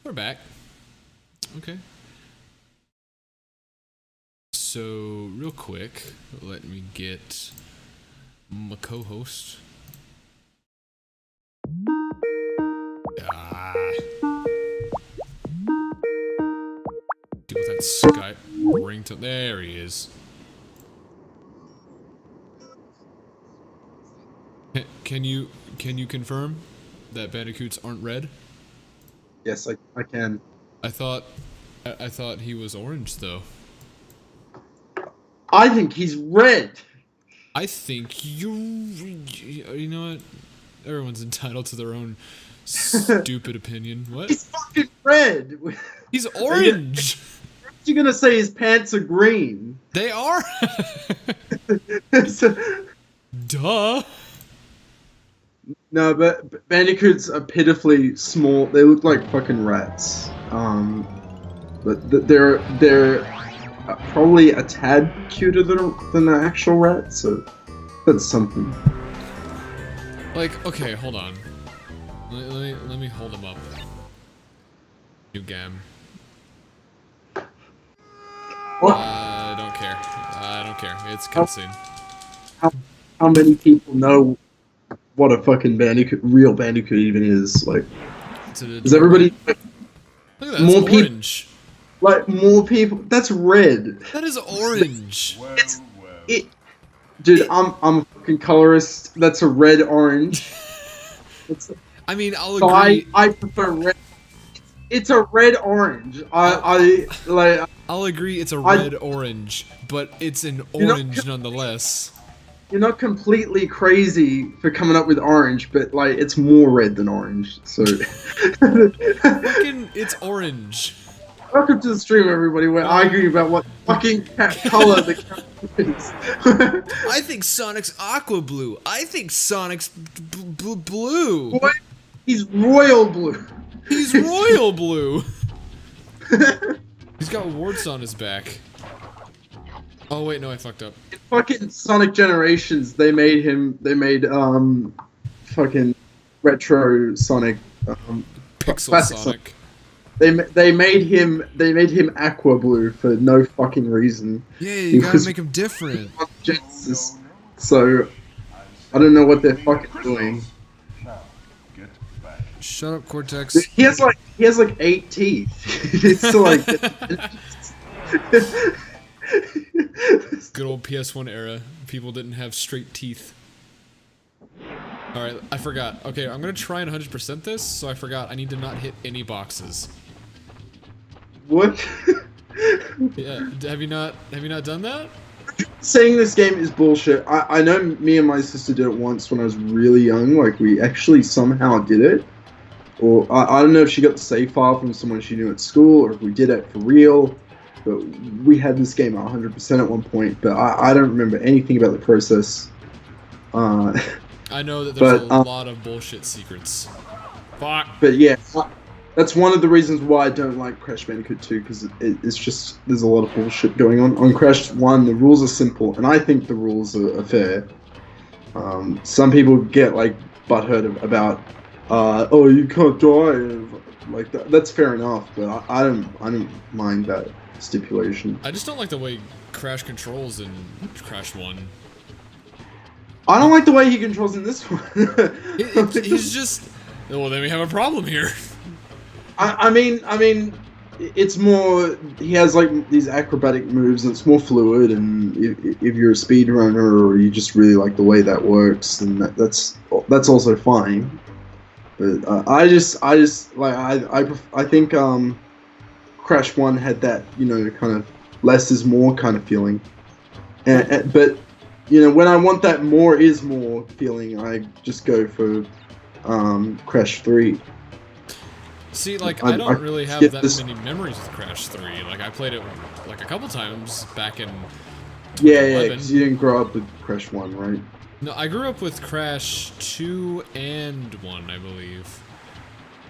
We're back. Okay. So, real quick, let me get my co-host. Deal with that Skype ringtone. There he is. Can you confirm that Bandicoots aren't red? Yes, I can. I thought he was orange though. I think he's red. I think you know what? Everyone's entitled to their own stupid opinion. What? He's fucking red. He's orange. You're gonna say his pants are green? They are. Duh. No, but bandicoots are pitifully small. They look like fucking rats. But they're probably a tad cuter than an actual rat. So that's something. Like, okay, hold on. Let me hold him up. New game. What? I don't care. I don't care. It's cutscene. How many people know what a fucking real bandicoot even is? Like, is everybody? Look at that. More orange. More people. That's red. That is orange. Dude, I'm a fucking colorist. That's a red orange. I mean, I'll agree. I prefer red. It's a red orange. I'll agree it's a red orange, but it's an orange nonetheless. You're not completely crazy for coming up with orange, but like it's more red than orange. So fucking, it's orange. Welcome to the stream, everybody. We're arguing about what fucking color the character is. I think Sonic's aqua blue. I think Sonic's blue. Boy, he's royal blue. He's royal blue. He's got warts on his back. Oh wait, no, I fucked up. In fucking Sonic Generations, they made fucking retro Sonic Pixel Sonic. They made him aqua blue for no fucking reason. Yeah, you gotta make him different. Genesis, so I don't know what they're fucking doing. Shut up, Cortex. He has like 8 teeth. It's still like good old PS1 era. People didn't have straight teeth. Alright, I forgot. Okay, I'm gonna try and 100% this, so I forgot I need to not hit any boxes. What? Yeah, have you not done that? Saying this game is bullshit. I know me and my sister did it once when I was really young. Like, we actually somehow did it. Or, I don't know if she got the save file from someone she knew at school, or if we did it for real. But we had this game 100% at one point, but I don't remember anything about the process. I know that there's a lot of bullshit secrets. Fuck. But yeah, that's one of the reasons why I don't like Crash Bandicoot 2, because it's just, there's a lot of bullshit going on. On Crash 1, the rules are simple, and I think the rules are fair. Some people get, like, butthurt about, oh, you can't die, like, that's fair enough, but I don't mind that stipulation. I just don't like the way Crash controls in Crash 1. I don't like the way he controls in this one. He's just... Well, then we have a problem here. I mean, it's more... He has, like, these acrobatic moves, and it's more fluid, and if you're a speedrunner, or you just really like the way that works, then that's also fine. But I think Crash 1 had that, you know, kind of less is more kind of feeling. But, you know, when I want that more is more feeling, I just go for Crash 3. See, like, I don't really have that many memories with Crash 3. Like, I played it, like, a couple times back in 2011. Yeah, because you didn't grow up with Crash 1, right? No, I grew up with Crash 2 and 1, I believe.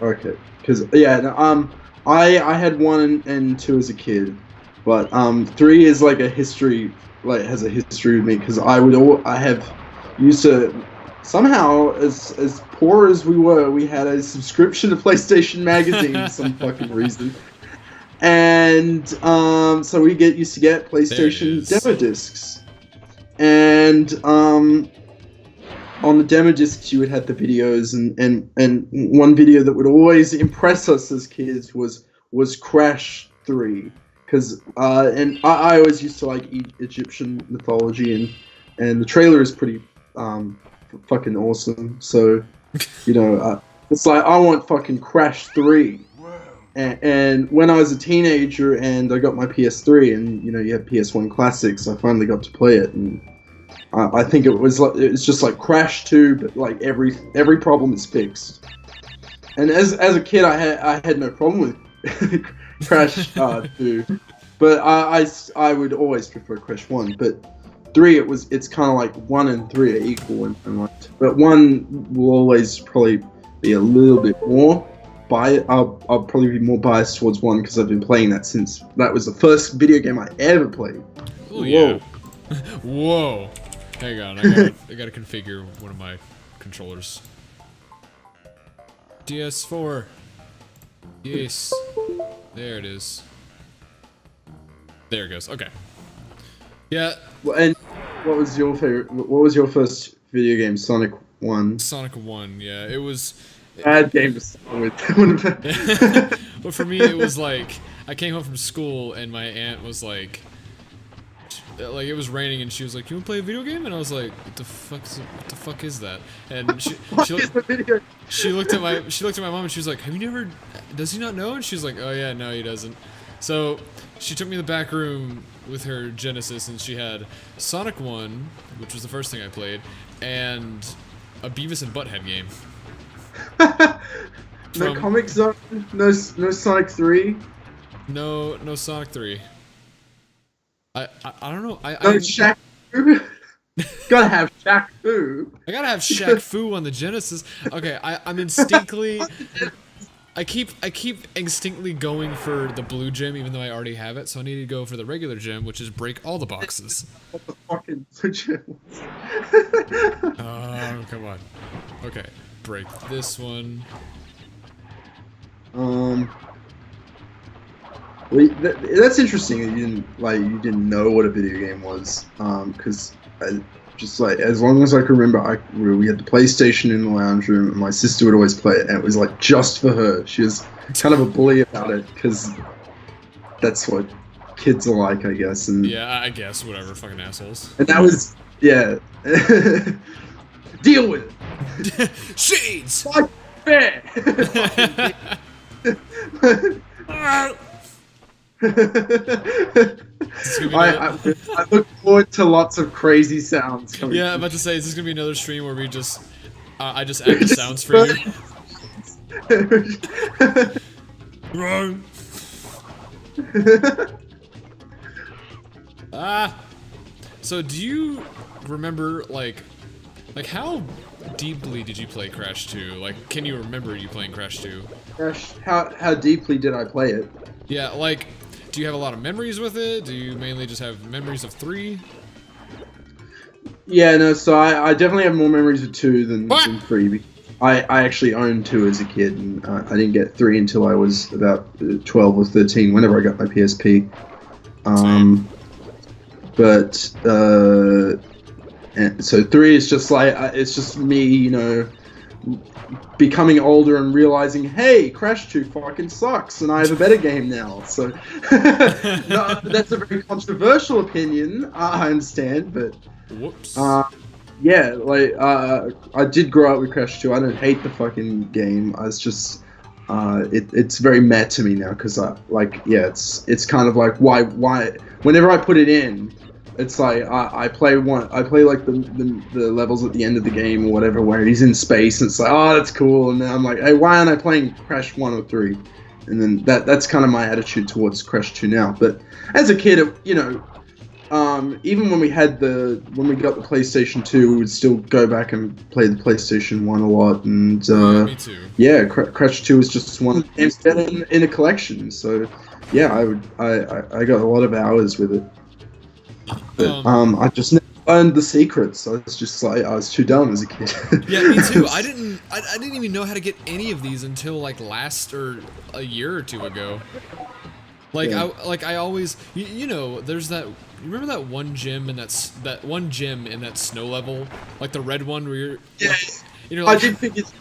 Okay, because, yeah, no, I had 1 and 2 as a kid, but 3 is like a history, like, has a history with me, because I have used to somehow, as poor as we were, we had a subscription to PlayStation Magazine for some fucking reason. And so we used to get PlayStation demo discs. And on the demo discs you would have the videos, and one video that would always impress us as kids was Crash 3. Because and I always used to like Egyptian mythology, and the trailer is pretty fucking awesome. So, you know, it's like I want fucking Crash 3. And when I was a teenager and I got my PS3, and you know you have PS1 classics, I finally got to play it, and I think it's just like Crash 2, but like every problem is fixed. And as a kid, I had no problem with Crash 2, but I would always prefer Crash 1. But 3, it's kind of like 1 and 3 are equal, and like, but 1 will always probably be a little bit more. I'll probably be more biased towards 1 because I've been playing that since that was the first video game I ever played. Oh yeah. Whoa. Hang on, I gotta configure one of my controllers. DS4. Yes. There it is. There it goes. Okay. Yeah. Well, and what was your favorite? What was your first video game? Sonic 1. Sonic 1. Yeah, it was. Bad game to start with. But for me, it was like I came home from school and my aunt was like it was raining and she was like, "You want to play a video game?" And I was like, "What the fuck is that?" And she looked at my mom and she was like, "Have you never? Does he not know?" And she was like, "Oh yeah, no, he doesn't." So she took me in the back room with her Genesis and she had Sonic 1, which was the first thing I played, and a Beavis and Butthead game. No Comic Zone, no Sonic 3. No Sonic 3. I don't know. No Shaq Fu. Gotta have Shaq Fu. I gotta have Shaq Fu on the Genesis. Okay, I'm instinctively. I keep instinctively going for the blue gem, even though I already have it. So I need to go for the regular gem, which is break all the boxes. What the fucking blue gem? Oh, come on. Okay, break this one. Well, that's interesting that you didn't know what a video game was, because just like as long as I can remember, we had the PlayStation in the lounge room, and my sister would always play it, and it was like just for her. She was kind of a bully about it because that's what kids are like, I guess. And yeah, I guess whatever, fucking assholes. And that was deal with it. Shades. Fuck fair. I look forward to lots of crazy sounds coming. Yeah, I'm about to say, is this gonna be another stream where we just, I just add the sounds for you? Run. So do you remember like how deeply did you play Crash 2? Like, can you remember you playing Crash 2? Crash, how deeply did I play it? Yeah, like, do you have a lot of memories with it? Do you mainly just have memories of 3? Yeah, no, so I definitely have more memories of 2 than 3. I actually owned 2 as a kid, and I didn't get 3 until I was about 12 or 13, whenever I got my PSP. But, and so 3 is just like, it's just me, you know, becoming older and realizing, hey, Crash 2 fucking sucks, and I have a better game now. So no, that's a very controversial opinion, I understand, but whoops. Yeah, like I did grow up with Crash 2. I don't hate the fucking game. It's just it's very meh to me now because it's kind of like why whenever I put it in. It's like I play like the levels at the end of the game or whatever where he's in space and it's like, oh, that's cool, and then I'm like, hey, why aren't I playing Crash 1 or 3? And then that's kind of my attitude towards Crash 2 now. But as a kid, you know, even when we got the PlayStation 2, we would still go back and play the PlayStation 1 a lot, and me too. Yeah, Crash 2 was just one of the games in a collection. So yeah, I got a lot of hours with it. But I just never learned the secrets. I was just like, I was too dumb as a kid. Yeah, me too. I didn't even know how to get any of these until like last or a year or two ago. Like Yeah. I always you know, there's that, you remember that one gym in that one gym in that snow level, like the red one where you're Yeah. like, you know, I like, did think it's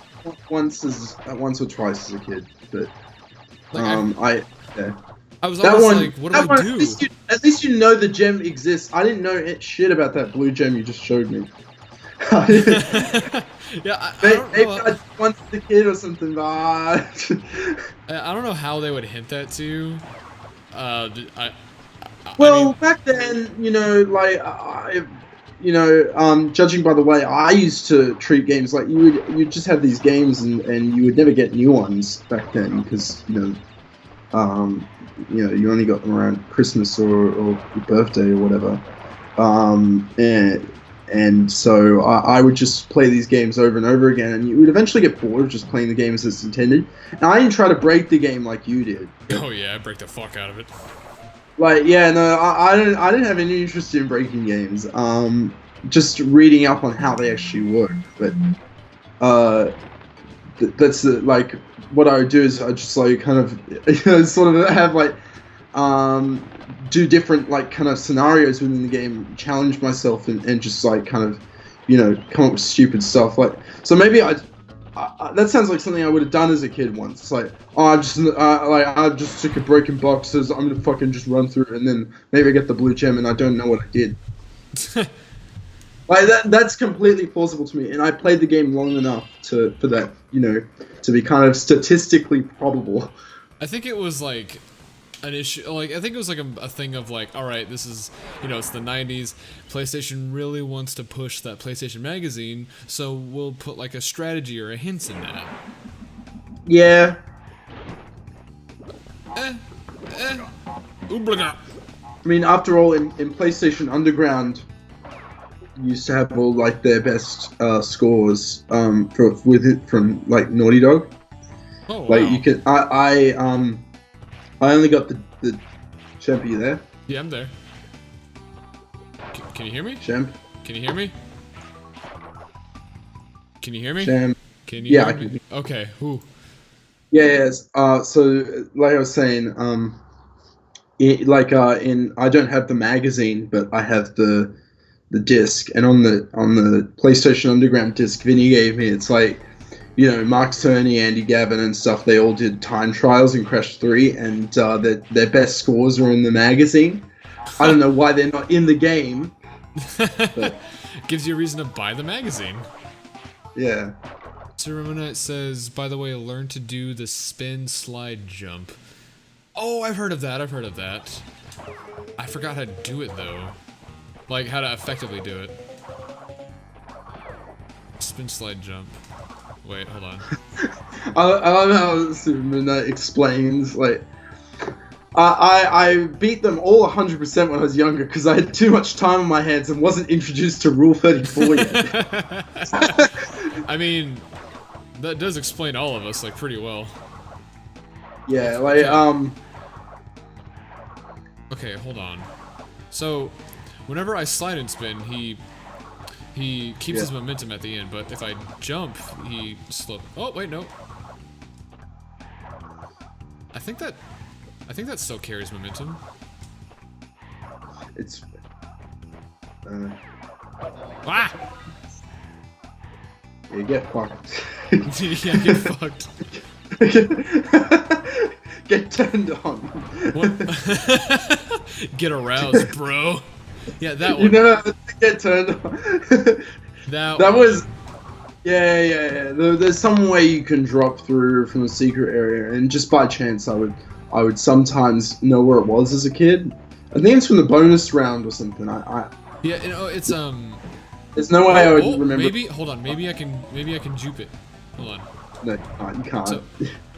once or twice as a kid, but like yeah. I was That always one, like, what do I do? At least you know the gem exists. I didn't know shit about that blue gem you just showed me. Yeah, I don't Maybe know. I once as a kid or something, but I don't know how they would hint that to you. I well, mean, back then, you know, like judging by the way I used to treat games, like you just have these games and you would never get new ones back then because you only got them around Christmas or your birthday or whatever. And so I would just play these games over and over again, and you would eventually get bored of just playing the game as it's intended. And I didn't try to break the game like you did. oh yeah, I break the fuck out of it. Like, yeah, no, I didn't have any interest in breaking games. Just reading up on how they actually work. But that's like what I would do is I just like kind of sort of have like do different like kind of scenarios within the game, challenge myself, and just like kind of come up with stupid stuff. Like, so maybe that sounds like something I would have done as a kid once. It's like, oh, I just took a broken box, so I'm gonna fucking just run through it, and then maybe I get the blue gem and I don't know what I did. Like that's completely plausible to me, and I played the game long enough for that, to be kind of statistically probable. I think it was like an issue, like I think it was like a thing of like, all right, this is, it's the 90s, PlayStation really wants to push that PlayStation magazine, so we'll put like a strategy or a hint in that. Yeah. Ooblaga. I mean, after all, in PlayStation Underground, used to have all like their best scores from like Naughty Dog. Oh, wow. Like you can, I only got the Champ. Are you there? Yeah, I'm there. Can you hear me? Champ. Can you hear me? Can you hear me? Champ. Can you Yeah, hear I me? can. Okay. Who? Yeah. Yes. So like I was saying, I don't have the magazine, but I have the disc, and on the PlayStation Underground disc Vinny gave me, it's like, Mark Cerny, Andy Gavin, and stuff. They all did time trials in Crash 3, and their best scores are in the magazine. I don't know why they're not in the game. But, gives you a reason to buy the magazine. yeah. So Ramona says, by the way, learn to do the spin slide jump. Oh, I've heard of that. I forgot how to do it though. Like how to effectively do it. Spin slide jump. Wait, hold on. I love how Superman explains, like, I beat them all 100% when I was younger because I had too much time on my hands and wasn't introduced to Rule 34 yet. I mean, that does explain all of us, like, pretty well. Yeah, like, Okay, hold on. So, whenever I slide and spin, he keeps his momentum at the end, but if I jump, he slow. Oh, wait, no. I think that still carries momentum. It's... Ah! You get fucked. Yeah, get fucked. Get turned on. What? Get aroused, bro. Yeah, that one. You never have to get turned on. That was... Yeah. There's some way you can drop through from the secret area, and just by chance I would sometimes know where it was as a kid. I think it's from the bonus round or something. Yeah, it's There's no way I would remember. Maybe hold on. Maybe I can juke it. Hold on. No, you can't.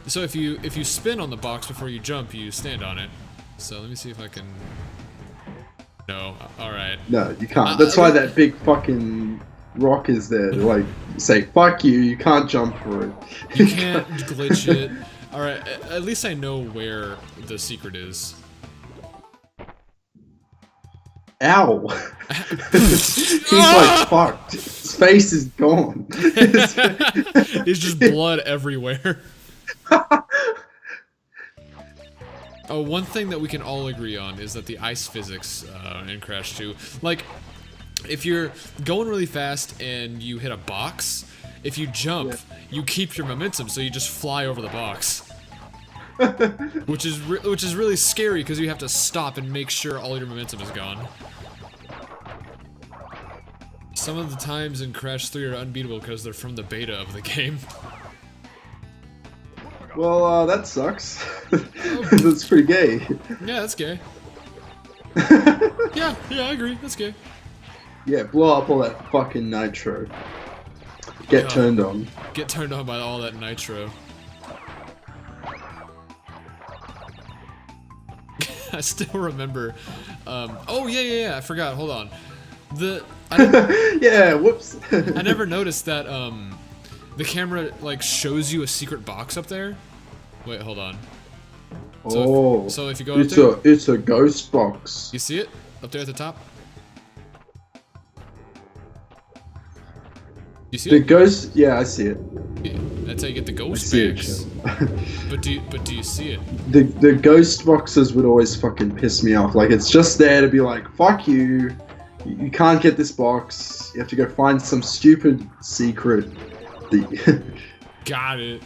So if you spin on the box before you jump, you stand on it. So let me see if I can. No. All right. No, you can't. That's why that big fucking rock is there. To, like, say fuck you. You can't jump for it. You can't glitch it. All right. At least I know where the secret is. Ow! He's like fucked. His face is gone. It's just blood everywhere. Oh, one thing that we can all agree on is that the ice physics in Crash 2, like, if you're going really fast and you hit a box, if you jump, you keep your momentum, so you just fly over the box. which is really scary because you have to stop and make sure all your momentum is gone. Some of the times in Crash 3 are unbeatable because they're from the beta of the game. Well, that sucks. That's pretty gay. Yeah, that's gay. yeah, I agree. That's gay. Yeah, blow up all that fucking nitro. Get turned on. Get turned on by all that nitro. I still remember. Oh yeah. I forgot. Hold on. Yeah. Whoops. I never noticed that. The camera like shows you a secret box up there. Wait, hold on. So if you go up there, it's a ghost box. You see it up there at the top? You see the it? Ghost? Yeah, I see it. Yeah, that's how you get the ghost I bags. But do you see it? The ghost boxes would always fucking piss me off. Like it's just there to be like, fuck you. You can't get this box. You have to go find some stupid secret. Got it.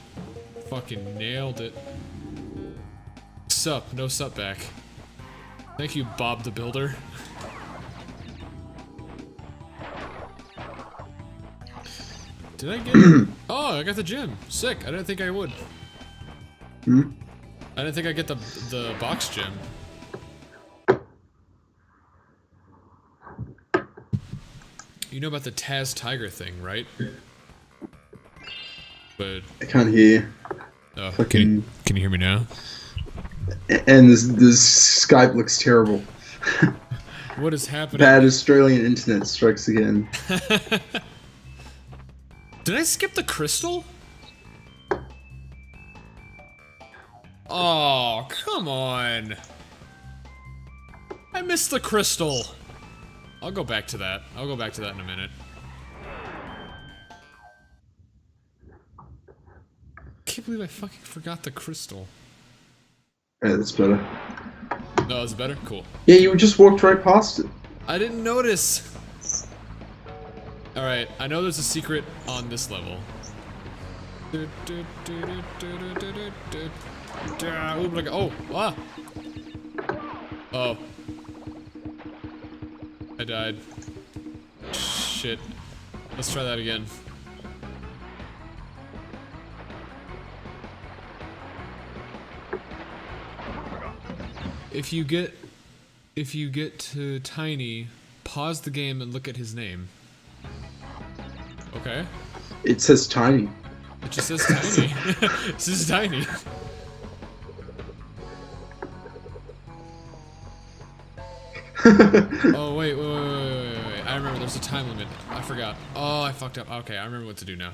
Fucking nailed it. Sup, no sup back. Thank you, Bob the Builder. Did I get it? Oh, I got the gem. Sick. I didn't think I would. Hmm? I didn't think I'd get the box gem. You know about the Taz Tiger thing, right? But I can't hear. Oh, can you hear me now? And this Skype looks terrible. What is happening? Bad Australian internet strikes again. Did I skip the crystal? Oh, come on. I missed the crystal. I'll go back to that. I'll go back to that in a minute. I can't believe I fucking forgot the crystal. Yeah, that's better. No, it's better? Cool. Yeah, you just walked right past it. I didn't notice. Alright, I know there's a secret on this level. Oh, ah! Oh. I died. Shit. Let's try that again. If you get to Tiny, pause the game and look at his name. Okay. It says Tiny. It just says Tiny. It says Tiny. Oh wait. I remember there's a time limit. I forgot. Oh, I fucked up. Okay, I remember what to do now.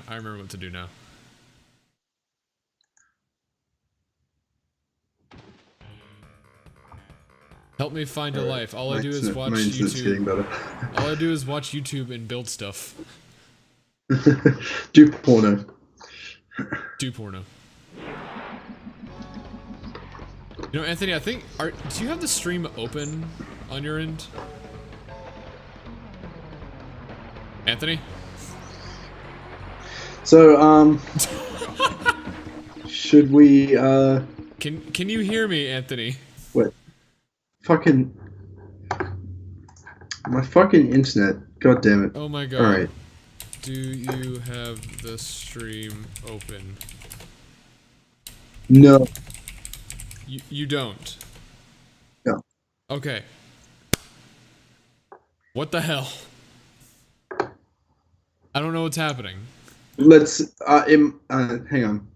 Help me find a life. All I do is watch YouTube. All I do is watch YouTube and build stuff. Do porno. Do porno. You know, Anthony, I think do you have the stream open on your end? Anthony? So, should we, Can you hear me, Anthony? Wait. Fucking... My fucking internet. God damn it. Oh my god. Alright. Do you have the stream open? No. You don't? No. Okay. What the hell? I don't know what's happening. Let's, hang on.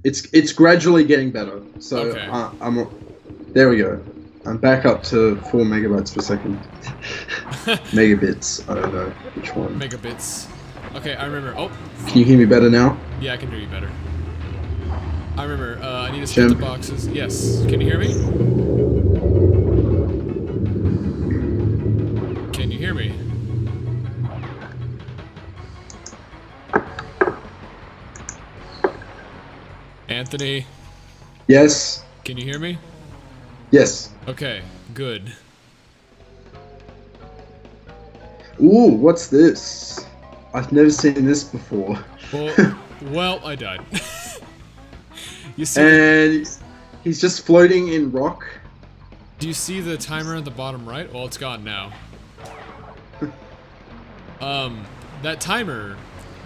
It's gradually getting better. So, okay. There we go. I'm back up to 4 megabytes per second. Megabits. I don't know which one. Megabits. Okay, I remember. Oh. Can you hear me better now? Yeah, I can hear you better. I remember. I need to skip the boxes. Yes. Can you hear me? Anthony, Yes. can you hear me? Yes. Okay, good. Ooh, what's this? I've never seen this before. Well, I died. You see? And he's just floating in rock. Do you see the timer at the bottom right? Well, it's gone now. That timer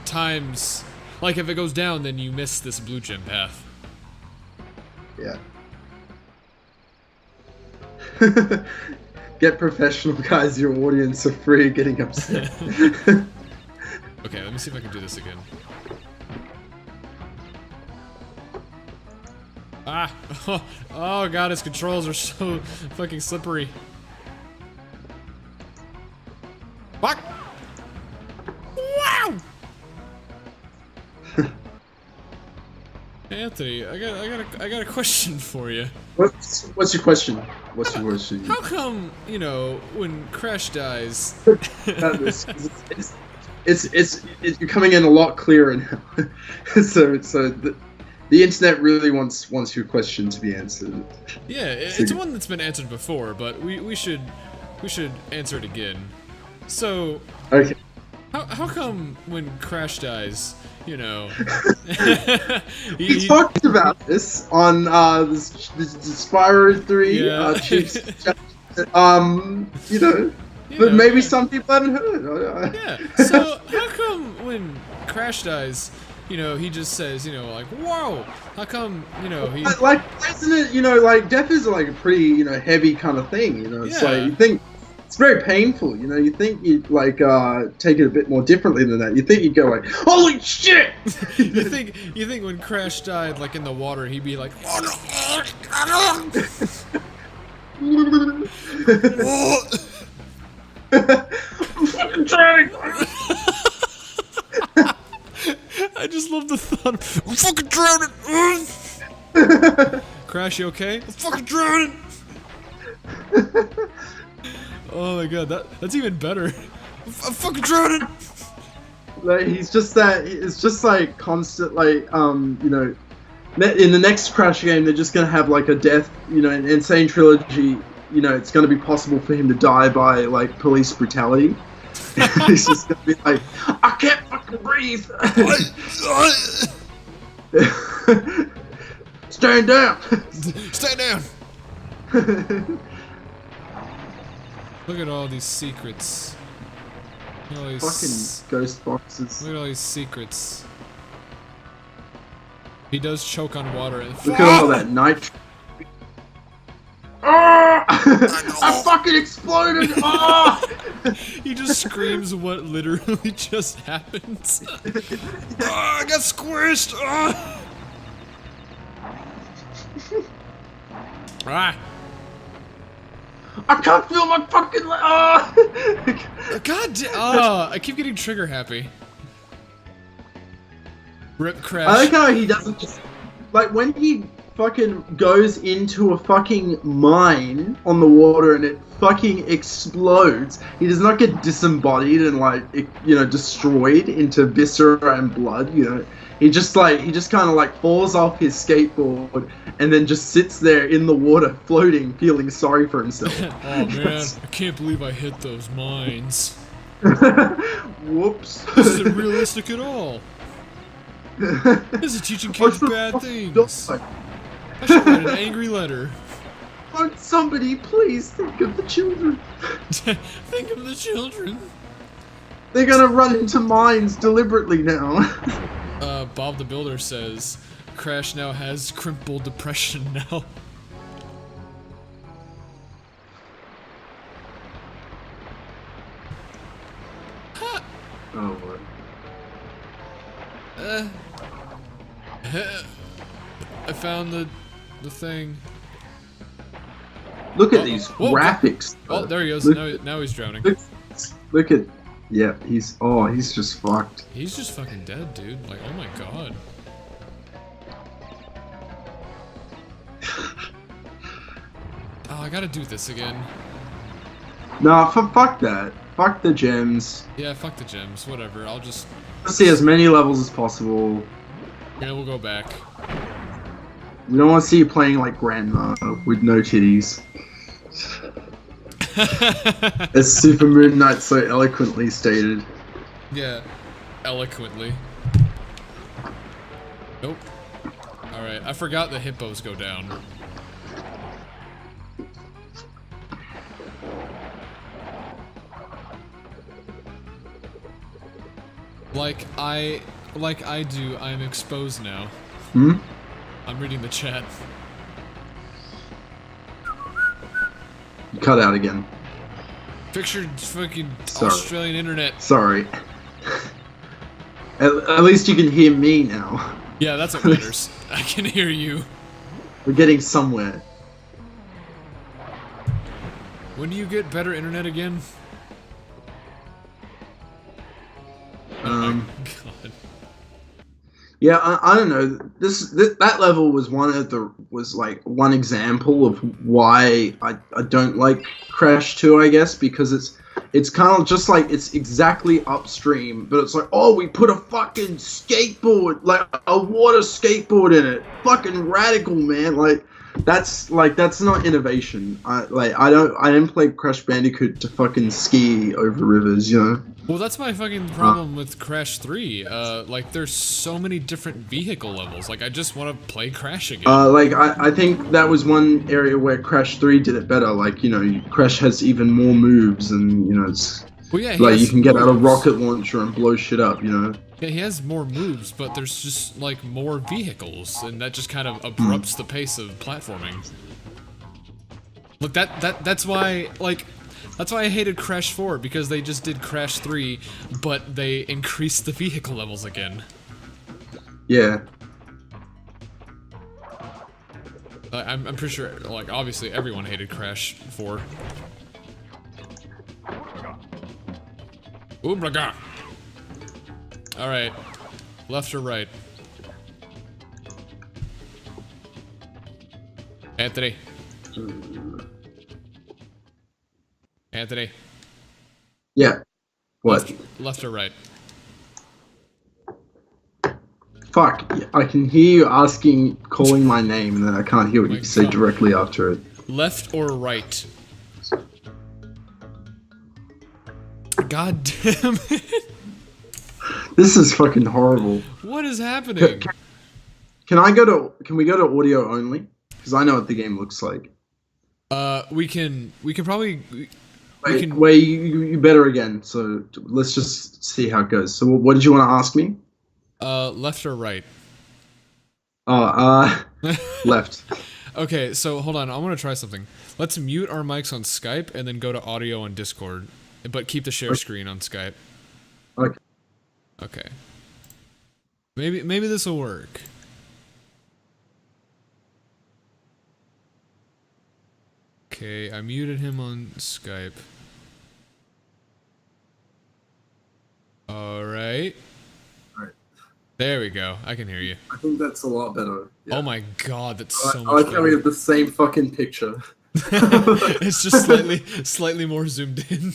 times, like if it goes down, then you miss this blue gem path. Yeah. Get professional, guys. Your audience are free of getting upset. Okay, let me see if I can do this again. Ah! Oh god, his controls are so fucking slippery. Fuck! Wow! Anthony, I got a question for you. What's your question? What's your question? How come, you know, when Crash dies? It's you're coming in a lot clearer now. so the internet really wants your question to be answered. Yeah, it's one that's been answered before, but we should answer it again. So, Okay. how come when Crash dies, you know, we talked about this on the Spyro 3 Yeah. Chiefs. You know, but maybe some people haven't heard. Yeah. So how come when Crash dies, you know, he just says, you know, like, whoa? How come, you know, he Like, isn't it? You know, like death is like a pretty, you know, heavy kind of thing. You know, it's Yeah. like you think it's very painful. You know, you think you'd like take it a bit more differently than that. You think you'd go like, holy shit! you think when Crash died, like in the water, he'd be like, I'm fucking trying. I just love the thought. I'm fucking drowning. Crash, you okay? I'm fucking drowning. Oh my god, that's even better. I'm fucking drowning. Like he's just that. It's just like constant, like you know. In the next Crash game, they're just gonna have like a death. You know, in Insane Trilogy, you know, it's gonna be possible for him to die by like police brutality. He's just gonna be like, I can't fucking breathe. Stand down. Stay down. Look at all these secrets. Look at all these Fucking ghost boxes. Look at all these secrets. He does choke on water and Look at all that nitro. Oh! I fucking exploded! Oh! He just screams what literally just happened. Oh, I got squished! Oh. Ah! I can't feel my fucking leg! Oh! God damn! Oh, I keep getting trigger happy. Rip Crash. I like how he doesn't just... Like, when he fucking goes into a fucking mine on the water and it fucking explodes, he does not get disembodied and, like, you know, destroyed into viscera and blood, you know. He just kind of, like, falls off his skateboard and then just sits there in the water, floating, feeling sorry for himself. Oh, man. I can't believe I hit those mines. Whoops. This isn't realistic at all. This is teaching kids bad things. I should write an angry letter. Won't somebody please think of the children? Think of the children. They're gonna run into mines deliberately now. Bob the Builder says, Crash now has crimple depression now. Oh, what? I found the thing. Look at these graphics. Oh, there he goes. Look, now he's drowning. look at, yeah, he's just fucked. He's just fucking dead, dude. Like, oh my god. Oh, I gotta do this again. Nah, fuck that. Fuck the gems. Yeah, fuck the gems. Whatever. I'll just... Let's see as many levels as possible. Yeah, we'll go back. You don't want to see you playing like grandma with no titties. As Super Moon Knight so eloquently stated. Yeah, eloquently. Nope. Alright, I forgot the hippos go down. Like I do, I'm exposed now. Hmm? I'm reading the chat. You cut out again. Picture fucking Sorry. Australian internet. Sorry. At least you can hear me now. Yeah, that's what matters. I can hear you. We're getting somewhere. When do you get better internet again? Oh my god. Yeah, I don't know. That level was one example of why I don't like Crash 2, I guess, because it's kind of just like it's exactly upstream, but it's like, oh, we put a fucking skateboard, like a water skateboard in it. Fucking radical, man. That's not innovation. I didn't play Crash Bandicoot to fucking ski over rivers, you know. Well, that's my fucking problem with Crash 3. Like, there's so many different vehicle levels. Like, I just want to play Crash again. I think that was one area where Crash 3 did it better. Like, you know, Crash has even more moves, and you know, it's well, yeah, like you can get out a rocket launcher and blow shit up, you know. Yeah, he has more moves, but there's just like more vehicles, and that just kind of abrupts the pace of platforming. Look, that's why that's why I hated Crash 4, because they just did Crash 3, but they increased the vehicle levels again. Yeah. I'm pretty sure, like, obviously everyone hated Crash 4. Ooh, braga! Alright. Left or right? Anthony. Anthony. Yeah. What? Left or right? Fuck. I can hear you calling my name, and then I can't hear what you say directly after it. Left or right? God damn it. This is fucking horrible. What is happening? Can we go to audio only? Because I know what the game looks like. We can probably... Wait, you better again, so let's just see how it goes. So what did you want to ask me? Left or right? Left. Okay, so hold on, I want to try something. Let's mute our mics on Skype and then go to audio on Discord, but keep the share screen on Skype. Okay. Okay. Maybe this will work. Okay, I muted him on Skype. Alright. Alright. There we go. I can hear you. I think that's a lot better. Yeah. Oh my god, that's so much I like how we better. have the same fucking picture. It's just slightly more zoomed in.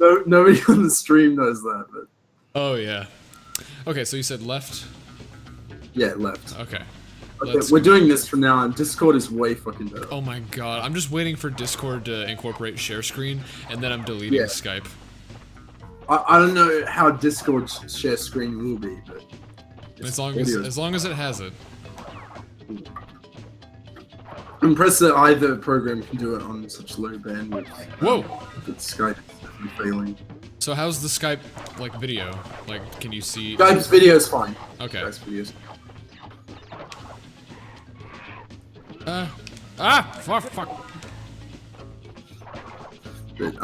No, nobody on the stream knows that, but... Oh yeah. Okay, so you said left? Yeah, left. Okay. We're doing this from now on. Discord is way fucking better. Oh my god, I'm just waiting for Discord to incorporate share screen, and then I'm deleting Skype. I don't know how Discord's share screen will be, but... As long as it has it. I'm impressed that either program can do it on such low bandwidth. Whoa! But Skype is definitely failing. So how's the Skype, like, video? Like, can you see... Skype's video is fine. Okay. Skype's video's fuck. But,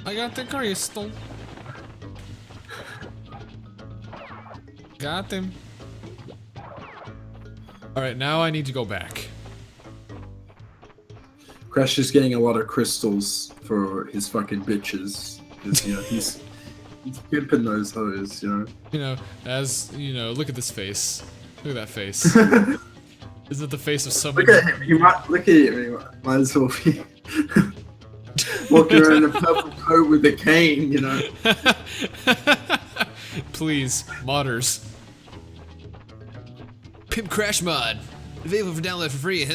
I got the crystal. Got them. Alright, now I need to go back. Crash is getting a lot of crystals for his fucking bitches. Because, you know, he's pimping those hoes, you know. You know, look at this face. Look at that face. Isn't it the face of somebody? Look at him. Look at him. He might as well be walking around in a purple coat with a cane, you know. Please, modders. Pimp Crash mod. Available for download for free.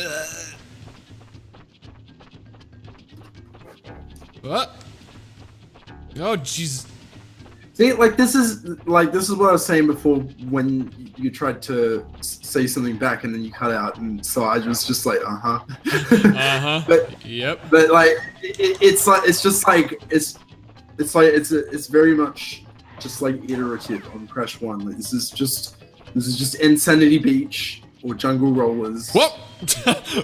What? Oh, jeez. See, like this is what I was saying before when you tried to say something back and then you cut out, and so I was just like, But yep. But like, it's very much just like iterative on Crash 1. Like this is just Insanity Beach or Jungle Rollers. Whoop!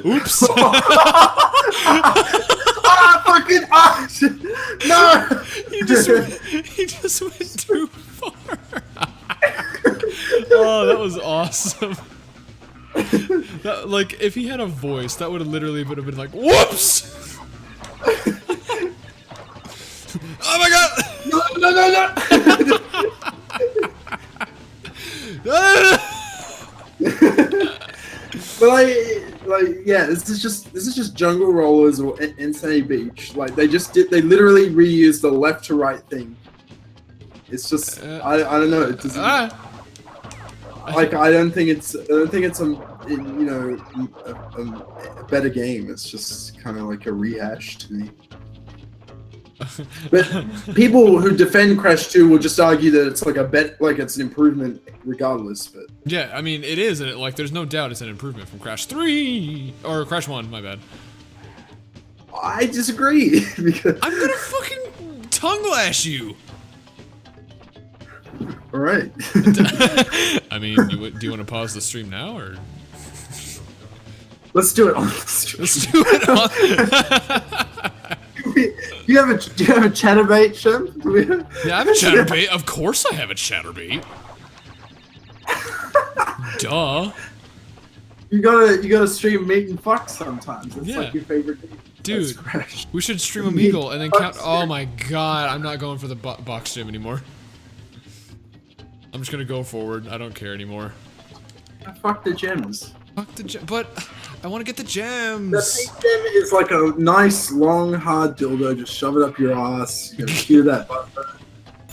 Oops. No! He just went too far. Oh, that was awesome. That, like, if he had a voice, that would have literally been like, whoops! Oh my god! No! But like yeah, this is just Jungle Rollers or Insanity Beach. Like they literally reused the left to right thing. It's just I don't know. It doesn't. Like I don't think it's a better game. It's just kind of like a rehash to me. But people who defend Crash 2 will just argue that it's like it's an improvement regardless. But yeah, I mean it is, and like there's no doubt it's an improvement from Crash 3 or Crash 1. My bad. I disagree because I'm gonna fucking tongue lash you. All right. I mean, do you want to pause the stream now or? Let's do it on the stream. Let's do it on. Do you have a chatterbait, Shem? Yeah, I have a chatterbait. Of course I have a chatterbait. Duh. You gotta stream Meat and Fuck sometimes. It's like your favorite game. Dude, we should stream Omegle and then count. Oh my god, I'm not going for the box gym anymore. I'm just gonna go forward. I don't care anymore. Fuck the gems. Fuck the gem, but I want to get the gems. The pink gem is like a nice, long, hard dildo. Just shove it up your ass. You gotta cue that button.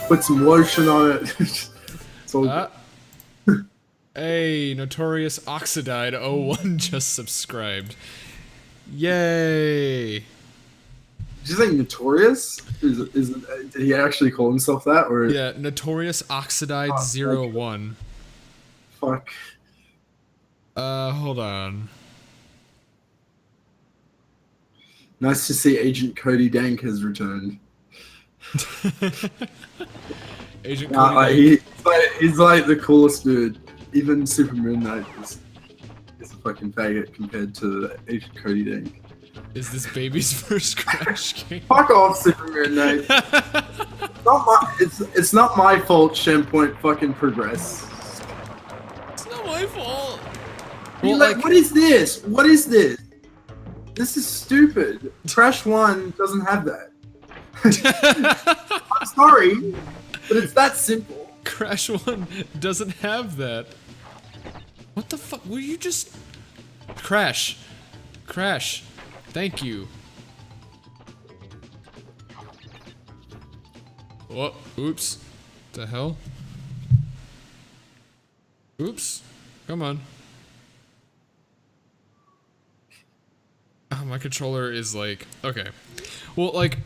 Put some lotion on it. It's all Hey, Notorious Oxidide 01 just subscribed. Yay! Did you say Notorious? Did he actually call himself that, or? Yeah, Notorious Oxidide 01. Fuck. Hold on. Nice to see Agent Cody Dank has returned. Agent Cody Dank. He's like the coolest dude. Even Super Moon Knight is a fucking faggot compared to Agent Cody Dank. Is this baby's first Crash game? Fuck off, Super Moon Knight. It's not my fault Shem Point fucking progress. It's not my fault. Well, like, what is this? What is this? This is stupid. Crash 1 doesn't have that. I'm sorry, but it's that simple. Crash 1 doesn't have that. What the fuck? Were you just... Crash. Crash. Thank you. Oh, oops. The hell? Oops. Come on. Oh, my controller is like... Okay. Well, like...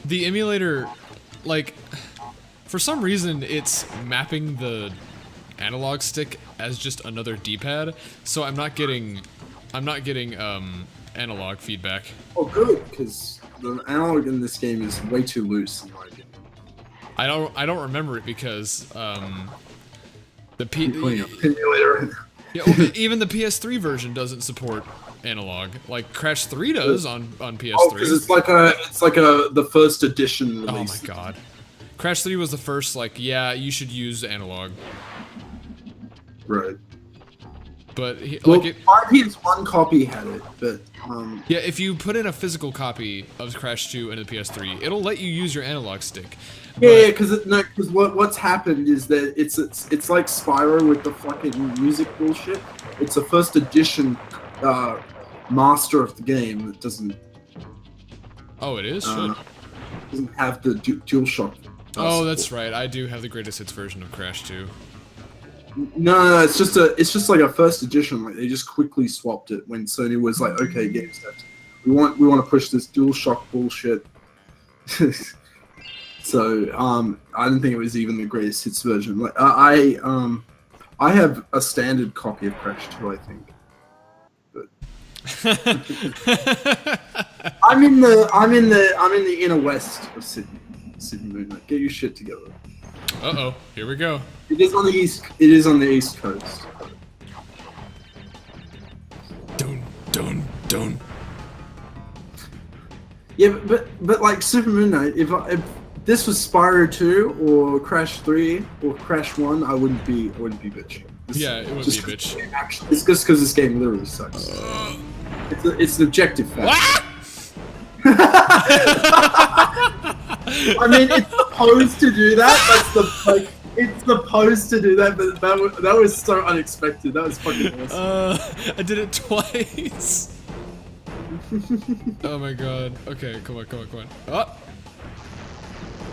The emulator... Like... For some reason, it's mapping the analog stick as just another D-pad, so I'm not getting analog feedback. Oh, good, because the analog in this game is way too loose, in my opinion. I don't remember it because the even the PS3 version doesn't support analog. Like Crash 3 does on PS3. Oh, because it's like the first edition release. Oh my god. Crash 3 was the first, like, yeah, you should use analog. Right. But, my PS1 copy had it, but, yeah, if you put in a physical copy of Crash 2 into the PS3, it'll let you use your analog stick. Yeah, because what's happened is that it's like Spyro with the fucking music bullshit. It's a first edition, master of the game that doesn't... Oh, it is? Doesn't have the DualShock. Oh, that's right. I do have the greatest hits version of Crash 2. No, it's just like a first edition. Like they just quickly swapped it when Sony was like, okay, GameStop, we want to push this DualShock bullshit. So I didn't think it was even the greatest hits version. Like I have a standard copy of Crash 2, I think. But I'm in the inner west of Sydney. Sydney Moon. Like, get your shit together. Uh-oh, here we go. It is on the east. It is on the east coast. Don't. Yeah, but like Super Moon Knight, if this was Spyro 2 or Crash 3 or Crash 1, I wouldn't be bitching. Yeah, it would be a bitch. It's just because this game literally sucks. It's an objective fact. I mean, it's supposed to do that. It's supposed to do that, but that was so unexpected. That was fucking awesome. I did it twice. Oh my god. Okay, come on. Oh!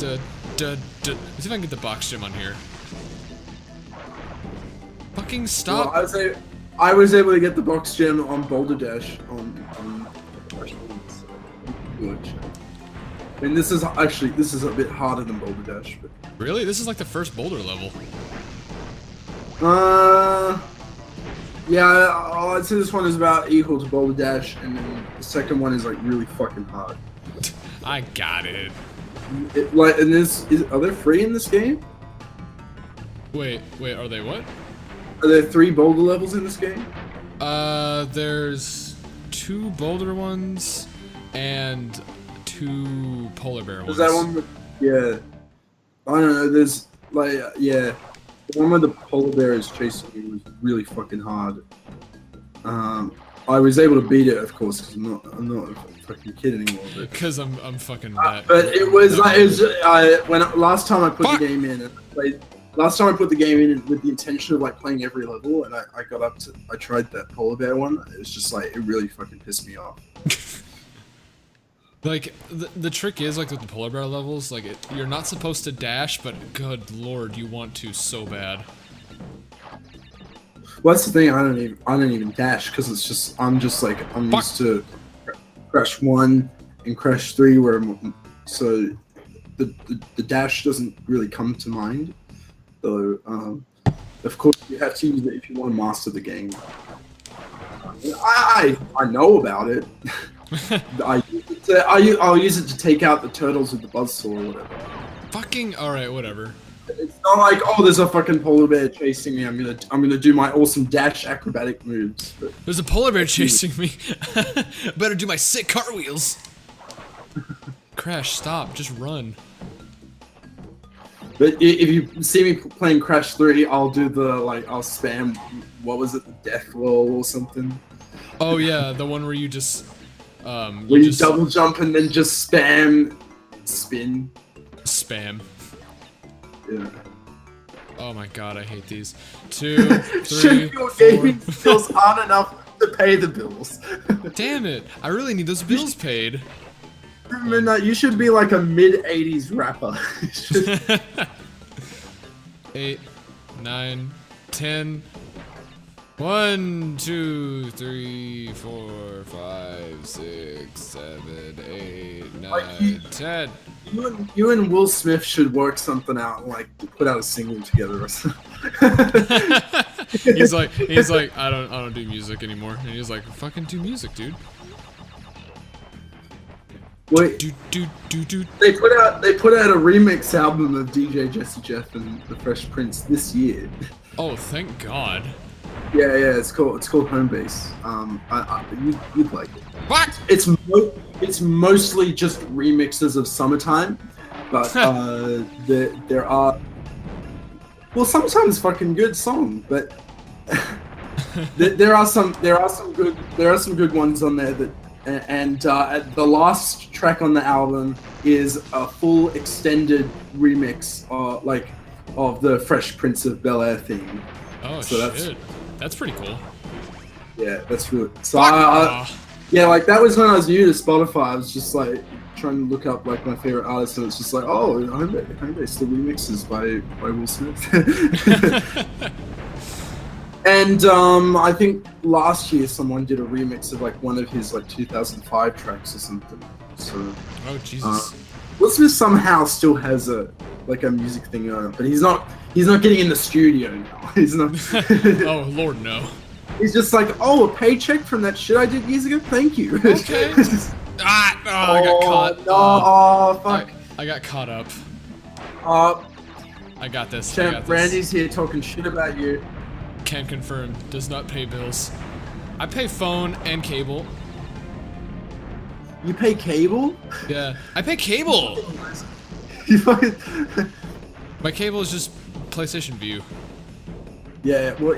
Let's see if I can get the box gym on here. Fucking stop! Well, I was able to get the box gem on Boulder Dash on good. I mean, this is a bit harder than Boulder Dash, but Really? This is like the first boulder level. Yeah, I'd say this one is about equal to Boulder Dash, and then the second one is like really fucking hard. I got it. Are there 3 in this game? Wait, are they what? Are there 3 boulder levels in this game? There's 2 boulder ones and 2 polar bear ones. Is that one? Yeah. I don't know. There's the one where the polar bear is chasing me was really fucking hard. I was able to beat it, of course, because I'm not a fucking kid anymore. Because I'm fucking that. But it was last time I put the game in and put the game in with the intention of like playing every level, and I tried that polar bear one. It was just like it really fucking pissed me off. Like the trick is like with the polar bear levels, like you're not supposed to dash, but good lord, you want to so bad. Well, that's the thing. I don't even dash because it's just I'm used to Crash 1 and Crash 3 where so the dash doesn't really come to mind. So of course you have to use it if you want to master the game. I know about it. I'll use it to take out the turtles with the buzzsaw or whatever. Fucking alright, whatever. It's not like, oh, there's a fucking polar bear chasing me. I'm gonna do my awesome dash acrobatic moves. But there's a polar bear chasing me. Better do my sick cartwheels. Crash, stop, just run. But if you see me playing Crash 3, I'll do I'll spam, what was it, the death roll or something. Oh yeah, the one where you just where you double jump and then just spam spin. Spam. Yeah. Oh my god, I hate these. 2, 3, your 4. gaming skills aren't enough to pay the bills. Damn it! I really need those bills paid. Midnight, you should be like a mid-80s rapper. 8, 9, 10. 1, 2, 3, 4, 5, 6, 7, 8, 9, 10. You and Will Smith should work something out, like put out a single together or something. he's like, I don't do music anymore, and he's like, fucking do music, dude. Wait, do. They put out a remix album of DJ Jesse Jeff and the Fresh Prince this year. Oh, thank God. Yeah, it's called Homebase. You'd like it. What? It's mostly just remixes of Summertime, but there are sometimes fucking good songs, but there are some good ones on there that. And the last track on the album is a full extended remix, of the Fresh Prince of Bel-Air theme. Oh so shit, that's pretty cool. Yeah, that's really. So like that was when I was new to Spotify. I was just like trying to look up like my favorite artists, and it's just like, oh, Homebase, the remixes by Will Smith. And I think last year someone did a remix of like one of his like 2005 tracks or something. So. Oh Jesus. Will Smith somehow still has a music thing on it, but he's not getting in the studio now. He's not. Oh Lord, no. He's just like, oh, a paycheck from that shit I did years ago. Thank you. Okay. I got caught. No, oh fuck. I got caught up. I got this. I got this. Randy's here talking shit about you. Can confirm. Does not pay bills. I pay phone and cable. You pay cable? Yeah, I pay cable. You fucking. My cable is just PlayStation View. Yeah, well,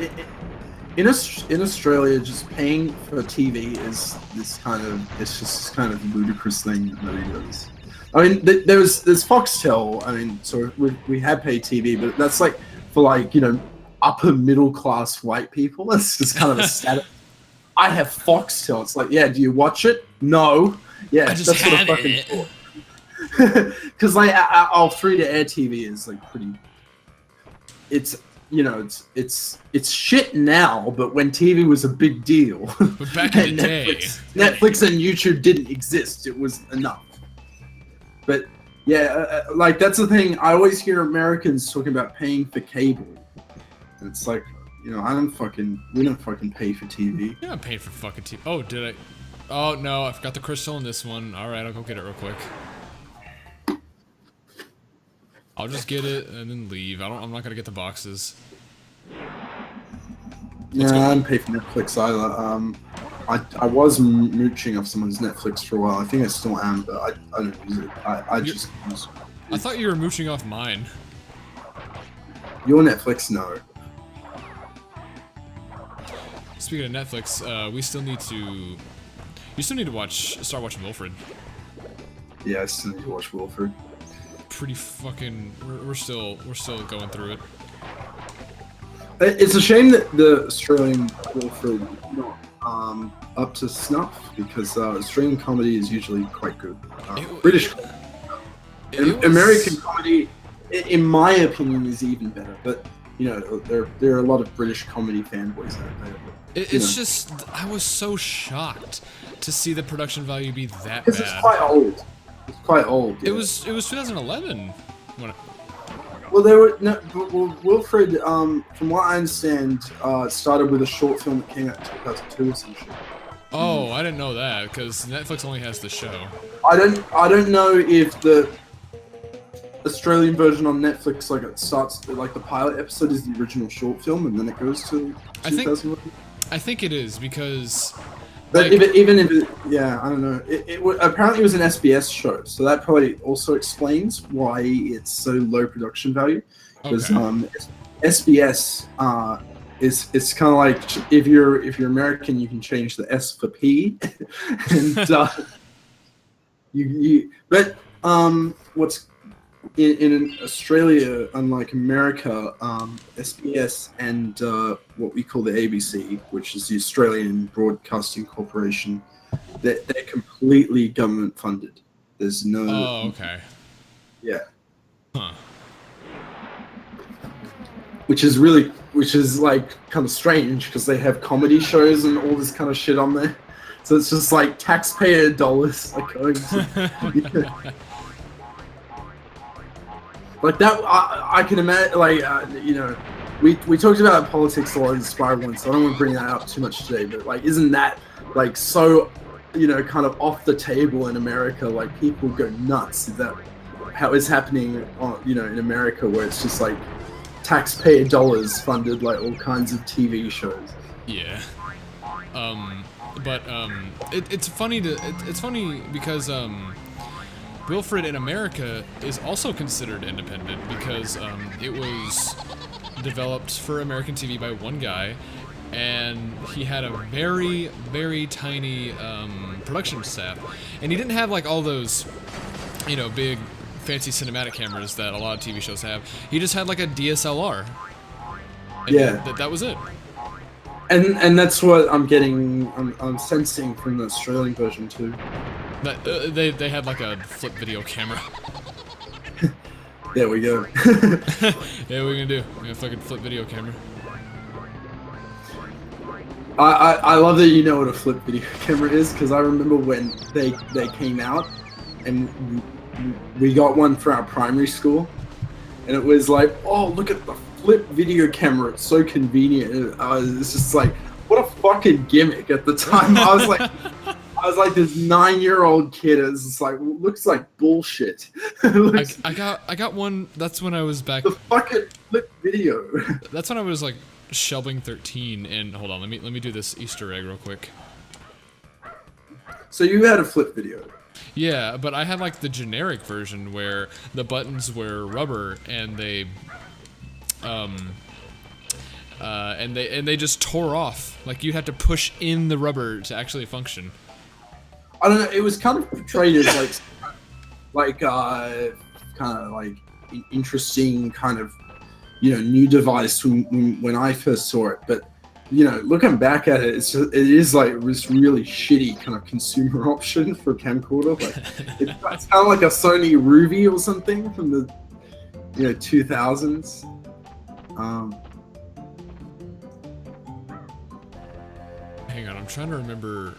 in Australia, just paying for TV is just this kind of ludicrous thing that he does. I mean, there's Foxtel. I mean, so we have paid TV, but that's like for like, you know, upper middle class white people. That's just kind of a status. I have Foxtel. It's like, yeah, do you watch it? No. Yeah, I just that's had what a fucking. Because like our free-to-air TV is like pretty. It's, you know, it's shit now, but when TV was a big deal, But back in the Netflix and YouTube didn't exist. It was enough. But yeah, like that's the thing. I always hear Americans talking about paying for cable, and it's like, you know, we don't fucking pay for TV. You're not paying for fucking TV. Oh, did I? Oh no, I forgot the crystal in this one. All right, I'll go get it real quick. I'll just get it and then leave. I'm not gonna get the boxes. Yeah, I don't pay for Netflix either. I was mooching off someone's Netflix for a while. I think I still am, but I don't use it. I just use it. I thought you were mooching off mine. Your Netflix, no. Speaking of Netflix, we still need to. You still need to start watching Wilfred. Yeah, I still need to watch Wilfred. Pretty fucking. We're still going through it. It's a shame that the Australian Wilfred not up to snuff, because Australian comedy is usually quite good. British American comedy, in my opinion, is even better. But you know, there are a lot of British comedy fanboys out there. It's just, I was so shocked to see the production value be that bad. Because it's quite old. It's quite old. Yeah. It was 2011 when. Well, there were Wilfred. From what I understand, started with a short film that came out in 2002 or some shit. Oh, I didn't know that, because Netflix only has the show. I don't know if the Australian version on Netflix, like, it starts, like, the pilot episode is the original short film and then it goes to 2011. I think it is, because. But like, yeah, I don't know. Apparently it was an SBS show, so that probably also explains why it's so low production value. Because SBS it's kind of like, if you're American, you can change the S for P, and but what's in Australia, unlike America, SBS and what we call the ABC, which is the Australian Broadcasting Corporation, they're completely government funded. There's no. Oh, okay. Yeah. Huh. Which is like kind of strange, because they have comedy shows and all this kind of shit on there. So it's just like taxpayer dollars like going to. Like that, I can imagine. Like you know, we talked about politics a lot in Spiral One, so I don't want to bring that up too much today. But like, isn't that like so, you know, kind of off the table in America? Like, people go nuts. Is that how it's happening? You know, in America, where it's just like taxpayer dollars funded like all kinds of TV shows. Yeah. But it's funny it's funny because Wilfred in America is also considered independent, because it was developed for American TV by one guy, and he had a very, very tiny production staff, and he didn't have like all those, you know, big fancy cinematic cameras that a lot of TV shows have. He just had like a DSLR. And yeah. That was it. And that's what I'm getting. I'm sensing from the Australian version too. That they had like a flip video camera. There we go. Yeah, what are we gonna do? We're gonna fucking flip video camera. I love that you know what a flip video camera is, because I remember when they came out, and we got one for our primary school, and it was like, oh, look at the flip video camera, it's so convenient. And it's just like, what a fucking gimmick at the time. I was like this 9-year-old kid. It's just like, looks like bullshit. I got one. That's when I was back. The fucking flip video. That's when I was like shelving 13. And hold on, let me do this Easter egg real quick. So you had a flip video. Yeah, but I had like the generic version where the buttons were rubber and they and they just tore off. Like you had to push in the rubber to actually function. I don't know. It was kind of portrayed as kind of like an interesting kind of, new device when I first saw it. But looking back at it, it is like this really shitty kind of consumer option for a camcorder. Like it's kind of like a Sony Ruby or something from the 2000s. Hang on, I'm trying to remember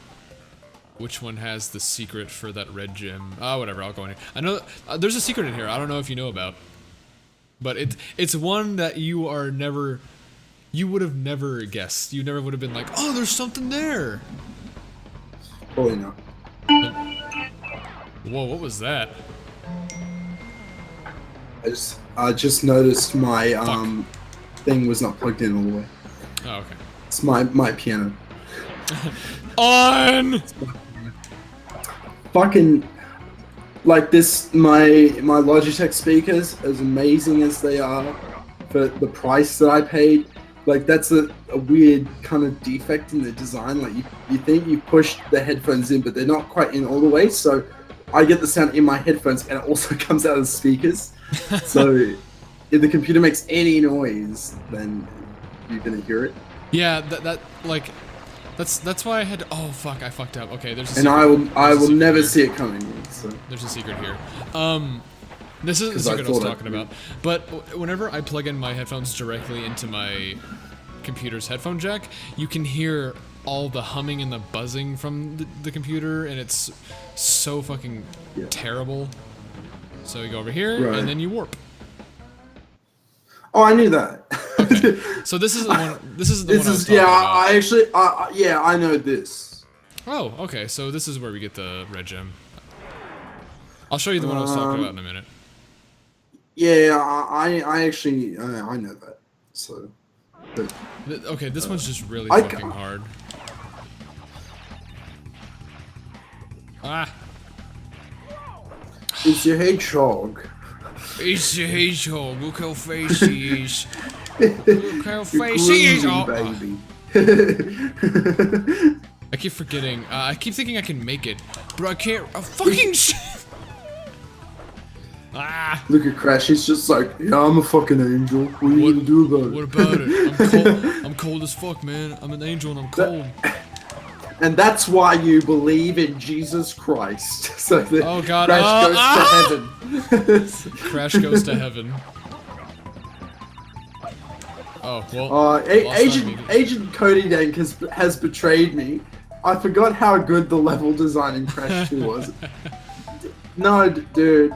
which one has the secret for that red gem. Ah, whatever, I'll go in here. I know there's a secret in here I don't know if you know about. But it's one that you would have never guessed. You never would have been like, oh, there's something there. Probably not. Whoa, what was that? I just noticed my thing was not plugged in all the way. Oh, okay. It's my piano. On! Fucking, like this, my Logitech speakers, as amazing as they are, for the price that I paid, like that's a weird kind of defect in the design. Like you think you pushed the headphones in, but they're not quite in all the way. So I get the sound in my headphones, and it also comes out of the speakers. So if the computer makes any noise, then you're gonna hear it. Yeah, that's why I had to, oh fuck, I fucked up. Okay, there's a and secret. I will never see it coming. So. There's a secret here. This is the secret I was talking about. But whenever I plug in my headphones directly into my computer's headphone jack, you can hear all the humming and the buzzing from the computer, and it's so fucking terrible. So you go over here, and then you warp. Oh, I knew that. Okay. So this is the one. This is the one I was talking about. I actually, I know this. Oh, okay. So this is where we get the red gem. I'll show you the one I was talking about in a minute. Yeah, I actually, I know that. So. But, okay, this one's just really fucking hard. Ah. It's your hedgehog. It's your hedgehog. Look how face he is. Look how face he is. Oh, baby. I keep forgetting. I keep thinking I can make it, but I can't. Fucking shit. Ah. Look at Crash. He's just like, yeah, I'm a fucking angel. What are you gonna do about it? What about it? I'm cold. I'm cold as fuck, man. I'm an angel and I'm cold. And that's why you believe in Jesus Christ. So that oh God! Crash goes to heaven. Crash goes to heaven. Oh well. Agent Cody Dank has betrayed me. I forgot how good the level design in Crash 2 was. No, dude,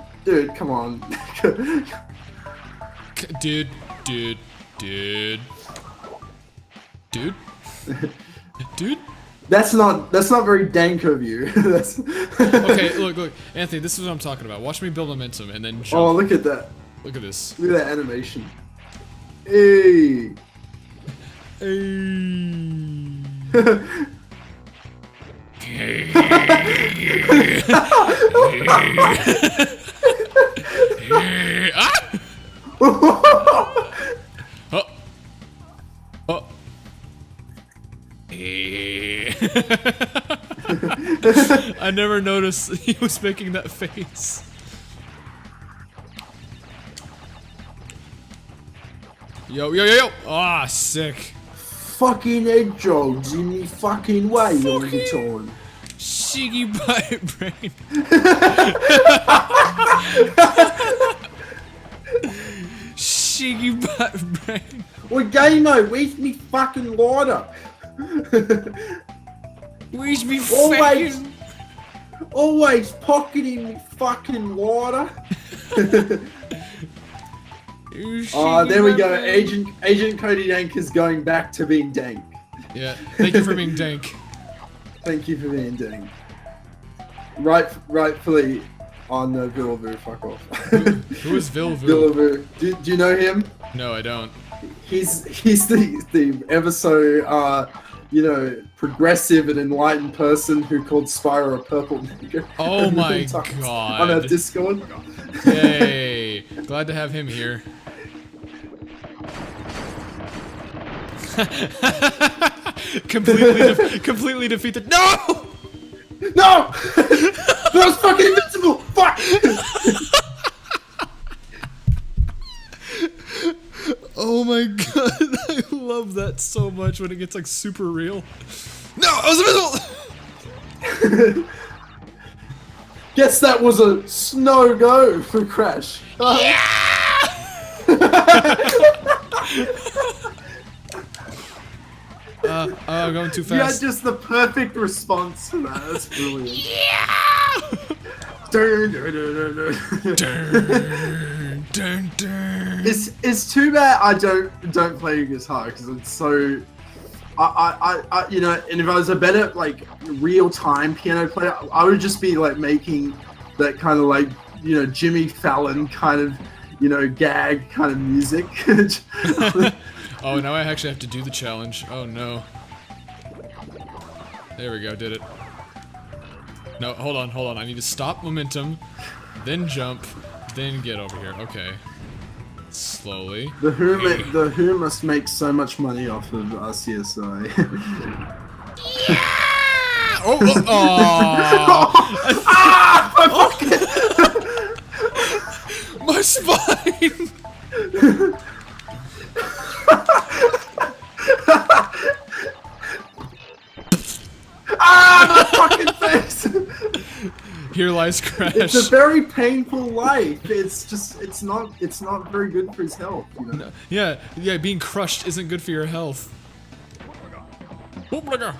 come on. Dude. That's not very dank of you. That's okay, look, Anthony, this is what I'm talking about. Watch me build momentum and then jump. Oh, look at that. Look at this. Look at that animation. Hey. I never noticed he was making that face. Yo. Ah, sick. Fucking hedgehogs in me fucking way all the time. Shiggy butt brain. Shiggy butt brain. Well, Gamo, where's me fucking lighter? Where's me Always, fucking... always pocketing me fucking water. Oh, there we go. Agent Cody Dank is going back to being dank. Yeah, thank you for being dank. Thank you for being dank. Rightfully on the Villavoo, fuck off. Who is Villavoo? Villavoo. Do you know him? No, I don't. He's the ever so you know, progressive and enlightened person who called Spyro a purple nigger. Oh my god. On our Discord. Yay! Glad to have him here. completely defeated. No! No! That was fucking invincible! Fuck! Oh my god, I love that so much when it gets like super real. No, I was invisible! Guess that was a snow go for Crash. Yeah! I'm going too You had fast. just the perfect response to that. That's brilliant. Yeah! Dun, dun, dun, dun, dun. Dun, dun, dun. It's too bad I don't play guitar because it's so. I you know, and if I was a better like real time piano player, I would just be like making that kind of like, you know, Jimmy Fallon kind of, you know, gag kind of music. Oh, now I actually have to do the challenge. Oh no. There we go, did it. No, hold on. I need to stop momentum, then jump, then get over here. Okay. Slowly. The Who must make so much money off of CSI. Yeah! Oh! Oh! My spine! Ah, my fucking face! Here lies Crash. It's a very painful life. It's not very good for his health, you know? No, yeah, being crushed isn't good for your health. Alright,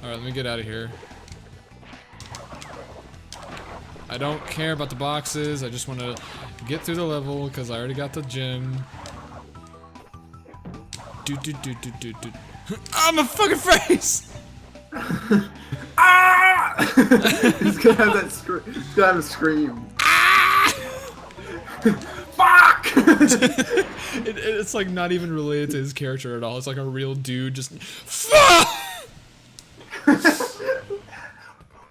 let me get out of here. I don't care about the boxes, I just want to get through the level because I already got the gem. Ah, my fucking face! Ah! He's gonna have that scream. He's gonna have a scream. Ah! Fuck! It's like not even related to his character at all. It's like a real dude just. Fuck!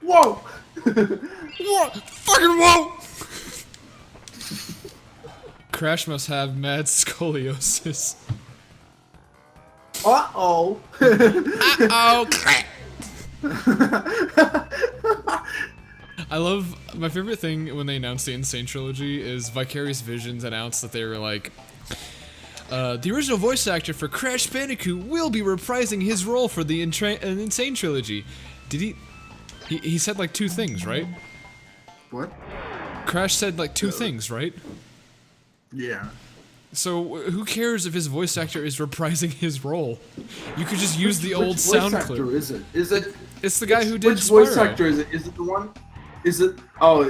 Whoa! What? Fucking whoa! Crash must have mad scoliosis. Uh-oh. Uh-oh. I love, my favorite thing when they announced the Insane Trilogy is Vicarious Visions announced that they were like, the original voice actor for Crash Bandicoot will be reprising his role for the Insane Trilogy. Did he said like two things, right? What? Crash said like two things, right? Yeah. So who cares if his voice actor is reprising his role? You could just use the old Which sound voice clip. actor is it? Is it? It's the guy who did Which Spyro. voice actor is it? Is it the one? Is it? Oh,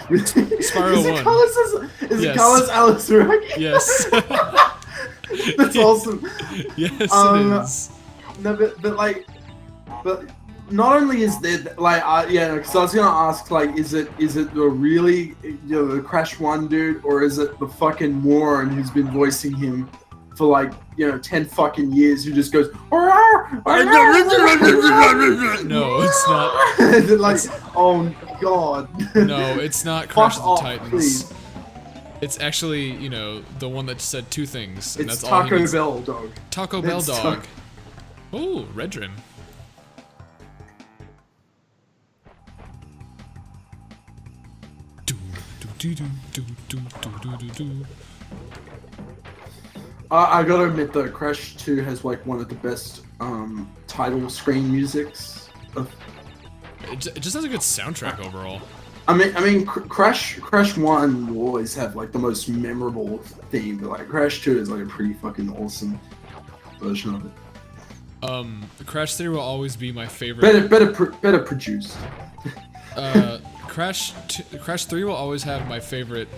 Spyro is it 1. Carlos? Is Yes. it Carlos Alazraqui? Yes. That's awesome. Yes, it is. No, but like, but not only is there like, yeah, because I was gonna ask like, is it the really, you know, the Crash 1 dude, or is it the fucking moron who's been voicing him for like, you know, 10 fucking years, who just goes no, it's not. like, oh god. No, it's not Crash of the off, Titans. please. It's actually, you know, the one that said two things, and It's that's all he Taco needs. Bell dog. Taco Bell It's dog. Oh, red rim. I gotta admit though, Crash 2 has like one of the best title screen musics. It just has a good soundtrack overall. I mean, Crash 1 will always have like the most memorable theme, but like Crash 2 is like a pretty fucking awesome version of it. Crash 3 will always be my favorite. Better produced. Crash 3 will always have my favorite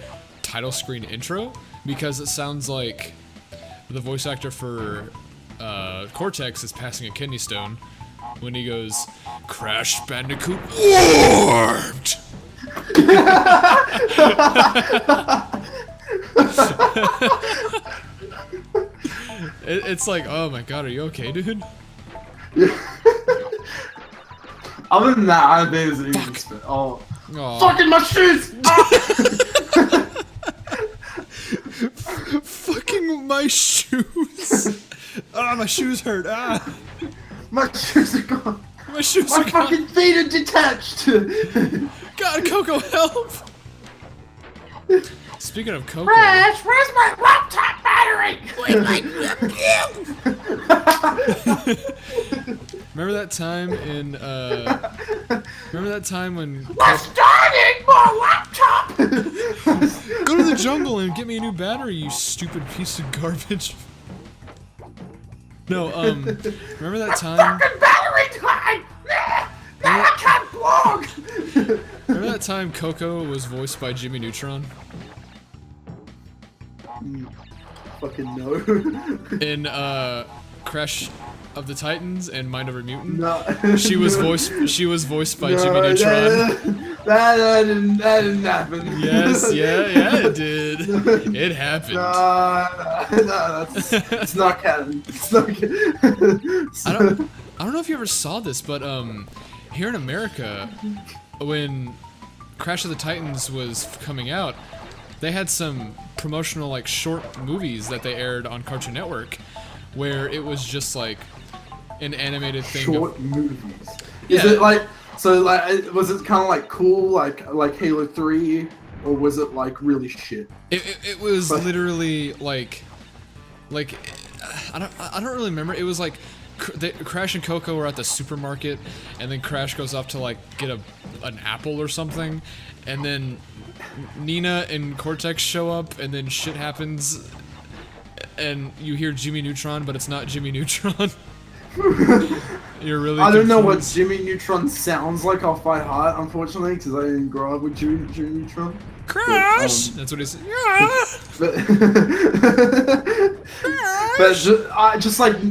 title screen intro because it sounds like the voice actor for Cortex is passing a kidney stone when he goes, Crash Bandicoot warped! It's like, oh my god, are you okay, dude? Other than that, I think it's an easy Oh. Aw. Fucking my shoes! Fucking my shoes! Ah, my shoes hurt. Ah, My shoes are gone. my shoes My are gone. fucking feet are detached. God, Coco, help! Speaking of Coco, Crash, where's my laptop battery? remember that time in remember that time when We're starting my laptop. go to the jungle and get me a new battery, you stupid piece of garbage. No, remember that time? Fucking battery time. Now I can't blog. Remember that time Coco was voiced by Jimmy Neutron? Fucking no. In Crash of the Titans and Mind Over Mutant. No. She was voiced by Jimmy Neutron. That didn't happen. Yes, yeah, it did. It happened. No, it's not canon. It's not canon. I don't know if you ever saw this, but here in America, when Crash of the Titans was coming out, they had some promotional like short movies that they aired on Cartoon Network, where it was just like an animated thing. Short movies. Yeah. Is it like so? Like, was it kind of like cool, like Halo 3, or was it like really shit? It was literally like I don't really remember. It was like Crash and Coco were at the supermarket, and then Crash goes off to like get an apple or something, and then Nina and Cortex show up, and then shit happens, and you hear Jimmy Neutron, but it's not Jimmy Neutron. You're really I don't know what confused. Jimmy Neutron sounds like off by heart, unfortunately, because I didn't grow up with Jimmy Neutron. Crash! That's what he said. Yeah! But,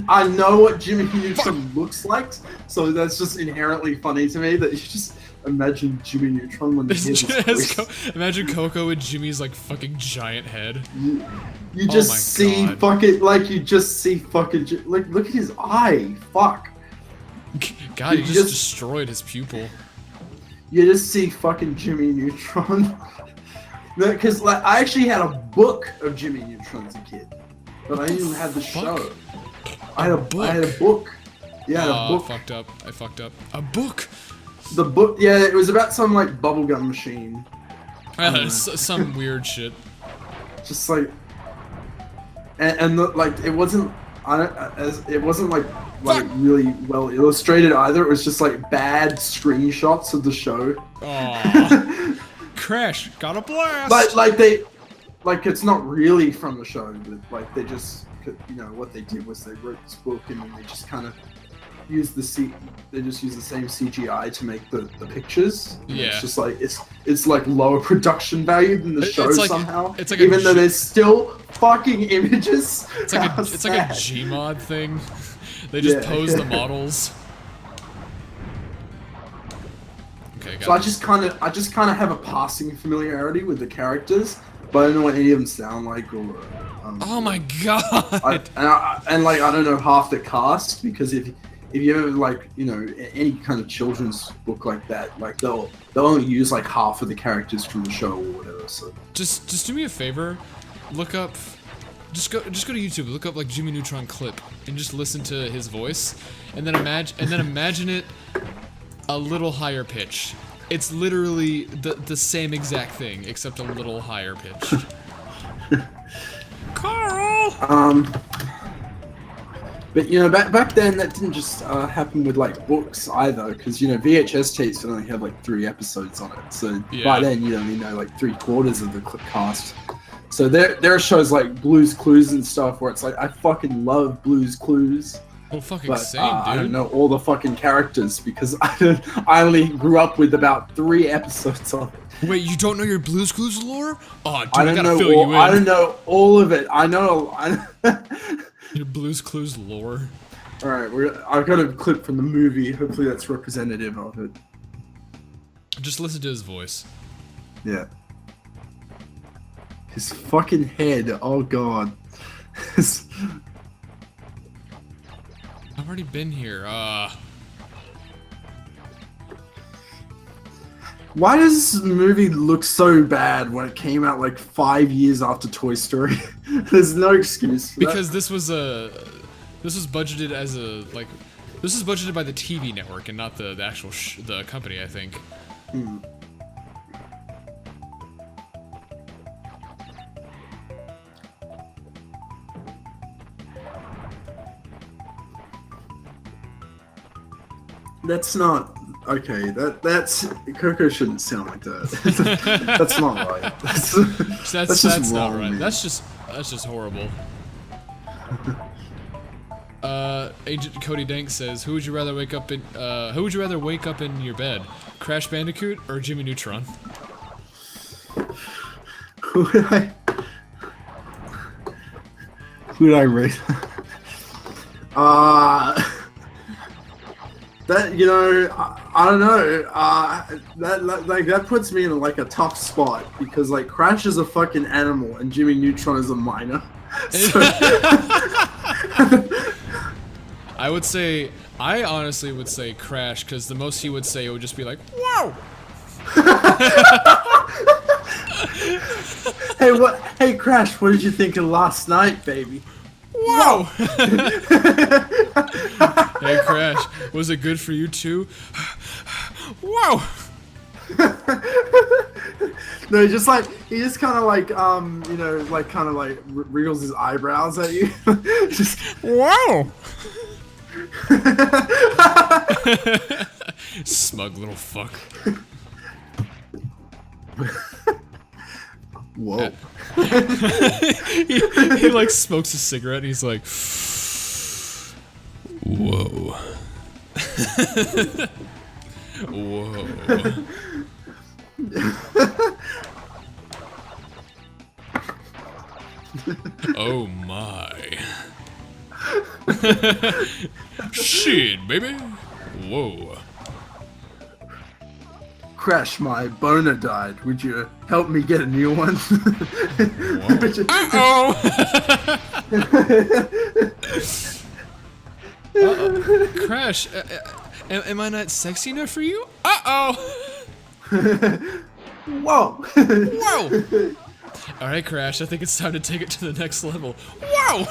I know what Jimmy Neutron looks like, so that's just inherently funny to me that you just imagine Jimmy Neutron when you hear this voice. Imagine Coco with Jimmy's like fucking giant head. You just my see God. fucking look at his eye. Fuck. God, you You just just- destroyed his pupil. You just see fucking Jimmy Neutron. Because like I actually had a book of Jimmy Neutron as a kid, but I didn't have the fuck? show. I had a book. Yeah, I had a book. I fucked up. A book. The book. Yeah, it was about some like bubblegum machine. Some weird shit. Just like, like it wasn't. It wasn't like really well illustrated either. It was just like bad screenshots of the show. Aww. Crash got a blast. Like it's not really from the show, but like they just, you know, what they did was they wrote this book and then they just kind of used the same CGI to make the pictures. And Yeah. it's just like it's like lower production value than the show It's like- somehow. it's like even though there's still fucking images. It's like a Gmod thing. They just pose the models. Okay, got So I this. just kind of have a passing familiarity with the characters, but I don't know what any of them sound like or. Oh my god! And like I don't know half the cast, because if you ever like, you know, any kind of children's book like that, like they'll only use like half of the characters from the show or whatever. So Just do me a favor. Look up. Just go to YouTube. Look up like Jimmy Neutron clip and just listen to his voice, and then imagine it a little higher pitch. It's literally the same exact thing, except a little higher pitched. Carl! but you know, back then that didn't just happen with like books either, because you know VHS tapes would only have like 3 episodes on it. So Yeah. by then you only know like 3/4 of the cast. So there are shows like Blue's Clues and stuff where it's like I fucking love Blue's Clues. Well, fucking But same, I dude. don't know all the fucking characters because I only grew up with about 3 episodes of it. Wait, you don't know your Blue's Clues lore? Oh, dude, I I don't gotta know. fill you in. I don't know all of it. I know. Your Blue's Clues lore. All right, I've got a clip from the movie. Hopefully, that's representative of it. Just listen to his voice. Yeah. His fucking head. Oh god. I've already been here. Why does this movie look so bad when it came out like 5 years after Toy Story? There's no excuse for because that. this was budgeted as a this was budgeted by the TV network and not the actual the company, I think. That's not okay. That's Coco shouldn't sound like that. That's not right. That's just not wrong, right. man. That's just horrible. Agent Cody Dank says, "Who would you rather wake up in? Who would you rather wake up in your bed, Crash Bandicoot or Jimmy Neutron?" Who would I rate? That, you know, I don't know. That puts me in like a tough spot because like Crash is a fucking animal and Jimmy Neutron is a minor. So, I honestly would say Crash, because the most he would say would just be like, "Wow." Hey, Crash, what did you think of last night, baby? Wow. Hey, Crash, was it good for you too? Wow. No, he just kind of like, you know, like kind of like wriggles his eyebrows at you. Just wow. Smug little fuck. whoa. he like smokes a cigarette and he's like, whoa. Whoa. Oh my. Shit, baby. Whoa. Crash, my boner died. Would you help me get a new one? Uh-oh. Crash, am I not sexy enough for you? Uh-oh. Whoa. Whoa. All right, Crash, I think it's time to take it to the next level. Whoa.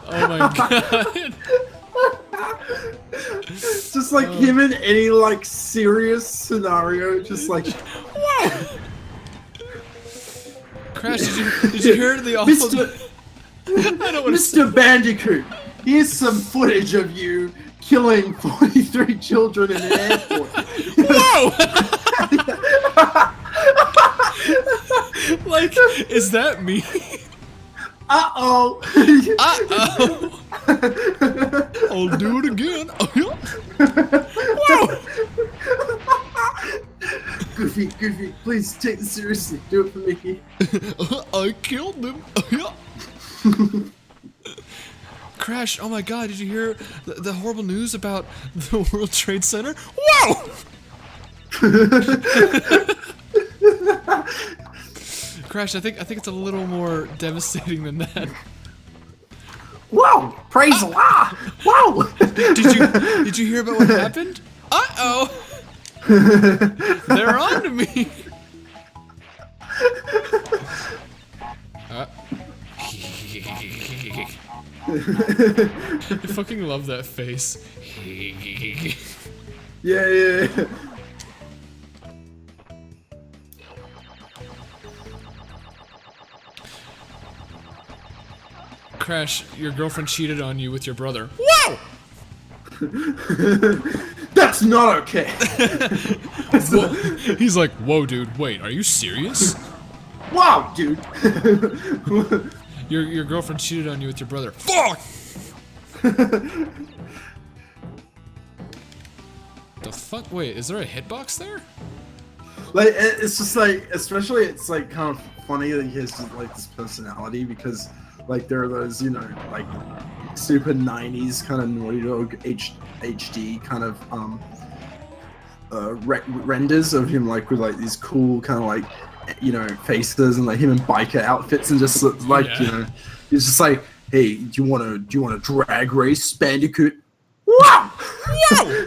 Oh my god. Just like him in any like serious scenario, just like Whoa. Crash, did you hear the awful I don't want to Mr. Bandicoot, here's some footage of you killing 43 children in an airport. Whoa! Like, is that me? Uh-oh. Uh-oh. I'll do it again. Whoa! Goofy, please take this seriously. Do it for me. I killed them. Crash, oh my god, did you hear the horrible news about the World Trade Center? Whoa! Crash, I think it's a little more devastating than that. Whoa! Praise Allah! Whoa! Did you hear about what happened? Uh-oh! They're on to me! I fucking love that face. Yeah. Crash, your girlfriend cheated on you with your brother. Whoa! That's not okay. He's like, whoa, dude, wait, are you serious? Wow, dude. Your girlfriend cheated on you with your brother. Fuck! The fuck? Wait, is there a hitbox there? Like, it's just like, especially it's like kind of funny that he has just, like this personality because like there are those, you know, like super 90s kind of Naughty Dog HD kind of renders of him like with like these cool kind of like, you know, faces and like him in biker outfits and just like, you know, he's just like, hey, do you want to drag race Bandicoot? Wow! Wow!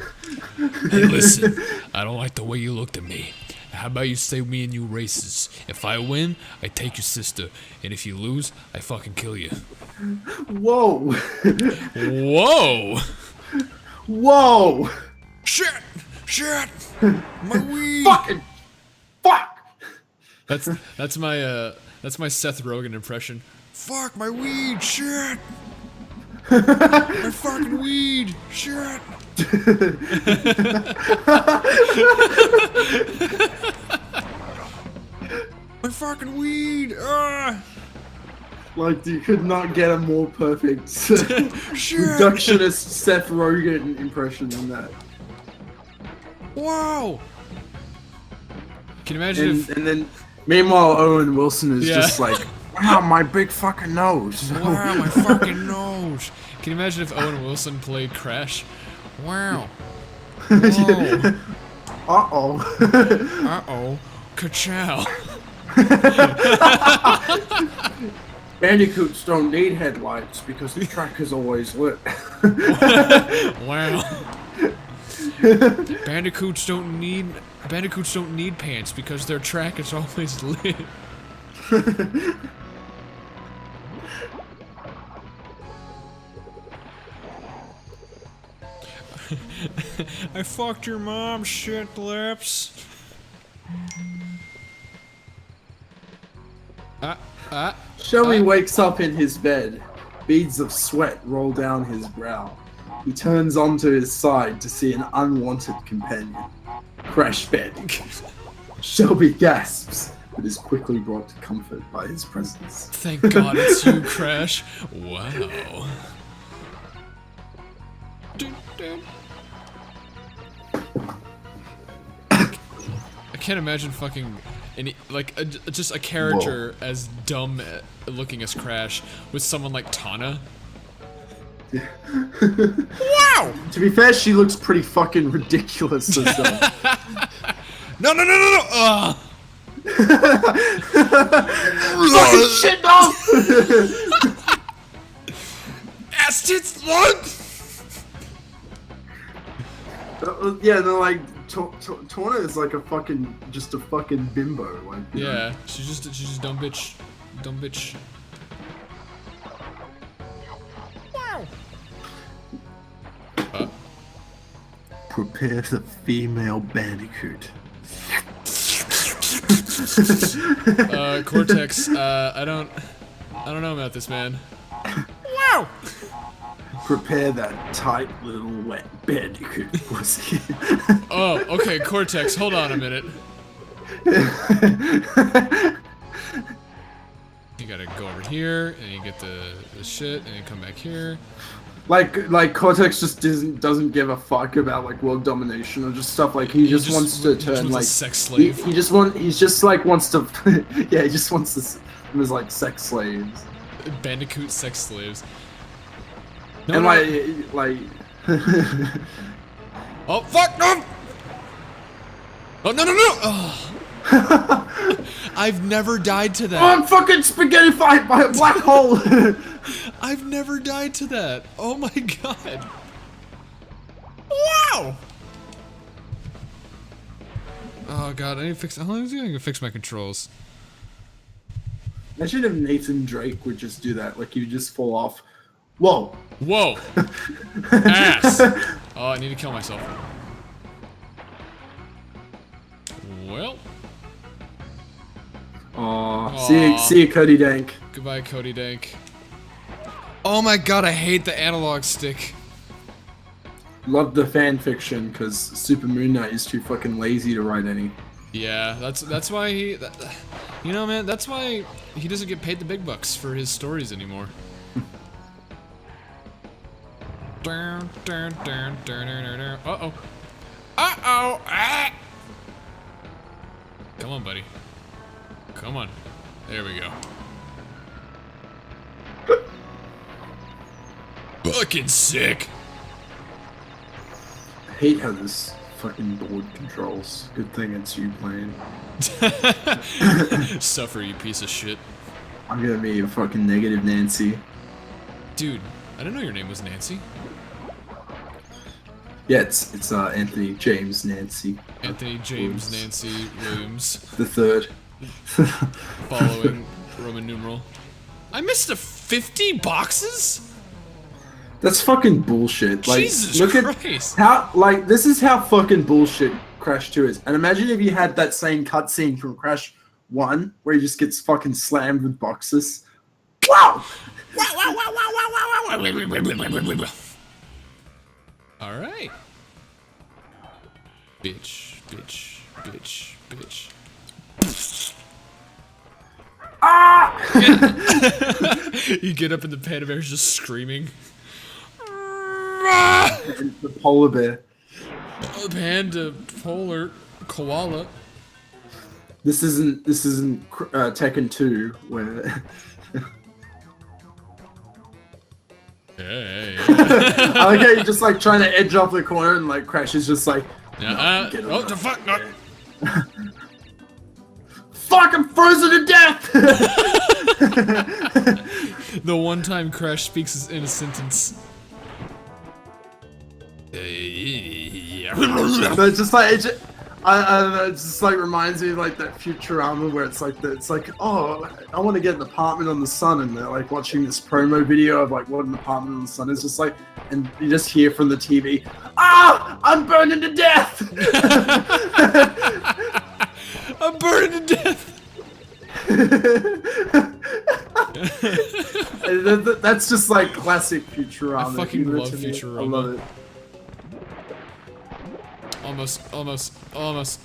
Hey, listen, I don't like the way you looked at me. How about you say me and you races? If I win, I take your sister, and if you lose, I fucking kill you. Whoa! Whoa! Whoa! Shit! Shit! My weed! Fucking fuck! That's my Seth Rogen impression. Fuck my weed! Shit! My fucking weed! Shit! My fucking weed! Like, you could not get a more perfect reductionist Seth Rogen impression than that. Wow! Can you imagine And then, meanwhile, Owen Wilson is just like, wow, my big fucking nose. Wow, my fucking nose! Can you imagine if Owen Wilson played Crash? Wow. Whoa. Uh-oh. Uh-oh. Ka-chow. Bandicoots don't need headlights because the track is always lit. Wow. Bandicoots don't need pants because their track is always lit. I fucked your mom, shit lips. Shelby wakes up in his bed. Beads of sweat roll down his brow. He turns onto his side to see an unwanted companion. Crash Bandicoot. Shelby gasps, but is quickly brought to comfort by his presence. Thank God it's you, Crash. Wow. I can't imagine fucking just a character as dumb looking as Crash with someone like Tana. Wow! To be fair, she looks pretty fucking ridiculous as well. No! Fucking shit, no! Ass tits, lung! Yeah, no, like, Torna is like just a fucking bimbo. Like, yeah, she's just dumb bitch. Dumb bitch. Wow! Prepare the female Bandicoot. Cortex, I don't know about this, man. Wow! Prepare that tight little wet Bandicoot pussy. Oh, okay, Cortex, hold on a minute. You gotta go over here, and you get the shit, and you come back here. Like Cortex just doesn't give a fuck about like world domination or just stuff. Like he just wants to turn like a sex slave. He just wants to yeah, he just wants to them as like sex slaves. Bandicoot sex slaves. No, and no. like oh fuck no! Oh no! Oh. I've never died to that. Oh, I'm fucking spaghettified by a black hole. I've never died to that. Oh my god. Wow. Oh god, I need to fix. How long is it gonna fix my controls? Imagine if Nathan Drake would just do that. Like you just fall off. Whoa. Whoa. Ass. Oh, I need to kill myself. Well. Aw. See you, Cody Dank. Goodbye, Cody Dank. Oh my god, I hate the analog stick. Love the fan fiction because Super Moon Knight is too fucking lazy to write any. Yeah, that's why he, you know, man, that's why he doesn't get paid the big bucks for his stories anymore. Uh-oh. Uh-oh! Ah! Come on, buddy. Come on. There we go. Fucking sick. I hate how this fucking board controls. Good thing it's you playing. Suffer, you piece of shit. I'm gonna be a fucking negative Nancy. Dude, I didn't know your name was Nancy. Yeah, it's Anthony James Nancy. Anthony James Nancy Williams. The third. Following Roman numeral. I missed a 50 boxes? That's fucking bullshit. Like, Jesus look Christ. at how, like, this is how fucking bullshit Crash 2 is. And imagine if you had that same cutscene from Crash 1, where he just gets fucking slammed with boxes. Wow! Alright. Bitch, bitch, bitch, bitch. Ah! You get up and the panda bear's just screaming. And the polar bear. Panda, polar, koala. This isn't Tekken 2 where Hey. I like how you're just like trying to edge off the corner and like Crash is just like What the fuck? No. Fuck, I'm frozen to death! The one time Crash speaks in a sentence. But it's just like I don't know, it just like reminds me of like that Futurama where it's like oh, I want to get an apartment on the sun, and they're like watching this promo video of like what an apartment on the sun is, just like, and you just hear from the TV, ah, I'm burning to death. I'm burning to death. That's just like classic Futurama. I fucking Give it love to me. Futurama. I love it. Almost.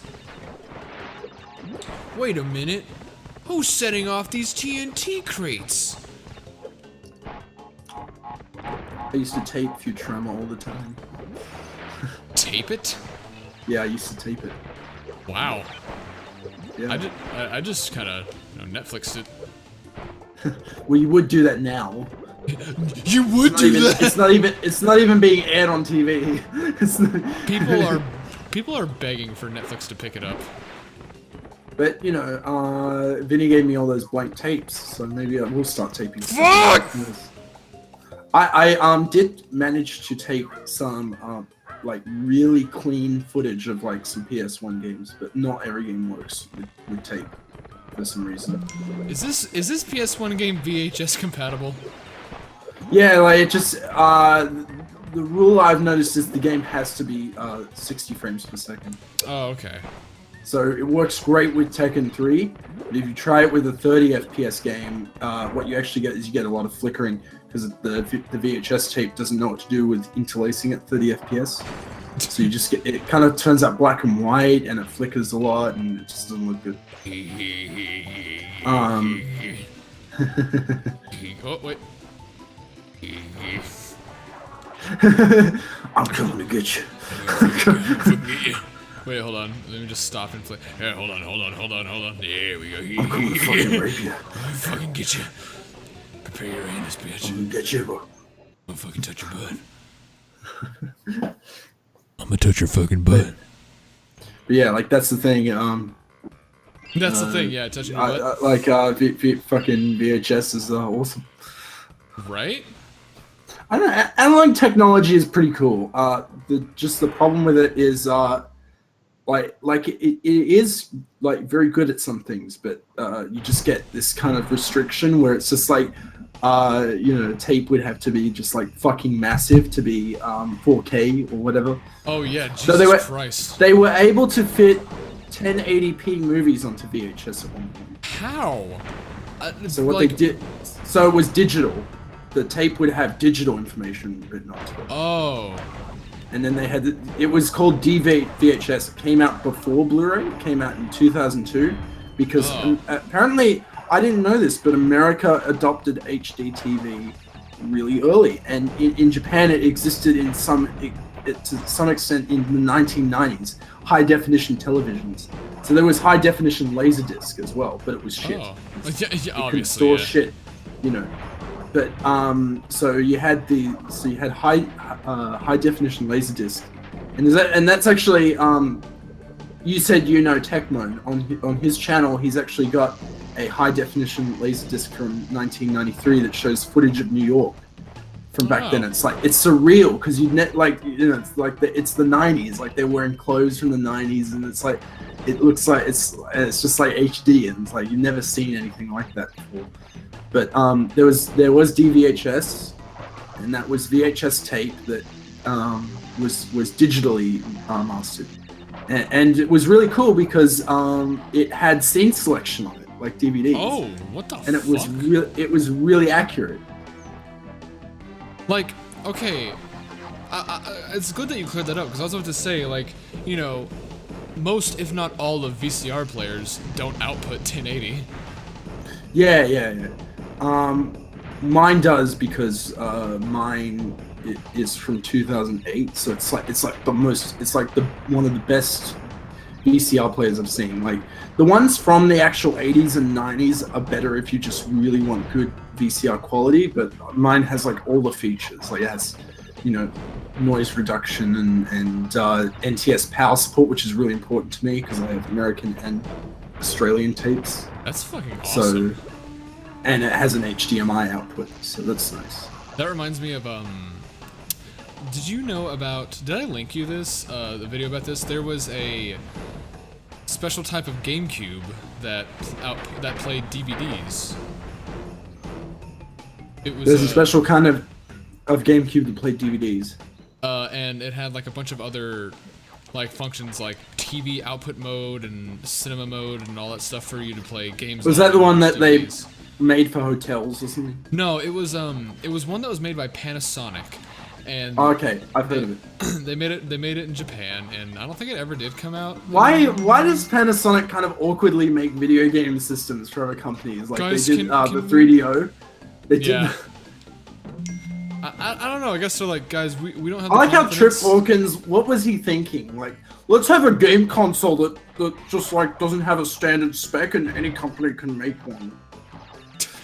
Wait a minute. Who's setting off these TNT crates? I used to tape Futurama all the time. Tape it? Yeah, I used to tape it. Wow. Yeah. I just kind of, Netflixed it. Well, you would do that now. You would do that. It's not even being aired on TV. It's not, People are begging for Netflix to pick it up. But you know, Vinny gave me all those blank tapes, so maybe I will start taping. Fuck! I did manage to take some like really clean footage of like some PS1 games, but not every game works with tape for some reason. Is this PS1 game VHS compatible? Yeah, like it just the rule I've noticed is the game has to be 60 frames per second. Oh, okay. So it works great with Tekken 3, but if you try it with a 30 FPS game, what you actually get is you get a lot of flickering because the VHS tape doesn't know what to do with interlacing at 30 FPS. So you just get, it kind of turns out black and white and it flickers a lot and it just doesn't look good. Oh, wait. I'm coming to get you. Wait, hold on. Let me just stop and play. Yeah, hold on. There we go. I'm coming to fucking rape you. I'll fucking get you. Prepare your anus, bitch. I'm gonna get you, bro. I'll fucking touch your butt. I'm gonna touch your fucking butt. But yeah, like that's the thing. That's the thing, yeah, touching your butt. Fucking VHS is awesome. Right? I don't know. Analog technology is pretty cool. The problem with it is it is like very good at some things, but you just get this kind of restriction where it's just like tape would have to be just like fucking massive to be 4K or whatever. Oh yeah, Jesus so Christ. They were able to fit 1080p movies onto VHS at one point. How? So what they did, so it was digital. The tape would have digital information written onto it. Oh. and then they had it was called VHS. It came out before Blu-ray. It came out in 2002 because apparently I didn't know this, but America adopted HD TV really early, and in Japan it existed in to some extent in the 1990s. High definition televisions. So there was high definition laserdisc as well, but it was shit. Oh. You Obviously, could store shit, you know. But so you had high definition laserdisc, and that's actually you said Tecmo on his channel. He's actually got a high definition laserdisc from 1993 that shows footage of New York from back then. It's surreal because it's the 90s, like they're wearing clothes from the 90s, and it's like it looks like it's just like HD, and it's like you've never seen anything like that before. But there was DVHS, and that was VHS tape that was digitally mastered, and it was really cool because it had scene selection on it, like DVDs. Oh, what the? And it was really accurate. Like, okay, it's good that you cleared that up, because I was about to say, like, most, if not all, of VCR players don't output 1080. Yeah. Mine does, because mine is from 2008, so it's like one of the best VCR players I've seen. Like the ones from the actual 80s and 90s are better if you just really want good VCR quality, but mine has like all the features. Like it has, noise reduction and NTS power support, which is really important to me because I have American and Australian tapes. That's fucking awesome. So, and it has an HDMI output, so that's nice. That reminds me of did you know about? Did I link you this? The video about this? There was a special type of GameCube that played DVDs. There's a special kind of GameCube that played DVDs. And it had like a bunch of other like functions like TV output mode and cinema mode and all that stuff for you to play games. Was that the one that DVDs. They made for hotels or something? No, it was one that was made by Panasonic. And okay, I've heard of it. They made it in Japan, and I don't think it ever did come out. Why does Panasonic kind of awkwardly make video game systems for other companies? Like guys, they did the 3DO. They did. Yeah. I don't know. I guess so. Like, guys, we don't have. I like how Trip Hawkins. What was he thinking? Like, let's have a game console that just like doesn't have a standard spec, and any company can make one.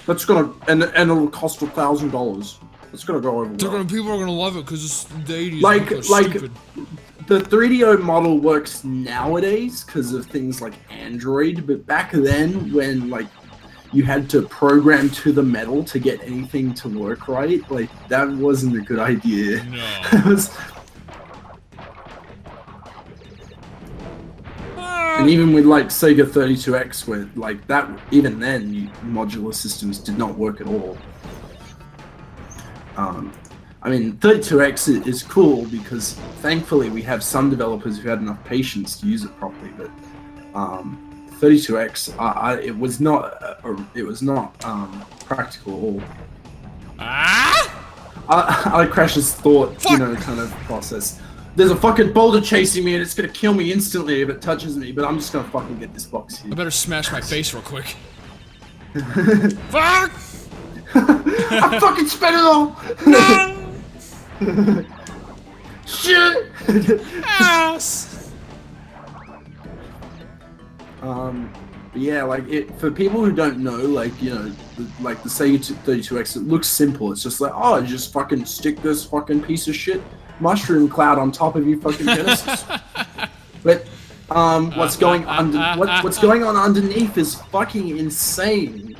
That's gonna and it'll cost $1,000. It's gonna go over. People are gonna love it because it's the 80s. Like the 3DO model works nowadays because of things like Android, but back then when like you had to program to the metal to get anything to work right, like that wasn't a good idea. No. And even with like Sega 32X, where like that, even then, modular systems did not work at all. I mean, 32X is cool because thankfully we have some developers who had enough patience to use it properly. But 32X, it was not practical at all. I like Crash's thought, kind of process. There's a fucking boulder chasing me and it's gonna kill me instantly if it touches me, but I'm just gonna fucking get this box here. I better smash my face real quick. Fuck! I fucking spent it all! No! Shit! Ass! But yeah, like for people who don't know, like, like the Sega 32X, it looks simple. It's just like, oh, you just fucking stick this fucking piece of shit mushroom cloud on top of your fucking Genesis. But what's going on underneath is fucking insane.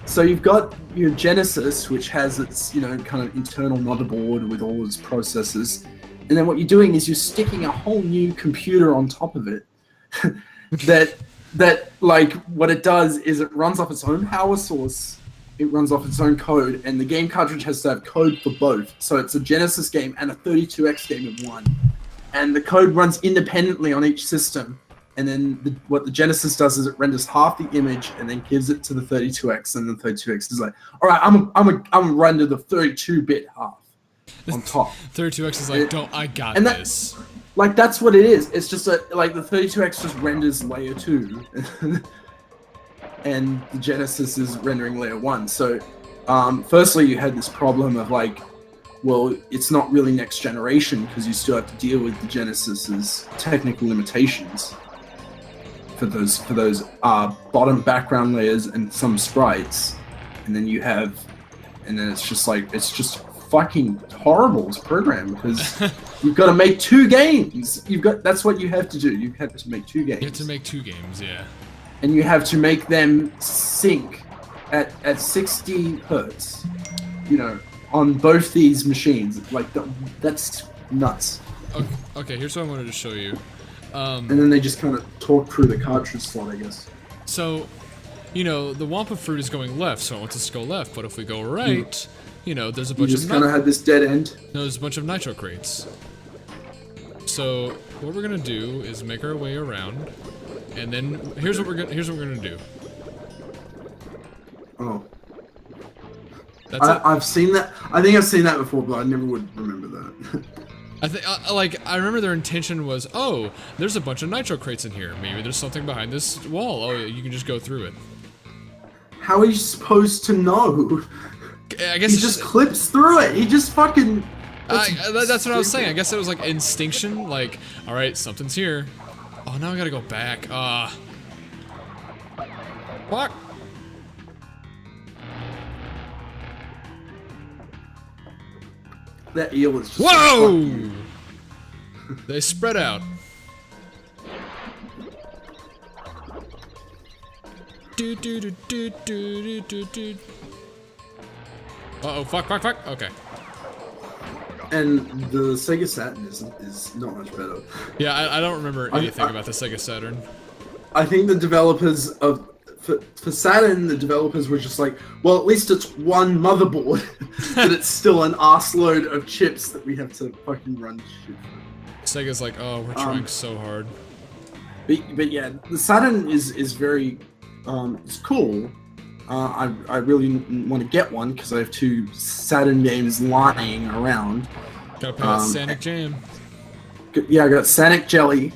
So you've got your Genesis, which has its kind of internal motherboard with all its processors, and then what you're doing is you're sticking a whole new computer on top of it. that like what it does is it runs off its own power source. It runs off its own code, and the game cartridge has to have code for both. So it's a Genesis game and a 32X game in one. And the code runs independently on each system. And then what the Genesis does is it renders half the image and then gives it to the 32X, and the 32X is like, all right, I'm gonna render the 32-bit half. on top. 32X is like, I got and that- this. Like, that's what it is. It's just like the 32X just renders layer 2. And the Genesis is rendering layer 1. So, firstly, you had this problem of like, well, it's not really next generation because you still have to deal with the Genesis's technical limitations for those bottom background layers and some sprites, and then it's just fucking horrible as program because you've got to make 2 games. That's what you have to do. You have to make 2 games. You have to make 2 games, yeah. And you have to make them sync at 60 hertz. You know, on both these machines. Like that's nuts. Okay, here's what I wanted to show you. And then they just kind of talk through the cartridge slot, I guess. So, you know, the Wampa fruit is going left, so it wants us to go left. But if we go right, you know, there's a bunch You just kind of had this dead end. No, there's a bunch of nitro crates. So what we're gonna do is make our way around, and then here's what we're gonna do. Oh. That's it. I've seen that. I think I've seen that before, but I never would remember that. I think, I remember their intention was, oh, there's a bunch of nitro crates in here. Maybe there's something behind this wall. Oh, yeah, you can just go through it. How are you supposed to know? I guess He just clips through it. He just fucking. That's what I was saying. I guess it was like instinction. Like, all right, something's here. Oh, now I gotta go back. Fuck. That eel is just. Whoa! They spread out. Do do do do do do do. Uh-oh, fuck. Okay. And the Sega Saturn is not much better. Yeah, I don't remember anything about the Sega Saturn. I think the developers of for Saturn, the developers were just like, well, at least it's one motherboard, but it's still an arseload of chips that we have to fucking run shit. Sega's like, oh, we're trying so hard. But yeah, the Saturn is very, it's cool. I really want to get one because I have 2 Saturn games lying around. Gotta play that Sonic Jam. Yeah, I got Sonic Jelly,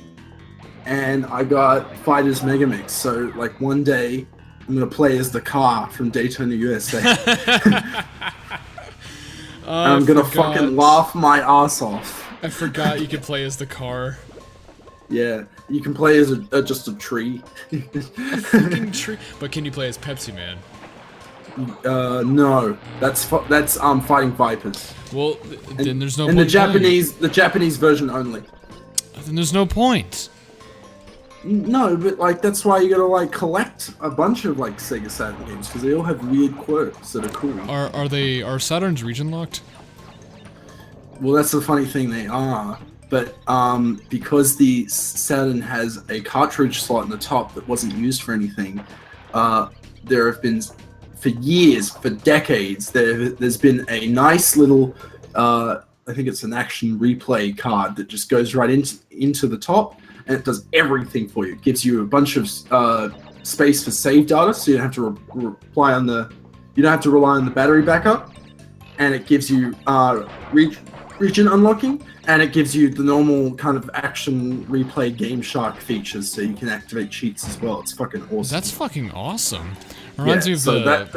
and I got Fighters Megamix. So like one day, I'm gonna play as the car from Daytona, USA. I'm gonna fucking laugh my ass off. I forgot you could play as the car. Yeah, you can play as just a tree. A fucking tree. But can you play as Pepsi Man? No, that's fighting vipers. Well, then there's no and point. the Japanese version only. Then there's no point. No, but like that's why you gotta like collect a bunch of like Sega Saturn games because they all have weird quirks that are cool. Are Saturns region locked? Well, that's the funny thing, they are. But because the Saturn has a cartridge slot in the top that wasn't used for anything, there have been, for years, for decades, there's been a nice little, I think it's an action replay card that just goes right into the top, and it does everything for you. It gives you a bunch of space for save data, so you don't have to rely on the battery backup, and it gives you region unlocking, and it gives you the normal kind of action replay Game Shark features, so you can activate cheats as well. It's fucking awesome. That's fucking awesome. Reminds me of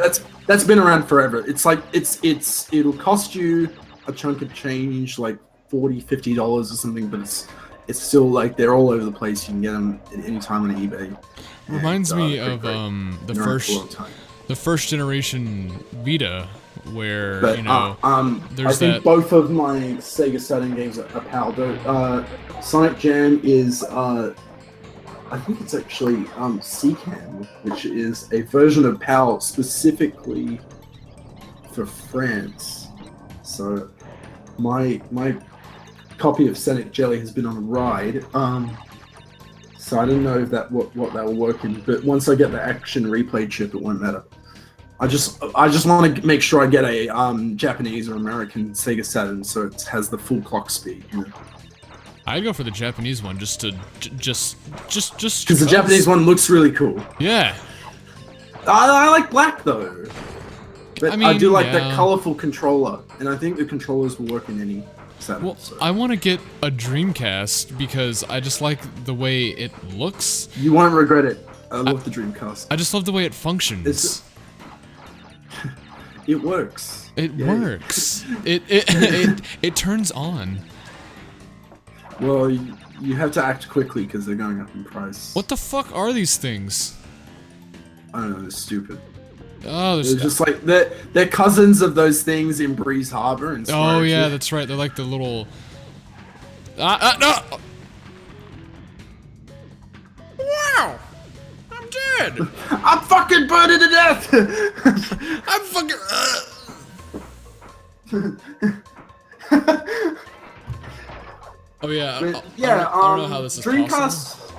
that's been around forever. It's like it'll cost you a chunk of change, like $40-50 or something, but it's still like they're all over the place. You can get them at any time on eBay. Reminds me of the first generation Vita, where I think both of my Sega Saturn games are PAL. Sonic Jam is I think it's actually CCAM, which is a version of PAL specifically for France. So my copy of Sonic Jelly has been on a ride. So I don't know if what that will work in, but once I get the action replay chip, it won't matter. I just want to make sure I get a Japanese or American Sega Saturn, so it has the full clock speed. You know? I'd go for the Japanese one just because the Japanese one looks really cool. Yeah. I like black though. But I mean, do like yeah. the colorful controller, and I think the controllers will work in any setup. Well, so. I want to get a Dreamcast because I just like the way it looks. You won't regret it. I love the Dreamcast. I just love the way it functions. It works. It works. It turns on. Well, you have to act quickly because they're going up in price. What the fuck are these things? I don't know. They're stupid. Oh, They're just like they're cousins of those things in Breeze Harbor and. Oh yeah, that's right. They're like the little. No! Wow! I'm dead. I'm fucking burning to death. I'm fucking. Oh yeah. But, I don't know how this is possible.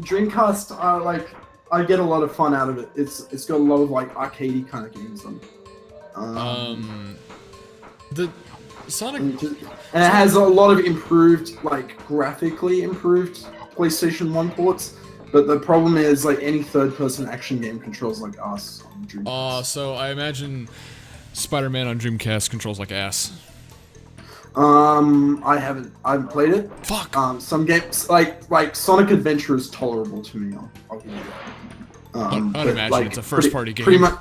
Dreamcast, like, I get a lot of fun out of it. It's got a lot of like arcadey kind of games on it. The Sonic and it has a lot of improved, like graphically improved PlayStation 1 ports. But the problem is, like, any third-person action game controls like ass on Dreamcast. So I imagine Spider-Man on Dreamcast controls like ass. I haven't played it. Fuck. Some games like Sonic Adventure is tolerable to me. I'll give you that. I'd imagine like, it's a first-party game. Pretty much.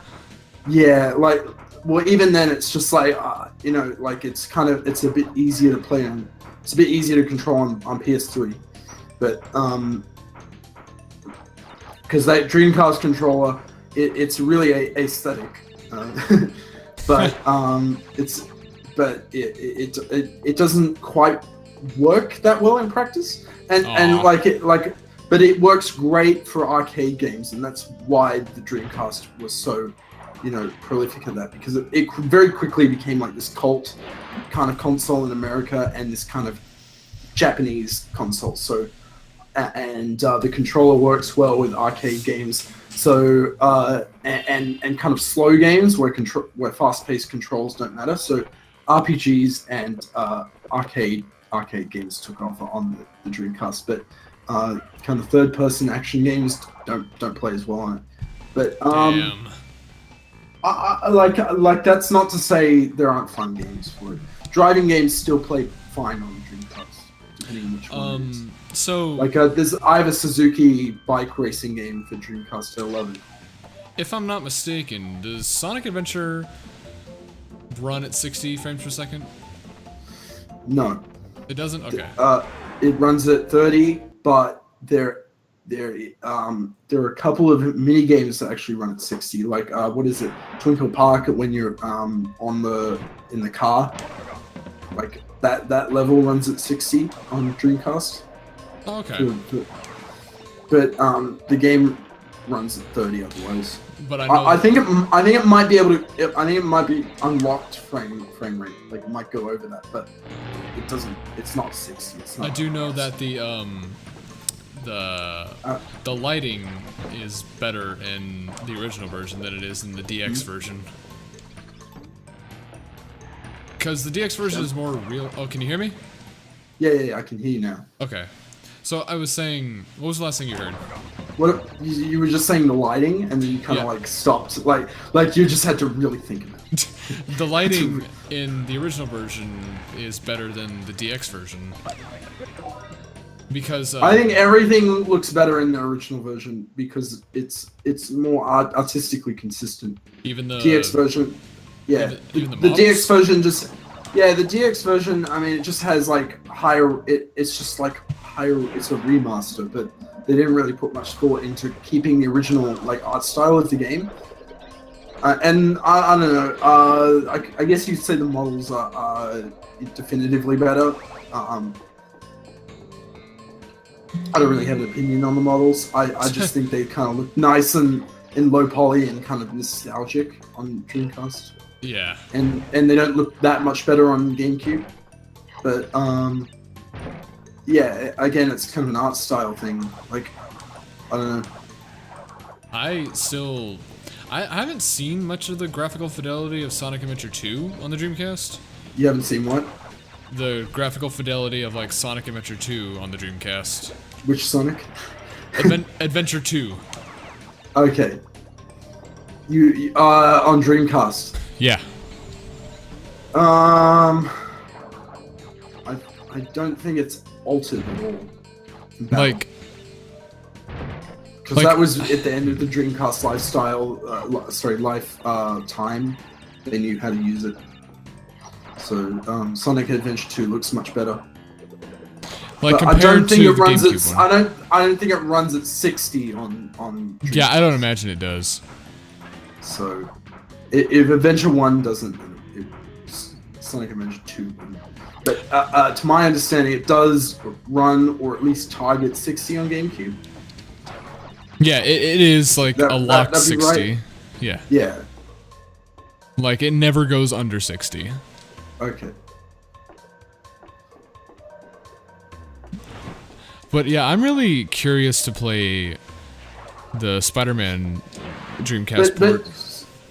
Yeah, like, well, even then, it's just like, you know, like it's a bit easier to play and it's a bit easier to control on PS3, but because that Dreamcast controller, it's really aesthetic, but it doesn't quite work that well in practice, but it works great for arcade games, and that's why the Dreamcast was so, you know, prolific at that, because it very quickly became like this cult kind of console in America and this kind of Japanese console. So, and the controller works well with arcade games. So, and kind of slow games where fast-paced controls don't matter. So, RPGs and arcade games took off on the Dreamcast, but kind of third-person action games don't play as well on it. But Damn. like that's not to say there aren't fun games for it. Driving games still play fine on the Dreamcast, depending on which one it is. So like I have a Suzuki bike racing game for Dreamcast. I love it. if I'm not mistaken, does Sonic Adventure run at 60 frames per second? No, It doesn't? Okay. it runs at 30, but there are a couple of mini games that actually run at 60. Like what is it? Twinkle Park when you're in the car. Like that level runs at 60 on Dreamcast. Oh, okay. But the game runs at 30 otherwise. But I know I think it might be able to. I think it might be unlocked frame rate. Like it might go over that, but it doesn't. It's not 60. It's not. I do know that the lighting is better in the original version than it is in the DX version. Because the DX version is more real. Oh, can you hear me? Yeah, I can hear you now. Okay. So I was saying, what was the last thing you heard? What you were just saying the lighting, and then you kind of like stopped, like you just had to really think about it. The lighting in the original version is better than the DX version. Because I think everything looks better in the original version because it's more artistically consistent. even the DX version, yeah, even the models? DX version just, yeah, the DX version. I mean, it just has like higher. It's just like higher. It's a remaster, but they didn't really put much thought into keeping the original like art style of the game. And I don't know. I guess you'd say the models are definitively better. I don't really have an opinion on the models. I just think they kind of look nice and low poly and kind of nostalgic on Dreamcast. Yeah. And they don't look that much better on GameCube. But yeah, again, it's kind of an art style thing. Like, I don't know. I haven't seen much of the graphical fidelity of Sonic Adventure 2 on the Dreamcast. You haven't seen what? The graphical fidelity of like Sonic Adventure 2 on the Dreamcast. Which Sonic? Adventure 2. Okay. You on Dreamcast. Yeah. I don't think it's altered at all. Like, because that was at the end of the Dreamcast time. They knew how to use it. So Sonic Adventure 2 looks much better. Like, but compared I don't think to it the runs GameCube at. one. I don't think it runs at 60 on Dreamcast. Yeah, I don't imagine it does. So, if Adventure 1 doesn't, Sonic Adventure 2 wouldn't. But to my understanding, it does run or at least target 60 on GameCube. Yeah, it is like a locked 60. Right? Yeah. Yeah. Like, it never goes under 60. Okay. But yeah, I'm really curious to play the Spider-Man Dreamcast port.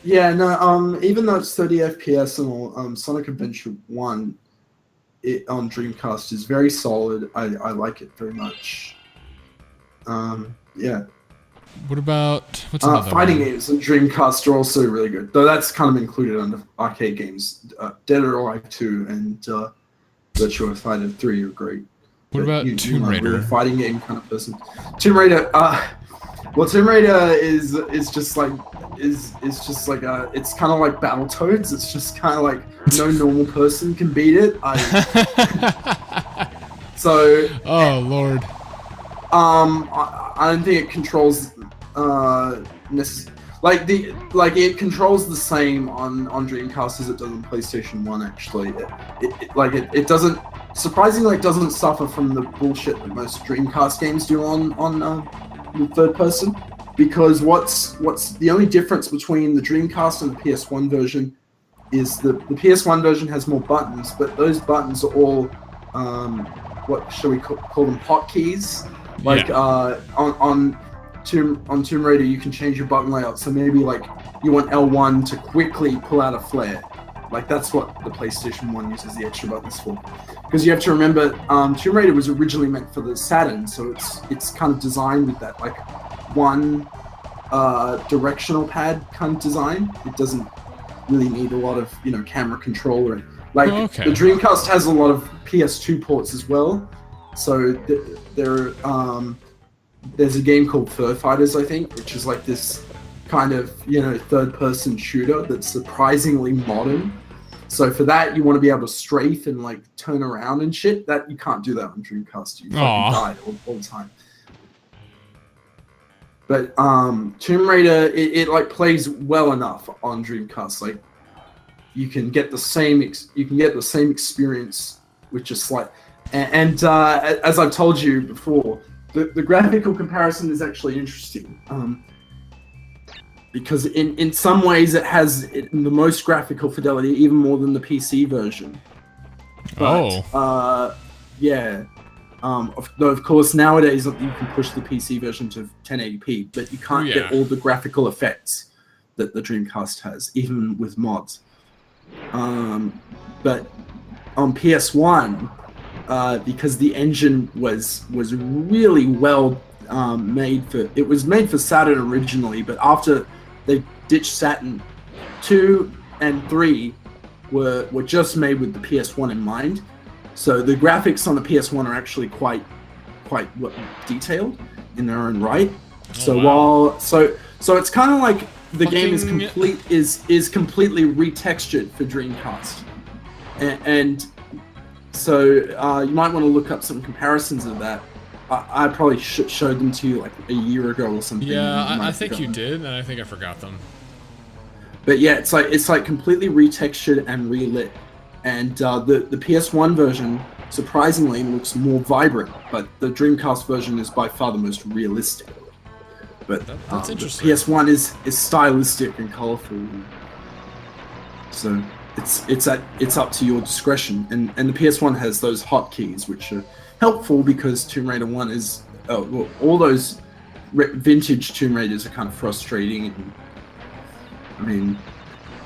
Yeah, no, even though it's 30 FPS and all, Sonic Adventure 1 on Dreamcast is very solid. I like it very much. Yeah. What about what's another fighting one? games on Dreamcast are also really good, though that's kind of included under arcade games. Dead or Alive 2 and Virtua Fighter 3 are great. What about Tomb Raider? Really fighting game kind of person. Tomb Raider. Well, Tomb Raider is just like it's kind of like Battletoads. It's just kind of like no normal person can beat it. So. Oh Lord. I don't think it controls it controls the same on Dreamcast as it does on PlayStation 1. Actually, it doesn't, surprisingly, it doesn't suffer from the bullshit that most Dreamcast games do on the third person, because what's the only difference between the Dreamcast and the PS1 version is the PS1 version has more buttons, but those buttons are all what shall we call them, hotkeys. Like on Tomb Raider, you can change your button layout. So maybe like you want L1 to quickly pull out a flare. Like that's what the PlayStation 1 uses the extra buttons for. Because you have to remember, Tomb Raider was originally meant for the Saturn, so it's kind of designed with that like one directional pad kind of design. It doesn't really need a lot of camera control or like the Dreamcast has a lot of PS2 ports as well. So there's a game called Fur Fighters, I think, which is like this kind of third-person shooter that's surprisingly modern. So for that, you want to be able to strafe and like turn around and shit. That you can't do that on Dreamcast. You fucking die all the time. But Tomb Raider, it like plays well enough on Dreamcast. Like you can get the same experience with just slight. And as I've told you before, the graphical comparison is actually interesting. Because in some ways it has the most graphical fidelity, even more than the PC version. But, though of course nowadays you can push the PC version to 1080p, but you can't get all the graphical effects that the Dreamcast has, even with mods. But on PS1, because the engine was really well made for. It was made for Saturn originally, but after they ditched Saturn, 2 and 3 were just made with the PS1 in mind. So the graphics on the PS1 are actually quite detailed in their own right. So it's kind of like the game is completely retextured for Dreamcast, and so you might want to look up some comparisons of that. I probably showed them to you like a year ago or something. Yeah, I think you did, and I think I forgot them. But yeah, it's like completely retextured and relit, and the PS1 version surprisingly looks more vibrant, but the Dreamcast version is by far the most realistic. But that's interesting. The PS1 is stylistic and colorful, so it's up to your discretion. And the PS1 has those hotkeys, which are helpful because Tomb Raider 1 is all those vintage Tomb Raiders are kind of frustrating. And, I mean,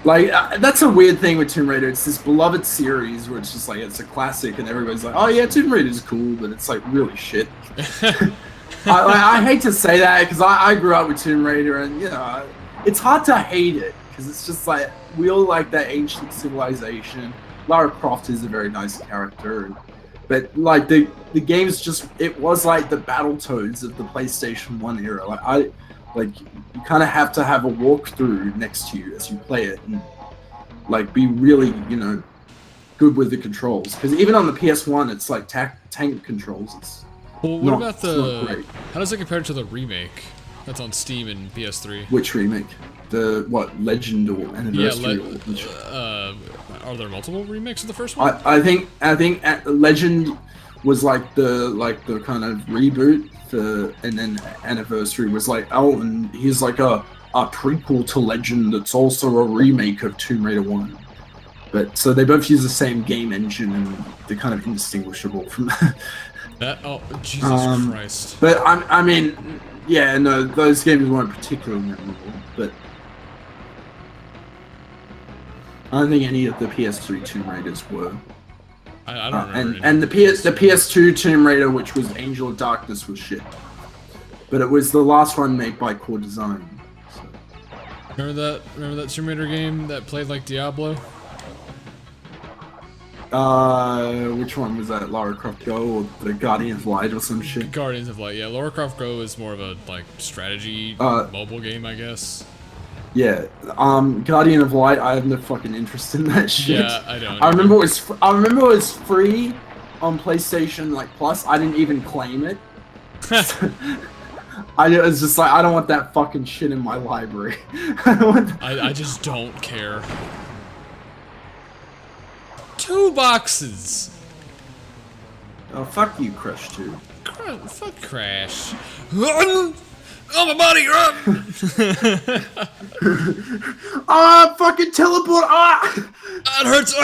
like that's a weird thing with Tomb Raider. It's this beloved series where it's just like it's a classic, and everybody's like, "Oh yeah, Tomb Raider is cool," but it's like really shit. I hate to say that because I grew up with Tomb Raider, and it's hard to hate it because it's just like we all like that ancient civilization. Lara Croft is a very nice character, but like the game's just it was like the Battletoads of the PlayStation 1 era. Like you kind of have to have a walkthrough next to you as you play it, and like be really good with the controls. Because even on the PS1, it's like tank controls. It's well, what not, about it's not great. how does it compare to the remake that's on Steam and PS3? Which remake? The what? Legend or Anniversary? Are there multiple remakes of the first one? I think Legend was like the kind of reboot, and then Anniversary was like, oh, and here's like a prequel to Legend that's also a remake of Tomb Raider 1. But so they both use the same game engine, and they're kind of indistinguishable from that. Oh, Jesus Christ! But I mean, yeah, no, those games weren't particularly memorable. But I don't think any of the PS3 Tomb Raiders were. I don't remember. And the PS2 Tomb Raider, which was Angel of Darkness, was shit. But it was the last one made by Core Design. So. Remember that Tomb Raider game that played like Diablo? Which one was that? Lara Croft Go or the Guardian of Light or some shit? Guardians of Light, yeah. Lara Croft Go is more of a like strategy mobile game, I guess. Yeah, Guardian of Light. I have no fucking interest in that shit. Yeah, I don't. I remember it was free on PlayStation like Plus. I didn't even claim it. I was just like, I don't want that fucking shit in my library. I just don't care. 2 boxes. Oh, fuck you, Crash 2. Fuck Crash. Oh, my body! Fucking teleport! It hurts!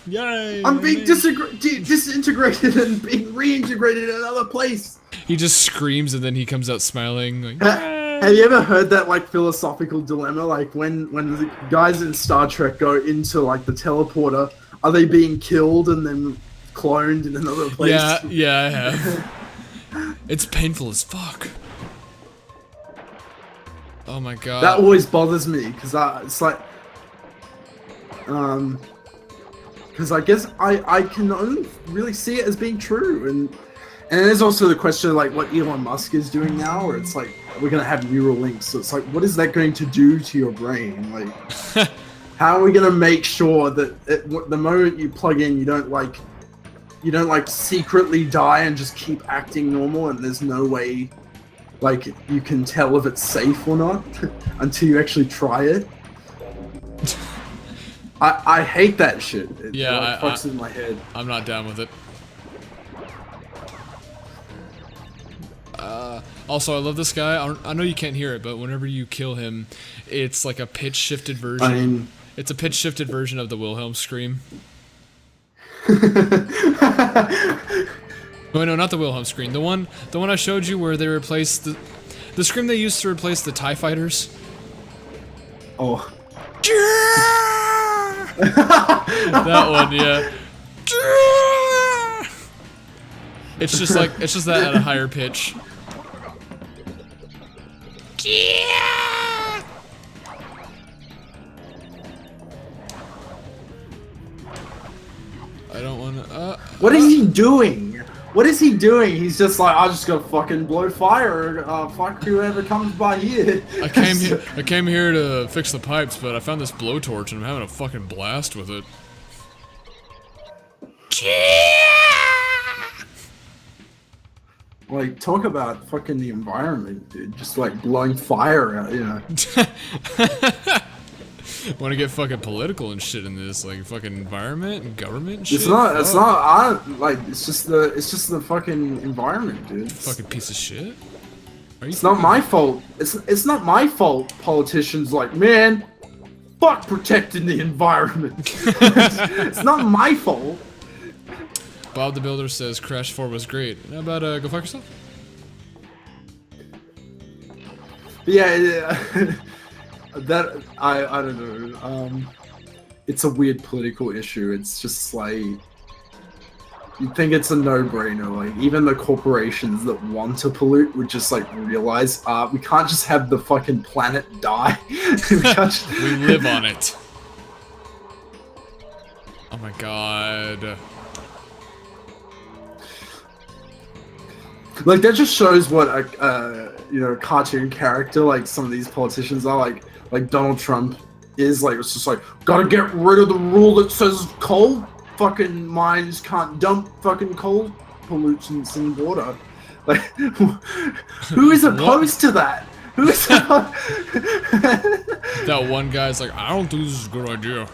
Yay! I'm being disintegrated and being reintegrated in another place. He just screams and then he comes out smiling. Like, have you ever heard that like philosophical dilemma? Like when the guys in Star Trek go into like the teleporter, are they being killed and then cloned in another place? Yeah, I have. It's painful as fuck. Oh my god. That always bothers me because it's like, because I guess I can only really see it as being true, and there's also the question of like what Elon Musk is doing now, where it's like we're gonna have neural links. So it's like, what is that going to do to your brain? Like, how are we gonna make sure that the moment you plug in, you don't like secretly die and just keep acting normal, and there's no way like you can tell if it's safe or not until you actually try it. I hate that shit. It fucks in my head. I'm not down with it. Also, I love this guy. I know you can't hear it, but whenever you kill him, it's like a pitch shifted version. It's a pitch shifted version of the Wilhelm scream. Oh no, not the Wilhelm scream. The one I showed you where they replaced the scream they used to replace the TIE fighters. Oh. That one, yeah. It's just that at a higher pitch. I don't want to. What is he doing? What is he doing? He's just like, I just gotta fucking blow fire. Fuck whoever comes by here. I came here to fix the pipes, but I found this blowtorch and I'm having a fucking blast with it. Like, talk about fucking the environment, dude. Just like blowing fire out, you know. Want to get fucking political and shit in this, like fucking environment and government and shit? It's not. It's just the fucking environment, dude. Fucking piece of shit. It's not my fault. It's not my fault. Politicians like, man, fuck protecting the environment. It's not my fault. Bob the Builder says Crash 4 was great. How about go fuck yourself? Yeah. That I don't know. It's a weird political issue. It's just like you'd think it's a no-brainer. Like even the corporations that want to pollute would just like realize, we can't just have the fucking planet die. We live on it. Oh my god. Like that just shows what a cartoon character like some of these politicians are like Donald Trump is like. It's just like gotta get rid of the rule that says coal fucking mines can't dump fucking coal pollutants in water. Like who is opposed to that? Who is that one guy's like, I don't think this is a good idea.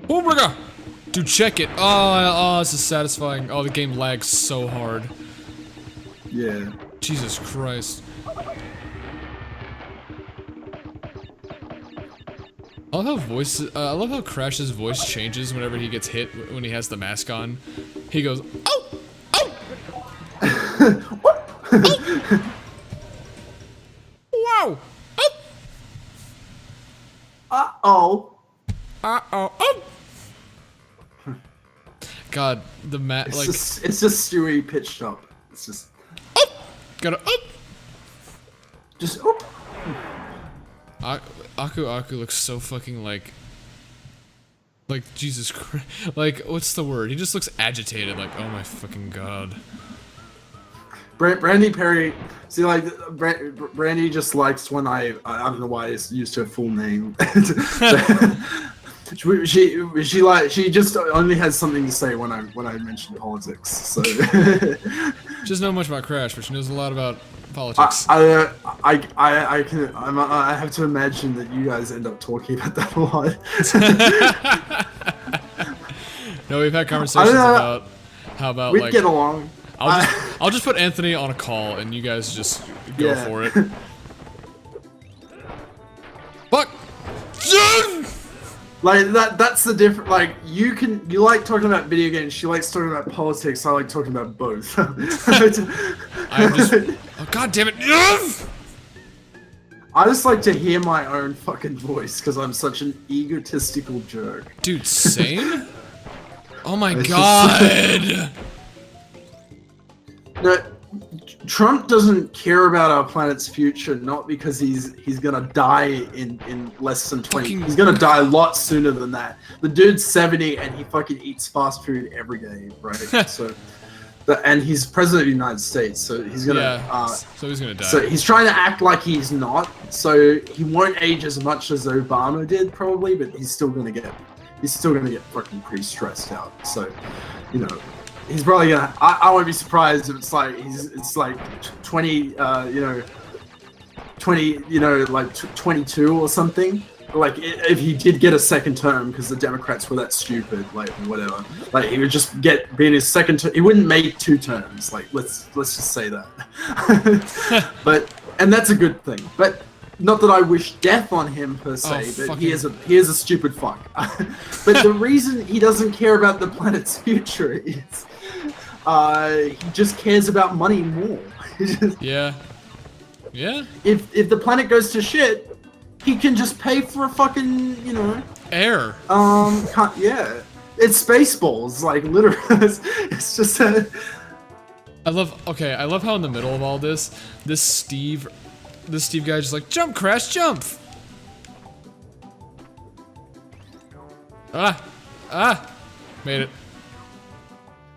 Oh my god! Dude, check it. Oh, this is satisfying. Oh, the game lags so hard. Yeah. Jesus Christ. I love how Crash's voice changes whenever he gets hit when he has the mask on. He goes, oh! Oh! Oh! Wow! Oh! Uh-oh. Uh-oh. Oh! God, the it's just Stewie pitched up. It's just gotta just Aku looks so fucking like Jesus Christ. Like, what's the word? He just looks agitated. Like, oh my fucking god. Brandy Perry. See, like Brandy just likes when I don't know why I used her full name. She just only has something to say when I mention politics. So she doesn't know much about Crash, but she knows a lot about politics. I have to imagine that you guys end up talking about that a lot. No, we've had conversations about how about we'd get along. I'll just put Anthony on a call and you guys just go for it. Fuck. Like that's the difference. Like you like talking about video games. She likes talking about politics. I like talking about both. I'm just. Oh god damn it! I just like to hear my own fucking voice because I'm such an egotistical jerk. Dude, same. Oh my god. No, Trump doesn't care about our planet's future, not because he's gonna die in less than 20. He's gonna die a lot sooner than that. The dude's 70 and he fucking eats fast food every day, right? And he's president of the United States, so he's gonna. So he's gonna die. So he's trying to act like he's not. So he won't age as much as Obama did, probably, but he's still gonna get fucking pretty stressed out. So, you know. He's probably gonna. I won't be surprised if it's like 20, 22 or something. Like if he did get a second term because the Democrats were that stupid, like whatever. Like he would just be in his second term. He wouldn't make 2 terms. Like let's just say that. And that's a good thing. But not that I wish death on him per se, but he is a stupid fuck. But the reason he doesn't care about the planet's future is. He just cares about money more. Yeah. If the planet goes to shit, he can just pay for a fucking, air. Yeah. It's Spaceballs, like literally. It's just a. I love how in the middle of all this Steve guy just like jump, Crash, jump. Made it.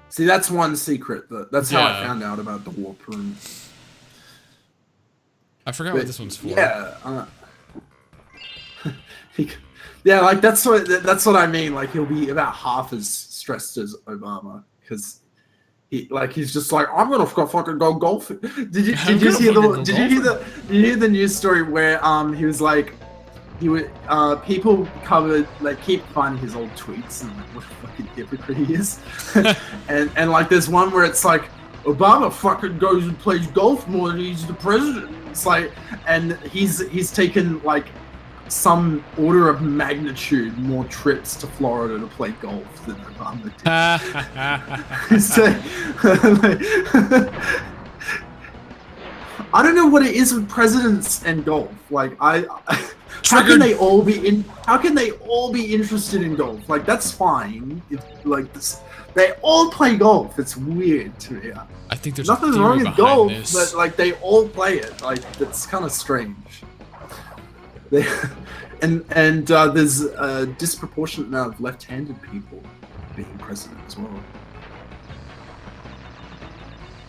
See, that's one secret. That's how I found out about the warp room. I forgot what this one's for. Yeah. Yeah, like that's what I mean. Like he'll be about half as stressed as Obama because he's just like I'm gonna fucking go golfing. Did you hear the news story where he was like. People keep finding his old tweets and like what a fucking hypocrite he is. and like there's one where it's like Obama fucking goes and plays golf more than he's the president. It's like, and he's taken like some order of magnitude more trips to Florida to play golf than Obama did. So, I don't know what it is with presidents and golf. Like how can they all be in? How can they all be interested in golf? Like that's fine. Like this, they all play golf. It's weird to me. I think there's nothing a theory wrong with behind golf, this. but like they all play it. Like that's kind of strange. They, and there's a disproportionate amount of left-handed people being president as well.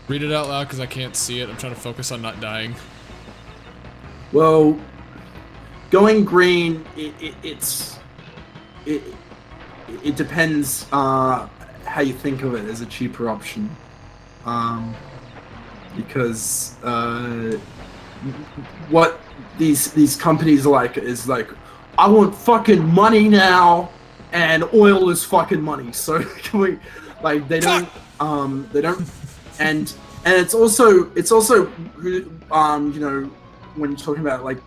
Read it out loud because I can't see it. I'm trying to focus on not dying. Well, going green, it depends how you think of it as a cheaper option, because what these companies are like is like, I want fucking money now, and oil is fucking money. So can we, like, they don't, and it's also you know, when you're talking about like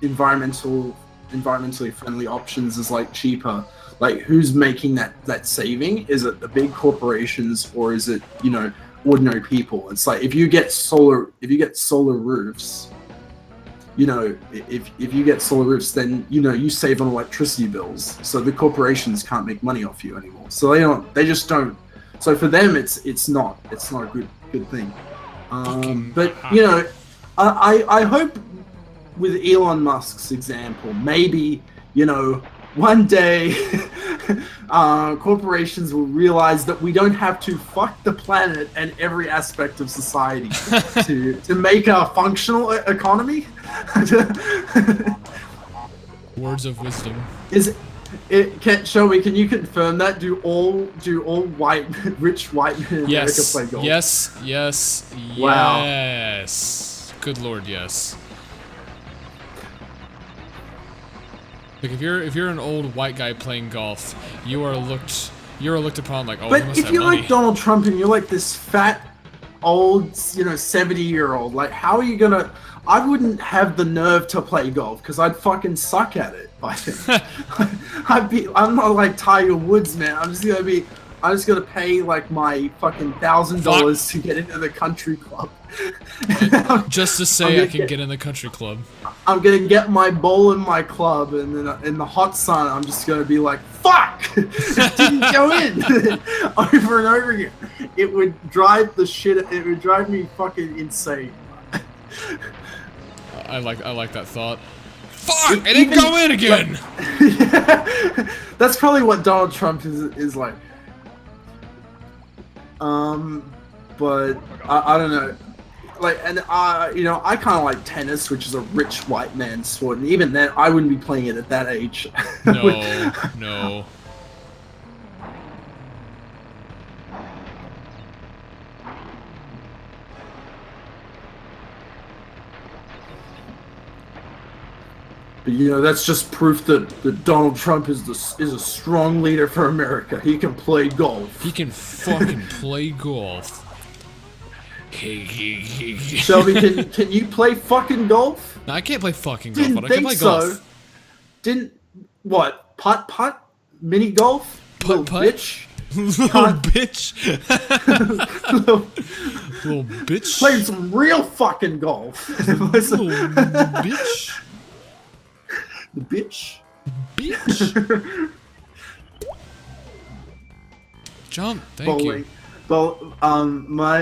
environmentally friendly options is like cheaper, like who's making that saving? Is it the big corporations or is it, you know, ordinary people? It's like if you get solar roofs, you know, if you get solar roofs, then, you know, you save on electricity bills, so the corporations can't make money off you anymore, so they just don't. So for them it's not a good thing. But you know, I hope with Elon Musk's example, maybe, you know, one day corporations will realize that we don't have to fuck the planet and every aspect of society to make a functional economy. Words of wisdom. Shelby, can you confirm that? Do all rich white men in America play golf? Yes. Wow. Yes. Good Lord, yes. Like if you're an old white guy playing golf, you're looked upon like, oh, but he must if have you're money. like Donald Trump and you're like this fat old, you know, 70-year-old, like how are you gonna? I wouldn't have the nerve to play golf because I'd fucking suck at it. I think I'm not like Tiger Woods, man. I'm just gonna pay like my fucking $1,000 to get into the country club. Just to say I can get in the country club. I'm gonna get my bowl and my club, and then in the hot sun, I'm just gonna be like, "Fuck!" It didn't go in over and over again. It would drive me fucking insane. I like that thought. Fuck! It didn't go in again. Like, that's probably what Donald Trump is like. But I don't know. Like, and you know, I kind of like tennis, which is a rich white man's sport, and even then, I wouldn't be playing it at that age. No. But you know, that's just proof that Donald Trump is a strong leader for America. He can play golf. He can fucking play golf. Shelby, can you play fucking golf? No, I can't play fucking golf, Didn't but I can think play so. golf. Didn't what? Putt? Mini golf? Putt? Bitch. Little bitch. Little bitch. Playing some real fucking golf. Little bitch. The bitch. Bitch. Jump. Thank you. My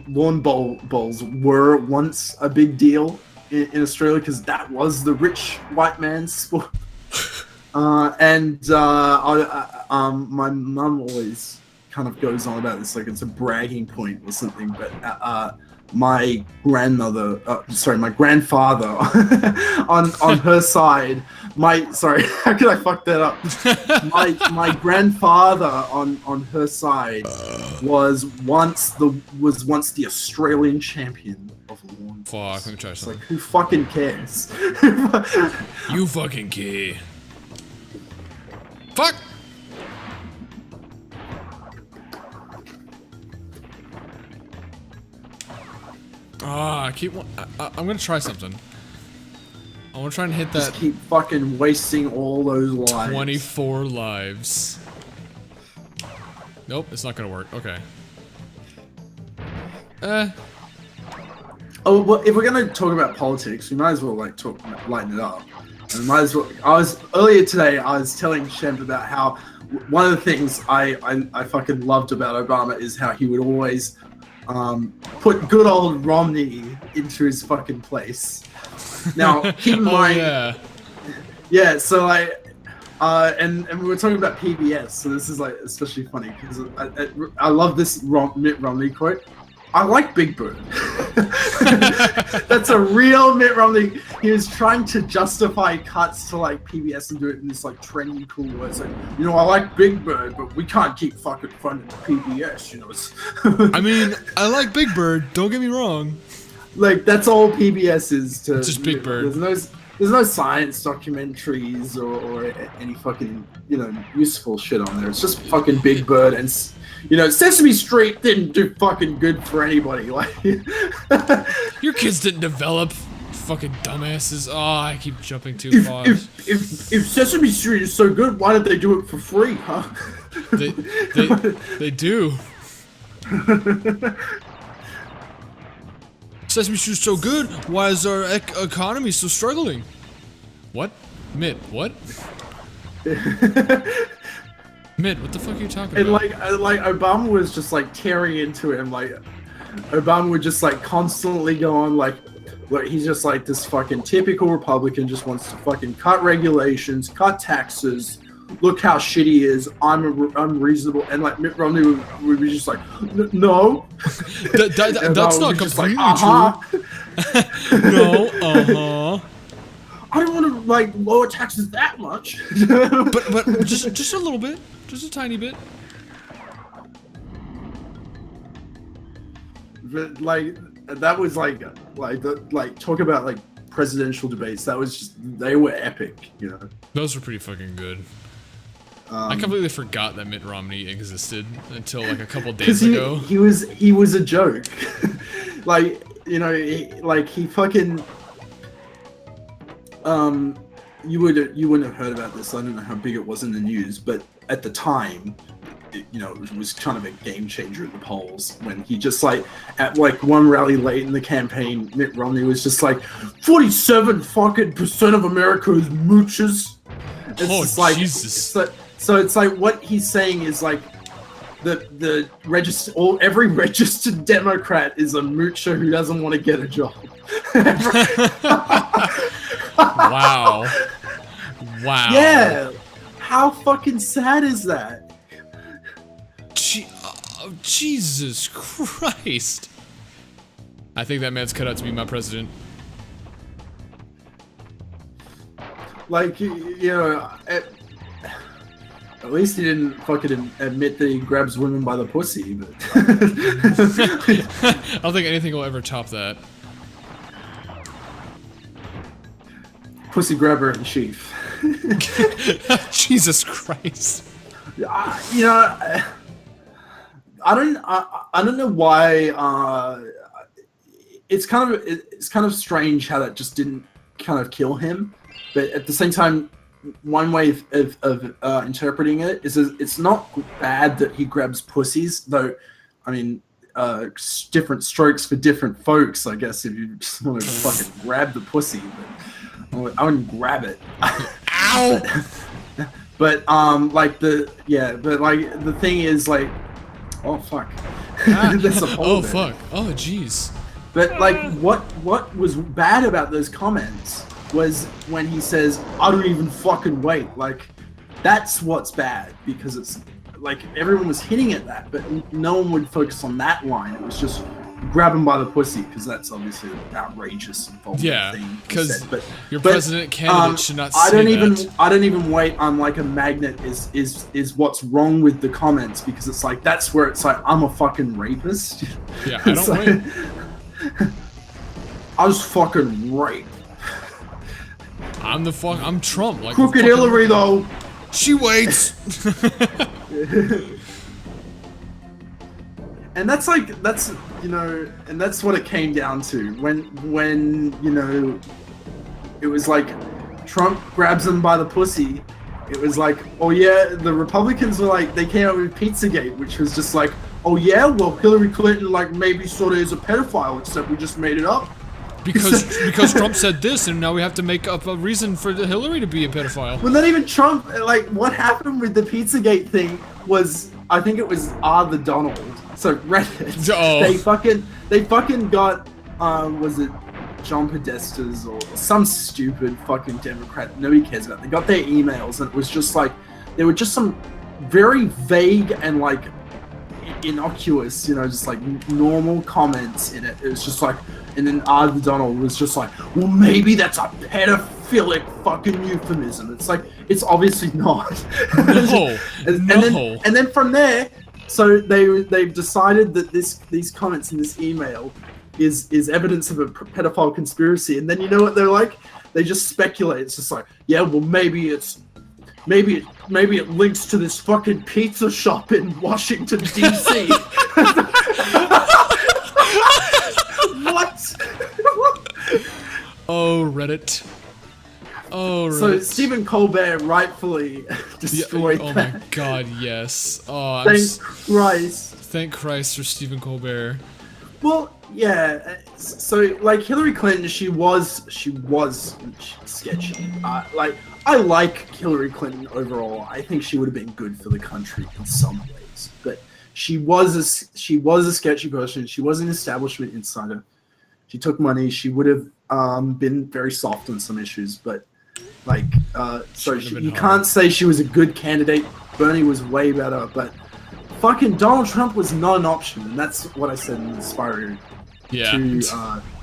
lawn bowls were once a big deal in Australia because that was the rich white man's sport. My mum always kind of goes on about this like it's a bragging point or something, but my grandfather on her side, how could I fuck that up? My grandfather on her side was once the Australian champion of lawn. Fuck, let me try something. Like, who fucking cares? You fucking care. Fuck! I'm gonna try something. I wanna try and hit that. Just keep fucking wasting all those lives. 24 lives. Nope, it's not gonna work. Okay. Oh, well, if we're gonna talk about politics, we might as well like lighten it up. And might as well. Earlier today. I was telling Shem about how one of the things I fucking loved about Obama is how he would always put good old Romney into his fucking place. Now, keep in mind. Yeah. Yeah. So and we were talking about PBS. So this is like especially funny because I love this Mitt Romney quote. I like Big Bird. That's a real Mitt Romney. He was trying to justify cuts to like PBS and do it in this like trendy, cool way. It's like, I like Big Bird, but we can't keep fucking funding PBS. I mean, I like Big Bird. Don't get me wrong. Like that's all PBS is to. Just Big Bird. There's no science documentaries or any fucking useful shit on there. It's just fucking Big Bird and. Sesame Street didn't do fucking good for anybody. Like, your kids didn't develop, fucking dumbasses. Oh, I keep jumping too far. If Sesame Street is so good, why did they do it for free, huh? They do. Sesame Street's so good. Why is our economy so struggling? What? Mitt, what? Mitt, what the fuck are you talking about? And like Obama was just like tearing into it, and like Obama would just like constantly go on like he's just like this fucking typical Republican, just wants to fucking cut regulations, cut taxes. Look how shitty he is. I'm unreasonable, and like Mitt Romney would be just like, no. That's not completely true. No, I don't want to like lower taxes that much. but just a little bit. Just a tiny bit. But like that was like talk about like presidential debates. That was just they were epic, Those were pretty fucking good. I completely forgot that Mitt Romney existed until like a couple days ago. He was a joke. Like he fucking you wouldn't have heard about this. I don't know how big it was in the news, but at the time, it was kind of a game changer at the polls when he just like at like one rally late in the campaign, Mitt Romney was just like 47% of America is moochers. It's like, Jesus! So it's like what he's saying is like every registered Democrat is a moocher who doesn't want to get a job. Wow. Yeah. How fucking sad is that? Jesus Christ. I think that man's cut out to be my president. Like, at least he didn't fucking admit that he grabs women by the pussy, but... I don't think anything will ever top that. Pussy grabber in chief. Jesus Christ. I don't know why. It's kind of strange how that just didn't kind of kill him, but at the same time, one way of interpreting it is it's not bad that he grabs pussies, though. I mean, different strokes for different folks, I guess. If you just want to fucking grab the pussy, but I wouldn't grab it. Ow! But the thing is like, oh fuck. That's a oh fuck. Oh jeez. But like, what was bad about those comments was when he says, "I don't even fucking wait." Like, that's what's bad, because it's like everyone was hitting at that, but no one would focus on that line. It was just grab him by the pussy, because that's obviously an outrageous and vulgar thing. Because your president candidate should not say I don't even that. wait. I'm like a magnet. Is what's wrong with the comments, because it's like that's where it's like I'm a fucking rapist. Yeah, I don't wait. I was fucking raped. I'm Trump. Like Crooked Hillary though. She waits. And that's and that's what it came down to when it was like Trump grabs him by the pussy. It was like, oh yeah, the Republicans were like, they came out with Pizzagate, which was just like, oh yeah, well Hillary Clinton like maybe sort of is a pedophile, except we just made it up. Because Trump said this, and now we have to make up a reason for Hillary to be a pedophile. Well, not even Trump. Like, what happened with the Pizzagate thing was, I think it was the Donald. So Reddit. Oh. They fucking got, was it John Podesta's or some stupid fucking Democrat nobody cares about. They got their emails, and it was just like, there were just some very vague and like innocuous, you know, just like normal comments in it. It was just like, and then the Donald was just like, well, maybe that's a pedophilic fucking euphemism. It's like, it's obviously not. No. And then from there, so they've decided that these comments in this email is evidence of a pedophile conspiracy. And then you know what they're like? They just speculate. It's just like, yeah, well, maybe it links to this fucking pizza shop in Washington D.C. What? Oh, Reddit. Oh, Reddit. So Stephen Colbert rightfully destroyed Oh that. my god, yes. Oh, Thank Christ. Thank Christ for Stephen Colbert. Well, yeah. So like Hillary Clinton, she was sketchy. Like I like Hillary Clinton overall. I think she would have been good for the country in some ways, but she was a sketchy person. She was an establishment insider. She took money. She would have been very soft on some issues, but like, you can't say she was a good candidate. Bernie was way better, but fucking Donald Trump was not an option, and that's what I said in the Inspiring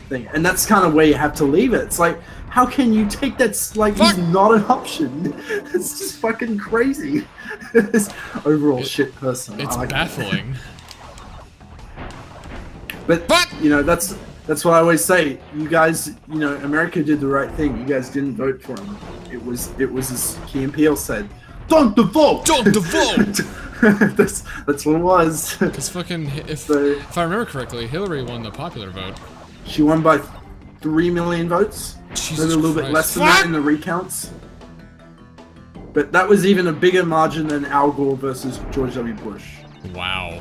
thing. And that's kind of where you have to leave it. It's like, how can you take that? Like, he's not an option. It's just fucking crazy. This overall shit person. It's baffling. But you know, that's what I always say. You guys, you know, America did the right thing. You guys didn't vote for him. It was as Key and Peele said, "Don't vote! Don't vote!" that's what it was. Because fucking, if I remember correctly, Hillary won the popular vote. She won by 3 million votes. Jesus Maybe a little bit less than that in the recounts. But that was even a bigger margin than Al Gore versus George W. Bush. Wow.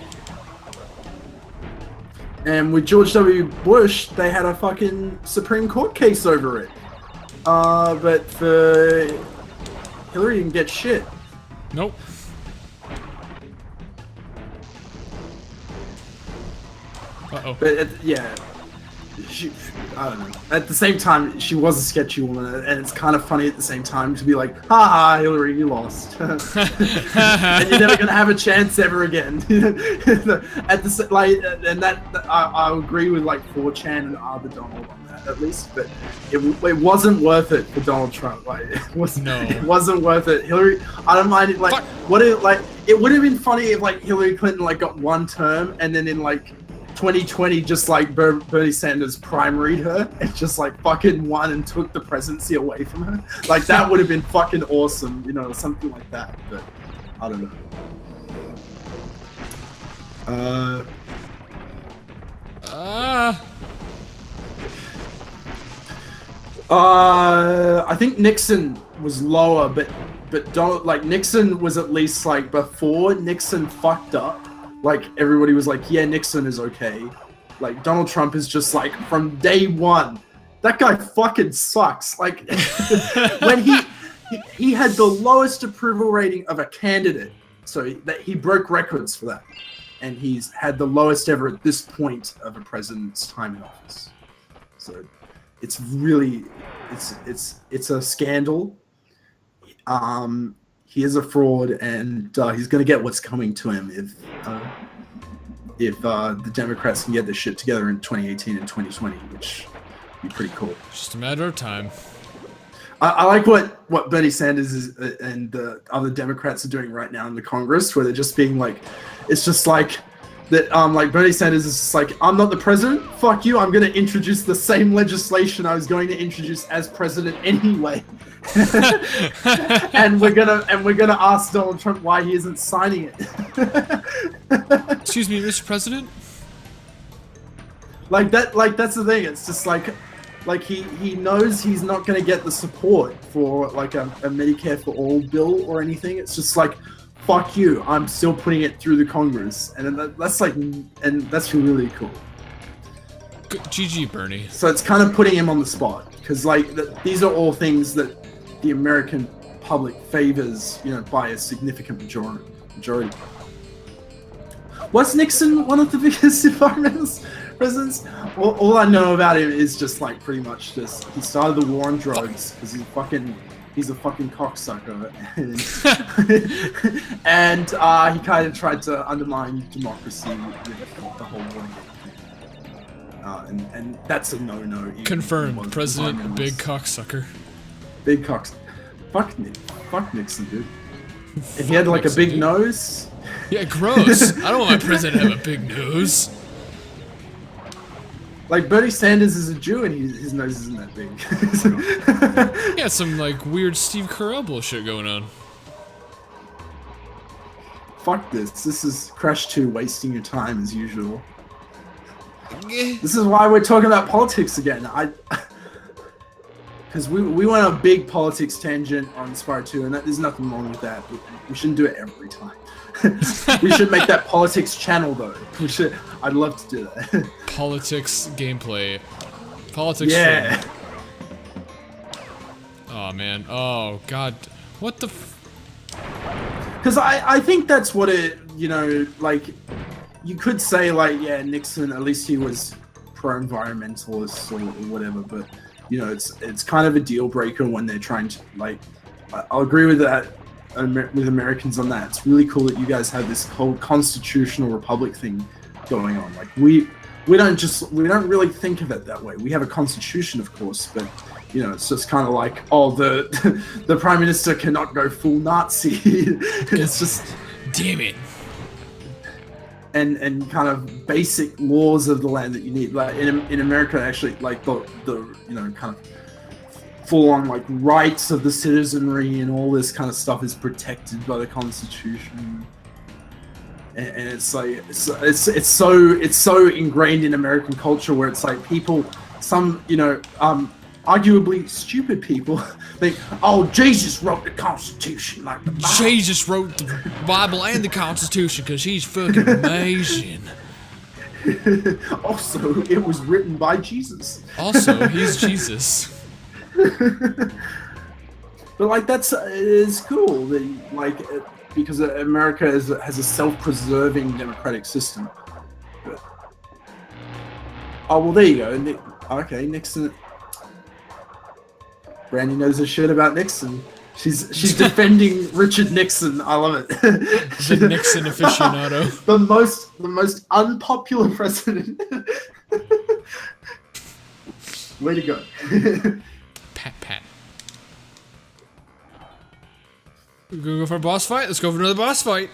And with George W. Bush, they had a fucking Supreme Court case over it. But for Hillary didn't get shit. Nope. Uh-oh. But yeah, I don't know. At the same time, she was a sketchy woman, and it's kind of funny at the same time to be like, "Ha, Hillary, you lost, and you're never gonna have a chance ever again." At the like, and that I agree with like 4chan and the Donald on that at least, but it wasn't worth it for Donald Trump. Like, it wasn't worth it. Hillary, I don't mind it. Like, it would have been funny if like Hillary Clinton like got one term, and then in like 2020, just like Bernie Sanders primaried her and just like fucking won and took the presidency away from her. Like, that would have been fucking awesome, you know, something like that. But I don't know. I think Nixon was lower, but Donald, like, Nixon was at least like before Nixon fucked up. Like, everybody was like, yeah, Nixon is okay. Like, Donald Trump is just like, from day one, that guy fucking sucks. Like, when he had the lowest approval rating of a candidate, so that he broke records for that. And he's had the lowest ever at this point of a president's time in office. So it's really, it's a scandal. He is a fraud, and he's going to get what's coming to him if the Democrats can get their shit together in 2018 and 2020, which would be pretty cool. Just a matter of time. I like what Bernie Sanders is, and the other Democrats are doing right now in the Congress, where they're just being like, it's just like that. Like, Bernie Sanders is just like, I'm not the president. Fuck you. I'm going to introduce the same legislation I was going to introduce as president anyway. and we're gonna ask Donald Trump why he isn't signing it. Excuse me, Mr. President? Like that's the thing. It's just like he knows he's not gonna get the support for like a Medicare for all bill or anything. It's just like, fuck you, I'm still putting it through the Congress, and then that's like, and that's really cool. GG, Bernie. So it's kind of putting him on the spot, because like these are all things that the American public favors, you know, by a significant majority. Was Nixon one of the biggest environmentalist presidents? All I know about him is just like pretty much just he started the war on drugs because he's a fucking cocksucker, and he kind of tried to undermine democracy with the whole war. And that's a no-no. Confirmed. President, big cocksucker. Big cocksucker. Fuck Nixon, dude. And he had like Nixon, a big dude. Nose. Yeah, gross. I don't want my president to have a big nose. Like Bernie Sanders is a Jew and his nose isn't that big. He got some like weird Steve Carell bullshit going on. Fuck this. This is Crash 2 wasting your time as usual. This is why we're talking about politics again. Because we went on a big politics tangent on Spire 2, and there's nothing wrong with that. We shouldn't do it every time. We should make that politics channel though. I'd love to do that. Politics gameplay. Politics. Yeah. Film. Oh man. Oh god. What the? Because I think that's what it. You know, like you could say like yeah, Nixon. At least he was pro-environmentalist or whatever. But you know, it's kind of a deal breaker when they're trying to like. I'll agree with that. With Americans on that, it's really cool that you guys have this whole constitutional republic thing going on. Like we don't really think of it that way. We have a constitution, of course, but you know, it's just kind of like, oh, the prime minister cannot go full Nazi. It's just damn it. And kind of basic laws of the land that you need. Like in America, actually, like the you know kind of full-on like rights of the citizenry and all this kind of stuff is protected by the Constitution, and it's like it's so ingrained in American culture where it's like people, some you know arguably stupid people think, oh, Jesus wrote the Constitution, like Jesus wrote the Bible and the Constitution because he's fucking amazing. Also, it was written by Jesus. Also, he's Jesus. But like it's cool that like because America has a self-preserving democratic system. But, oh well, there you go. Okay, Nixon. Brandy knows her shit about Nixon. She's defending Richard Nixon. I love it. The Nixon aficionado. the most unpopular president. Way to go. Pat. We're gonna go for a boss fight? Let's go for another boss fight.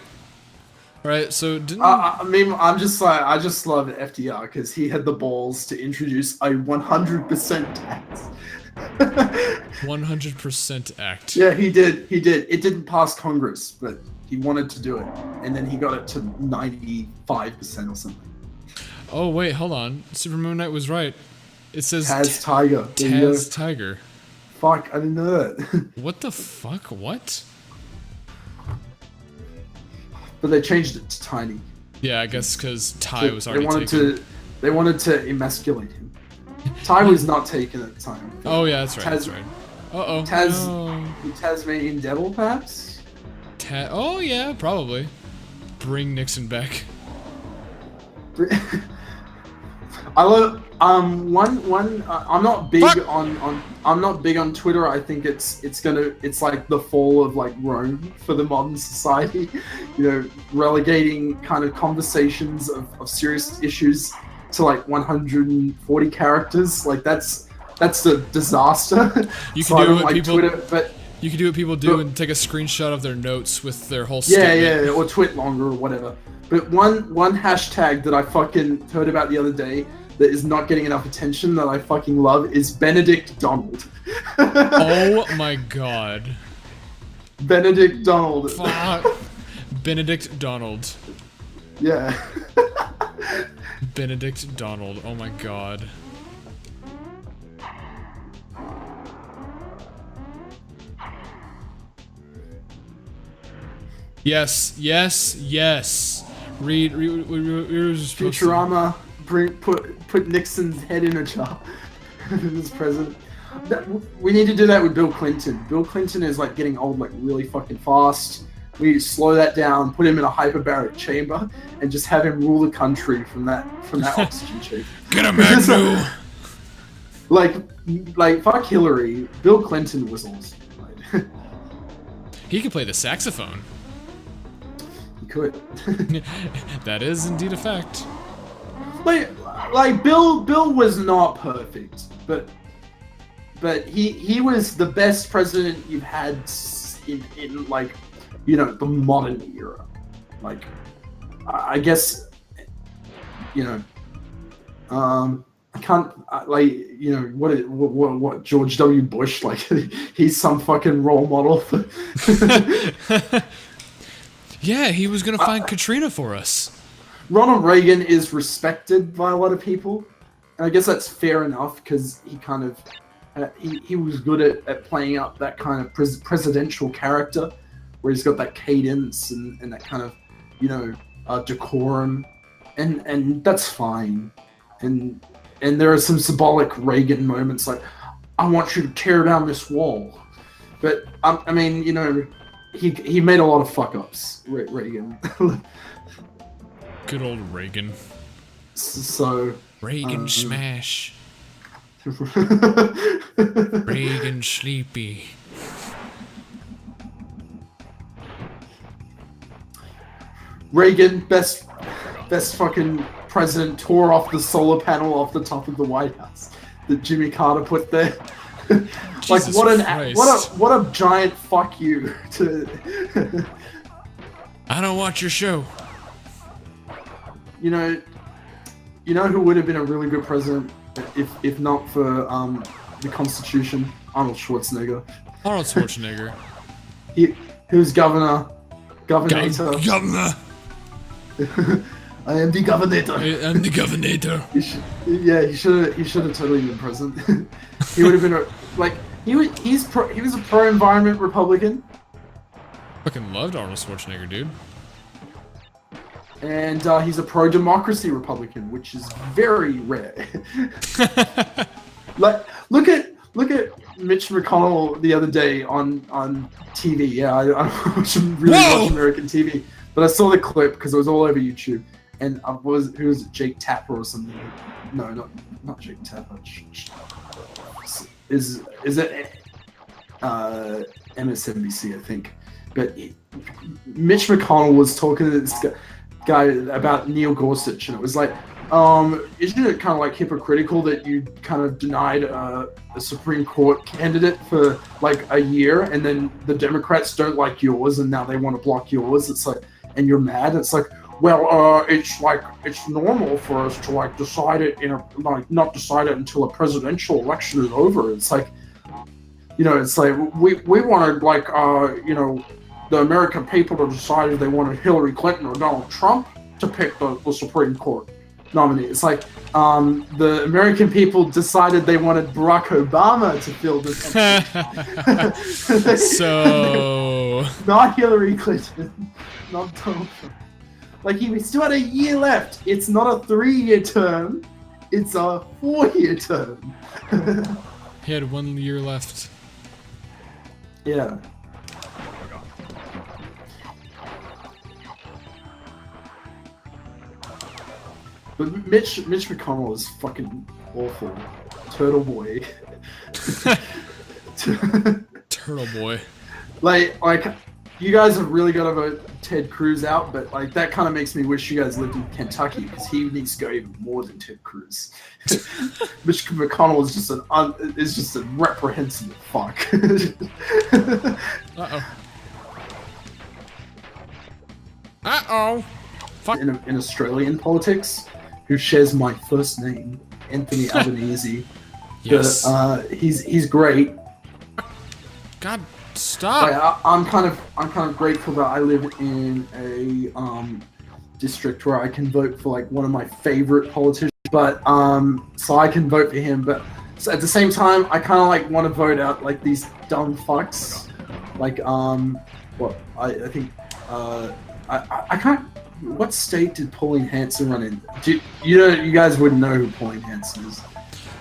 Alright, so didn't... I mean, I just love FDR because he had the balls to introduce a 100% tax. 100% act. Yeah, he did. It didn't pass Congress, but he wanted to do it. And then he got it to 95% or something. Oh, wait, hold on. Super Moon Knight was right. It says... Taz Tiger. Taz Tiger. Fuck, I didn't know that. What the fuck? What? But they changed it to Tiny. Yeah, I guess because Ty was already taken. They wanted to emasculate him. Ty was not taken at the time. Oh yeah, that's right. That's right. Uh-oh. Tasmanian Devil, perhaps? Oh yeah, probably. Bring Nixon back. I love I'm not big I'm not big on Twitter. I think it's like the fall of like Rome for the modern society. You know, relegating kind of conversations of serious issues to like 140 characters. Like that's a disaster. You can do what people Twitter, but you can do what people do and take a screenshot of their notes with their whole statement. Yeah, or tweet longer or whatever. But one hashtag that I fucking heard about the other day that is not getting enough attention that I fucking love is Benedict Donald. Oh my god. Benedict Donald. Fuck. Benedict Donald. Yeah. Benedict Donald. Oh my god. Yes, yes, yes. Read we were supposed to- Futurama, put Nixon's head in a jar as president. We need to do that with Bill Clinton. Bill Clinton is like getting old like really fucking fast. We slow that down, put him in a hyperbaric chamber, and just have him rule the country from that oxygen chamber. Get a man new. Like fuck Hillary. Bill Clinton was awesome. Like, He could play the saxophone. he could. That is indeed a fact. like Bill was not perfect, but he was the best president you've had in like, you know, the modern era. Like, I guess, you know, I can't, like, you know, what George W. Bush, like, he's some fucking role model for. Yeah, he was gonna find Katrina for us. Ronald Reagan is respected by a lot of people, and I guess that's fair enough because he kind of he was good at playing up that kind of presidential character, where he's got that cadence and that kind of, you know, decorum, and that's fine, and there are some symbolic Reagan moments like, I want you to tear down this wall, but I mean, you know, he made a lot of fuck ups, Reagan. Good old Reagan. So Reagan smash. Reagan sleepy. Reagan, best fucking president, tore off the solar panel off the top of the White House that Jimmy Carter put there. Like, Jesus what a giant fuck you to. I don't watch your show. You know who would have been a really good president if not for the Constitution? Arnold Schwarzenegger. Arnold Schwarzenegger. He was governor. Governator. Governor. I am the governator. I'm the governator. He should have totally been president. He would have been he was a pro-environment Republican. Fucking loved Arnold Schwarzenegger, dude. And he's a pro-democracy Republican, which is very rare. Like, look at Mitch McConnell the other day on TV. Yeah, I don't really watch American TV, but I saw the clip because it was all over YouTube. And who was it, Jake Tapper or something? No, not Jake Tapper. Is it MSNBC, I think. But Mitch McConnell was talking to this guy about Neil Gorsuch, and it was like, isn't it kind of like hypocritical that you kind of denied a Supreme Court candidate for like a year, and then the Democrats don't like yours, and now they want to block yours? It's like, and you're mad. It's like, well, it's normal for us to like decide it not decide it until a presidential election is over. It's like, you know, it's like we wanted like you know, the American people to decide if they wanted Hillary Clinton or Donald Trump to pick the Supreme Court nominee. It's like the American people decided they wanted Barack Obama to fill the country. So not Hillary Clinton, not Donald Trump. Like, he still had a year left. It's not a 3-year term, it's a 4-year term. he had 1 year left. Yeah. But Mitch McConnell is fucking awful. Turtle boy. Turtle boy. Like you guys have really got to vote Ted Cruz out, but like that kind of makes me wish you guys lived in Kentucky, because he needs to go even more than Ted Cruz. Mitch McConnell is just a reprehensible fuck. Uh-oh. Fuck. In Australian politics, who shares my first name, Anthony Albanese. Yes. But, he's great. God, stop. Like, I'm kind of grateful that I live in a district where I can vote for like one of my favorite politicians. But so I can vote for him. But so at the same time, I kind of like want to vote out like these dumb fucks. Like I think I can't. What state did Pauline Hanson run in? You guys wouldn't know who Pauline Hanson is.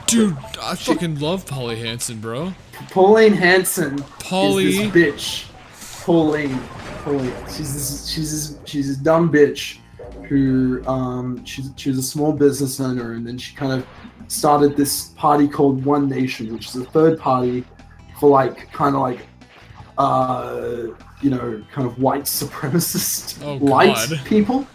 Dude, I fucking love Polly Hansen, bro. Pauline Hanson Polly. is this bitch. Pauline. She's this dumb bitch who she was a small business owner, and then she kind of started this party called One Nation, which is a third party for like kind of like kind of white supremacist light people.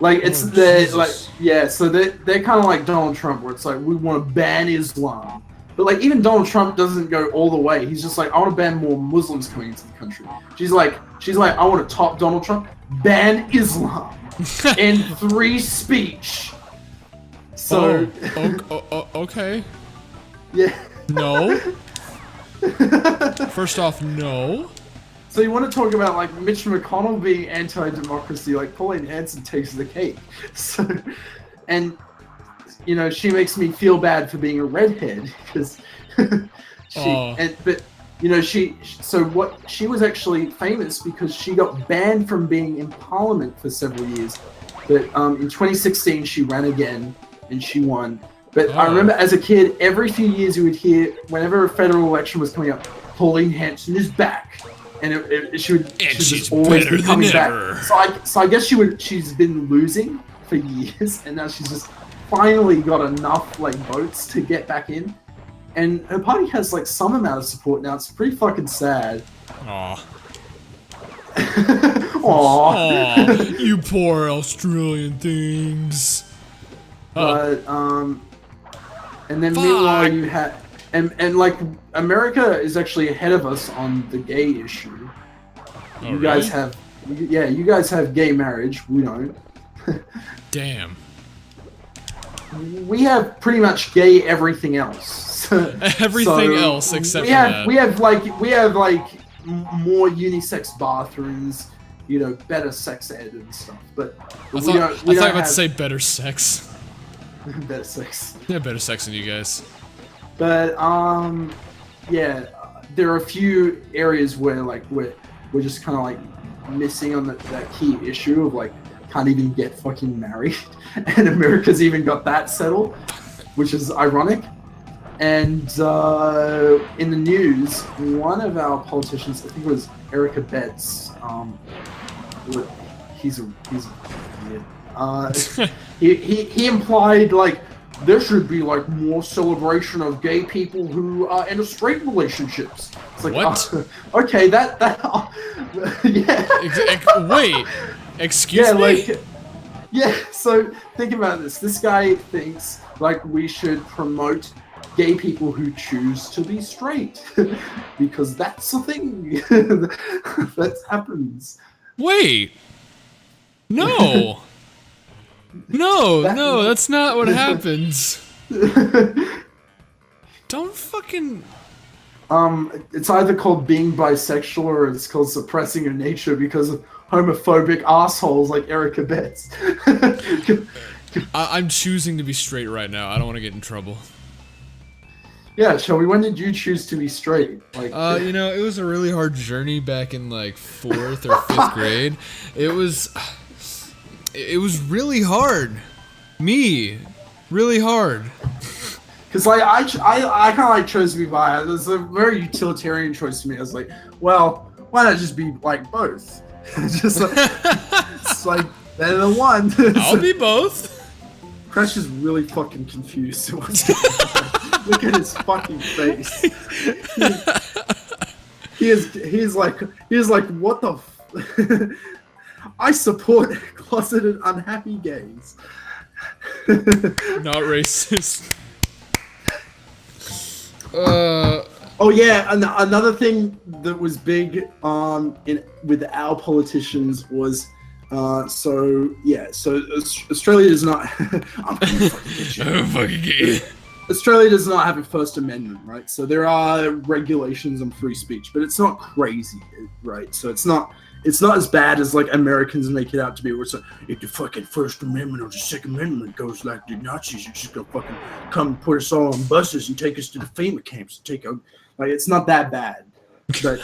Like it's so they're kind of like Donald Trump, where it's like we want to ban Islam, but like even Donald Trump doesn't go all the way. He's just like, I want to ban more Muslims coming into the country. She's like, I want to top Donald Trump, ban Islam in free speech. So okay. Yeah. No. First off, no. So you want to talk about like Mitch McConnell being anti-democracy? Like Pauline Hanson takes the cake. So, and she makes me feel bad for being a redhead because she was actually famous because she got banned from being in Parliament for several years. But in 2016 she ran again and she won. But I remember as a kid, every few years you would hear whenever a federal election was coming up, Pauline Hanson is back. And she's always be coming back. So I guess she's been losing for years, and now she's just finally got enough like votes to get back in. And her party has like some amount of support now. It's pretty fucking sad. Aw. Aww. You poor Australian things. But and then meanwhile you had. And like America is actually ahead of us on the gay issue. You guys have gay marriage. We don't. Damn. We have pretty much gay everything else. Everything else except we have like more unisex bathrooms. Better sex ed and stuff. But I thought you were about to say better sex. Better sex. Yeah, better sex than you guys. But there are a few areas where like we're just kind of like missing on that key issue of like can't even get fucking married, and America's even got that settled, which is ironic. And in the news, one of our politicians, I think it was Erica Betts, he implied like there should be like more celebration of gay people who are in straight relationships. It's like, what? Okay, yeah. Wait, excuse me? So think about this. This guy thinks like we should promote gay people who choose to be straight because that's the thing that happens. Wait. No. No, that's not what happens. Don't fucking... It's either called being bisexual or it's called suppressing your nature because of homophobic assholes like Erica Betts. I'm choosing to be straight right now. I don't want to get in trouble. Yeah, Shelby, when did you choose to be straight? Like, it was a really hard journey back in like 4th or 5th grade. It was really hard. Really hard. Because like I kind of like chose to be bi. It was a very utilitarian choice to me. I was like, well, why not just be like both? Just like, it's like better than one. I'll be both. Crash is really fucking confused. Look at his fucking face. He's like, what the? I support closeted unhappy gays. Not racist. Oh yeah, another thing that was big with our politicians was Australia does not Australia does not have a First Amendment, right? So there are regulations on free speech, but it's not crazy, right? So it's not as bad as like Americans make it out to be, where it's like, if the fucking First Amendment or the Second Amendment goes like the Nazis, you're just gonna fucking come put us all on buses and take us to the FEMA camps and take out. Like, it's not that bad. But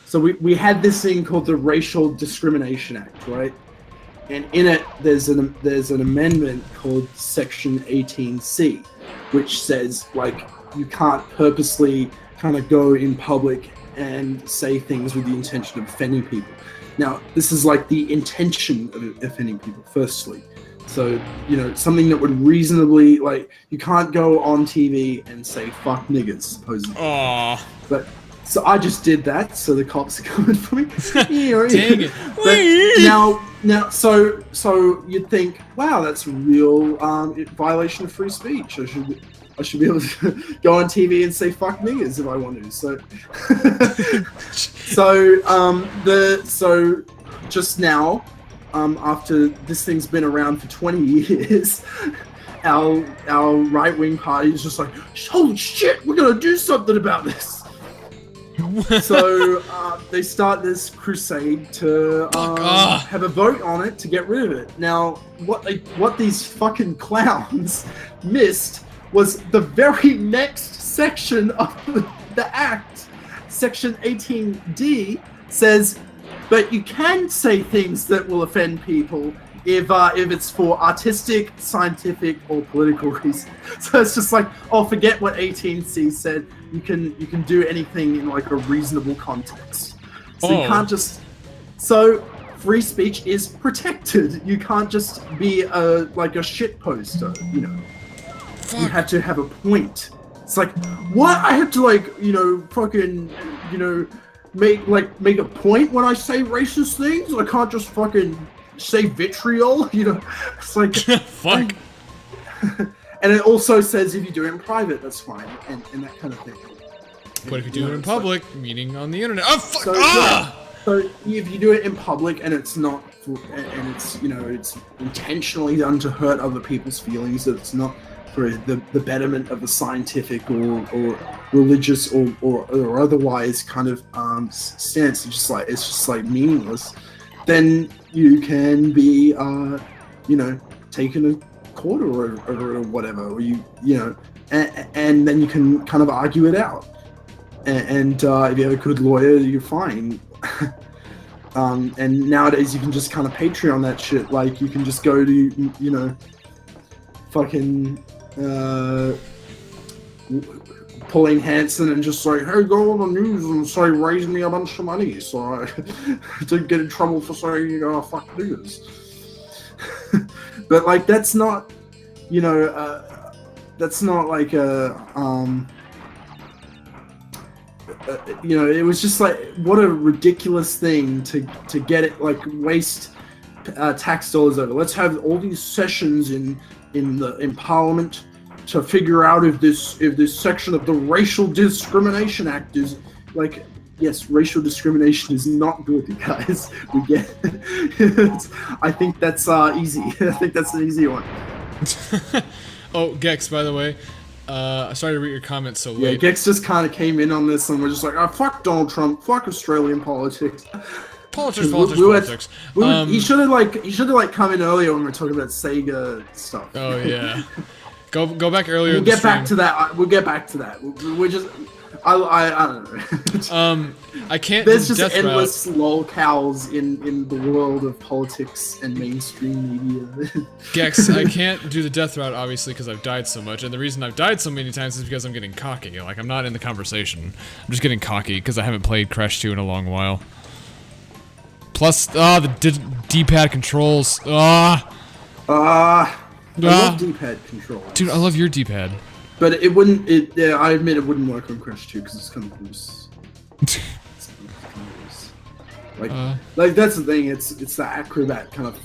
so we had this thing called the Racial Discrimination Act, right? And in it, there's an amendment called Section 18C, which says like you can't purposely kind of go in public and say things with the intention of offending people. Now, this is like the intention of offending people, firstly. So, you know, something that would reasonably, like, you can't go on TV and say, fuck niggers, supposedly. Aww. But, so I just did that, so the cops are coming for me. Dang it. But so you'd think, wow, that's a real violation of free speech. I should be able to go on TV and say fuck niggers if I want to. So just now, after this thing's been around for 20 years, our right-wing party is just like, holy shit, we're gonna do something about this. So they start this crusade to have a vote on it to get rid of it. Now, what these fucking clowns missed was the very next section of the act. Section 18D says, but you can say things that will offend people if it's for artistic, scientific, or political reasons. So it's just like, oh, forget what 18C said. You can do anything in like a reasonable context. So you can't just. So free speech is protected. You can't just be like a shit poster, you know. Fuck. You have to have a point. It's like, what? I have to like, you know, fucking, you know, make a point when I say racist things. I can't just fucking say vitriol, you know. It's like fuck. And it also says if you do it in private, that's fine, and that kind of thing. But if you do it in public, meaning on the internet, oh fuck! So if you do it in public and it's not, and it's, you know, it's intentionally done to hurt other people's feelings, that it's not for the betterment of a scientific or religious or otherwise kind of stance, it's just like meaningless, then you can be you know, taken to court or whatever, or you know, and then you can kind of argue it out, and if you have a good lawyer, you're fine. And nowadays you can just kind of Patreon that shit. Like you can just go to, you know, fucking Pauline Hanson and just say, hey, go on the news and say raise me a bunch of money so I didn't get in trouble for saying fuck niggers. But like that's not, you know, that's not like you know, it was just like, what a ridiculous thing to get it, like waste tax dollars over. Let's have all these sessions in Parliament to figure out if this section of the Racial Discrimination Act is like, yes, racial discrimination is not good, you guys. We get it. I think that's easy. I think that's an easy one. Oh, Gex, by the way, I started to read your comments so late. Yeah, Gex just kind of came in on this and we're just like, oh, fuck Donald Trump, fuck Australian politics. Politics. He should have like come in earlier when we were talking about Sega stuff. Oh yeah. Go back earlier. We'll get back to that. We'll get back to that. We're just, I don't know. I can't. There's just endless lolcows in the world of politics and mainstream media. Gex, I can't do the death route obviously because I've died so much, and the reason I've died so many times is because I'm getting cocky. Like I'm not in the conversation. I'm just getting cocky because I haven't played Crash 2 in a long while. Plus, the D-pad controls. I love D-pad controls. Dude, I love your D-pad. But it wouldn't. Yeah, I admit it wouldn't work on Crash 2 because it's kind of loose. Like that's the thing. It's the acrobat kind of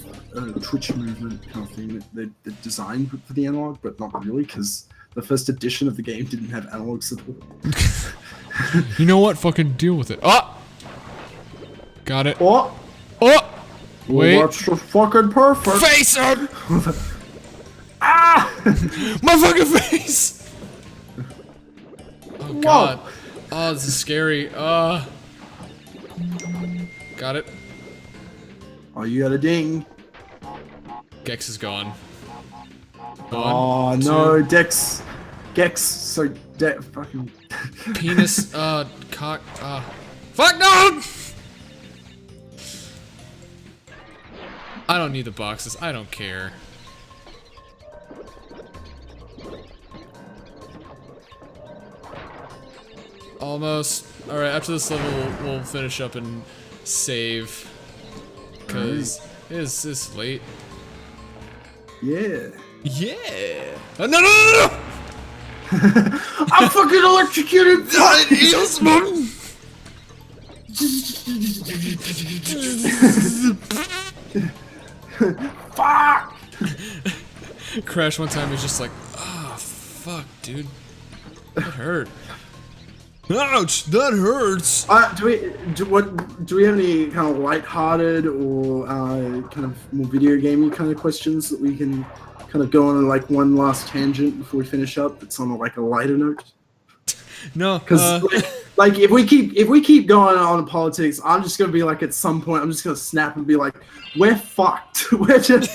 twitch movement kind of thing that they designed for the analog, but not really because the first edition of the game didn't have analog support. You know what? Fucking deal with it. Oh. Got it. Oh! Oh! Wait. Well, that's just fucking perfect. Face him! Ah! My fucking face! Oh god. Oh, this is scary. Got it. Oh, you got a ding. Gex is gone. Oh no, Gex. So fucking. Penis, cock, fuck no! I don't need the boxes. I don't care. Almost. Alright, after this level, we'll finish up and save. Because it's late. Yeah. Yeah! No, no, no, no, no! I'm fucking electrocuted! Fuck! Crash one time, he's just like, oh, fuck, dude. That hurt. Ouch! That hurts! Do we have any kind of lighthearted or kind of more video gamey kind of questions that we can kind of go on like one last tangent before we finish up? That's on like a lighter note. No, Because like if we keep going on politics, I'm just gonna be like at some point I'm just gonna snap and be like, we're fucked. We're just.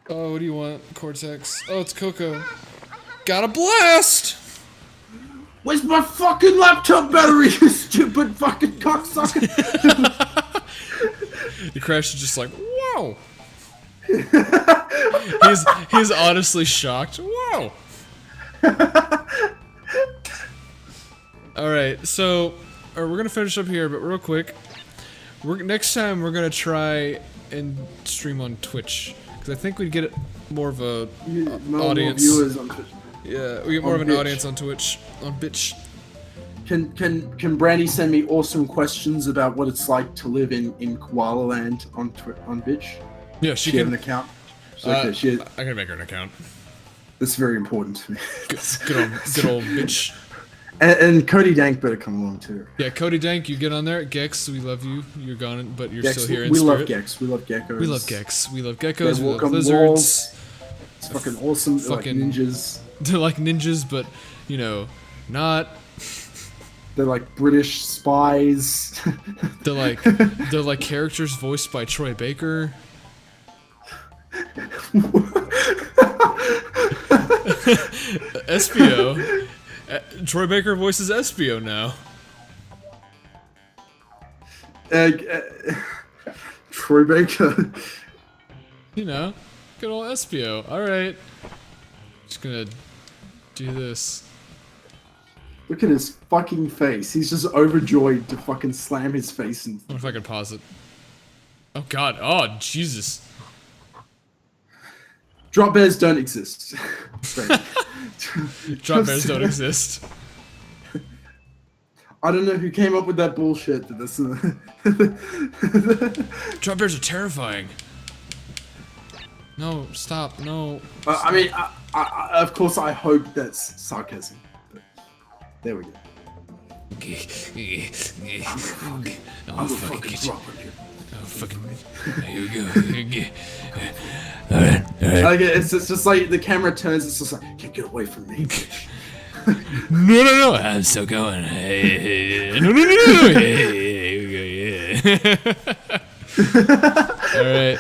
Oh, what do you want, Cortex? Oh, it's Coco. Got a blast! Where's my fucking laptop battery, you stupid fucking cocksucker? The Crash is just like, whoa! he's honestly shocked. Whoa! Alright, so we're gonna finish up here, but real quick. Next time we're gonna try and stream on Twitch. Because I think we'd get more of a audience. More viewers on Twitch. Yeah, we get more of an audience on Twitch. On bitch. Can Brandy send me awesome questions about what it's like to live in Koala Land on Bitch? Yeah, she can. Have an account. Okay, I can make her an account. That's very important to me. Good old bitch. And Cody Dank better come along too. Yeah, Cody Dank, you get on there. Gex, we love you. You're gone, but you're Gex, still here in we spirit. love Gex. We love geckos. We love Gex. We love geckos. We love Walk on lizards. walls. It's fucking awesome. Fucking like ninjas. They're like ninjas, but you know, not. They're like British spies. They're like characters voiced by Troy Baker. Espio. Troy Baker voices Espio now. Troy Baker. You know, good old Espio. Alright. Just gonna do this. Look at his fucking face. He's just overjoyed to fucking slam his face in. I wonder if I can pause it. Oh god. Oh, Jesus. Drop bears don't exist. Drop bears don't exist. I don't know who came up with that bullshit. But that's Drop bears are terrifying. No, stop, no. I mean, I, of course, I hope that's sarcasm. But there we go. Oh, I'm fucking fucking drop on you. Oh, fucking. Here we go. Alright. Like, it's just like the camera turns. It's just like, get away from me. No. I'm still going. Hey. No. Hey, here we go, yeah. Alright.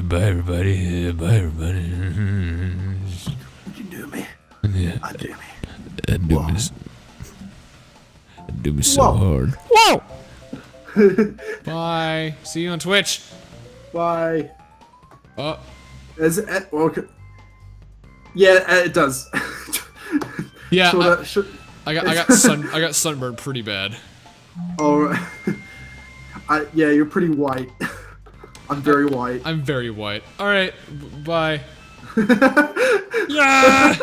Bye, everybody. Bye, everybody. You do me. Yeah. I do me. That do me so hard. Whoa! Bye. See you on Twitch. Bye. Oh. Is it? Okay. Yeah, it does. Yeah. I Should- got sunburned pretty bad. Oh, yeah, you're pretty white. I'm very white. I'm very white. All right. Bye. Yeah.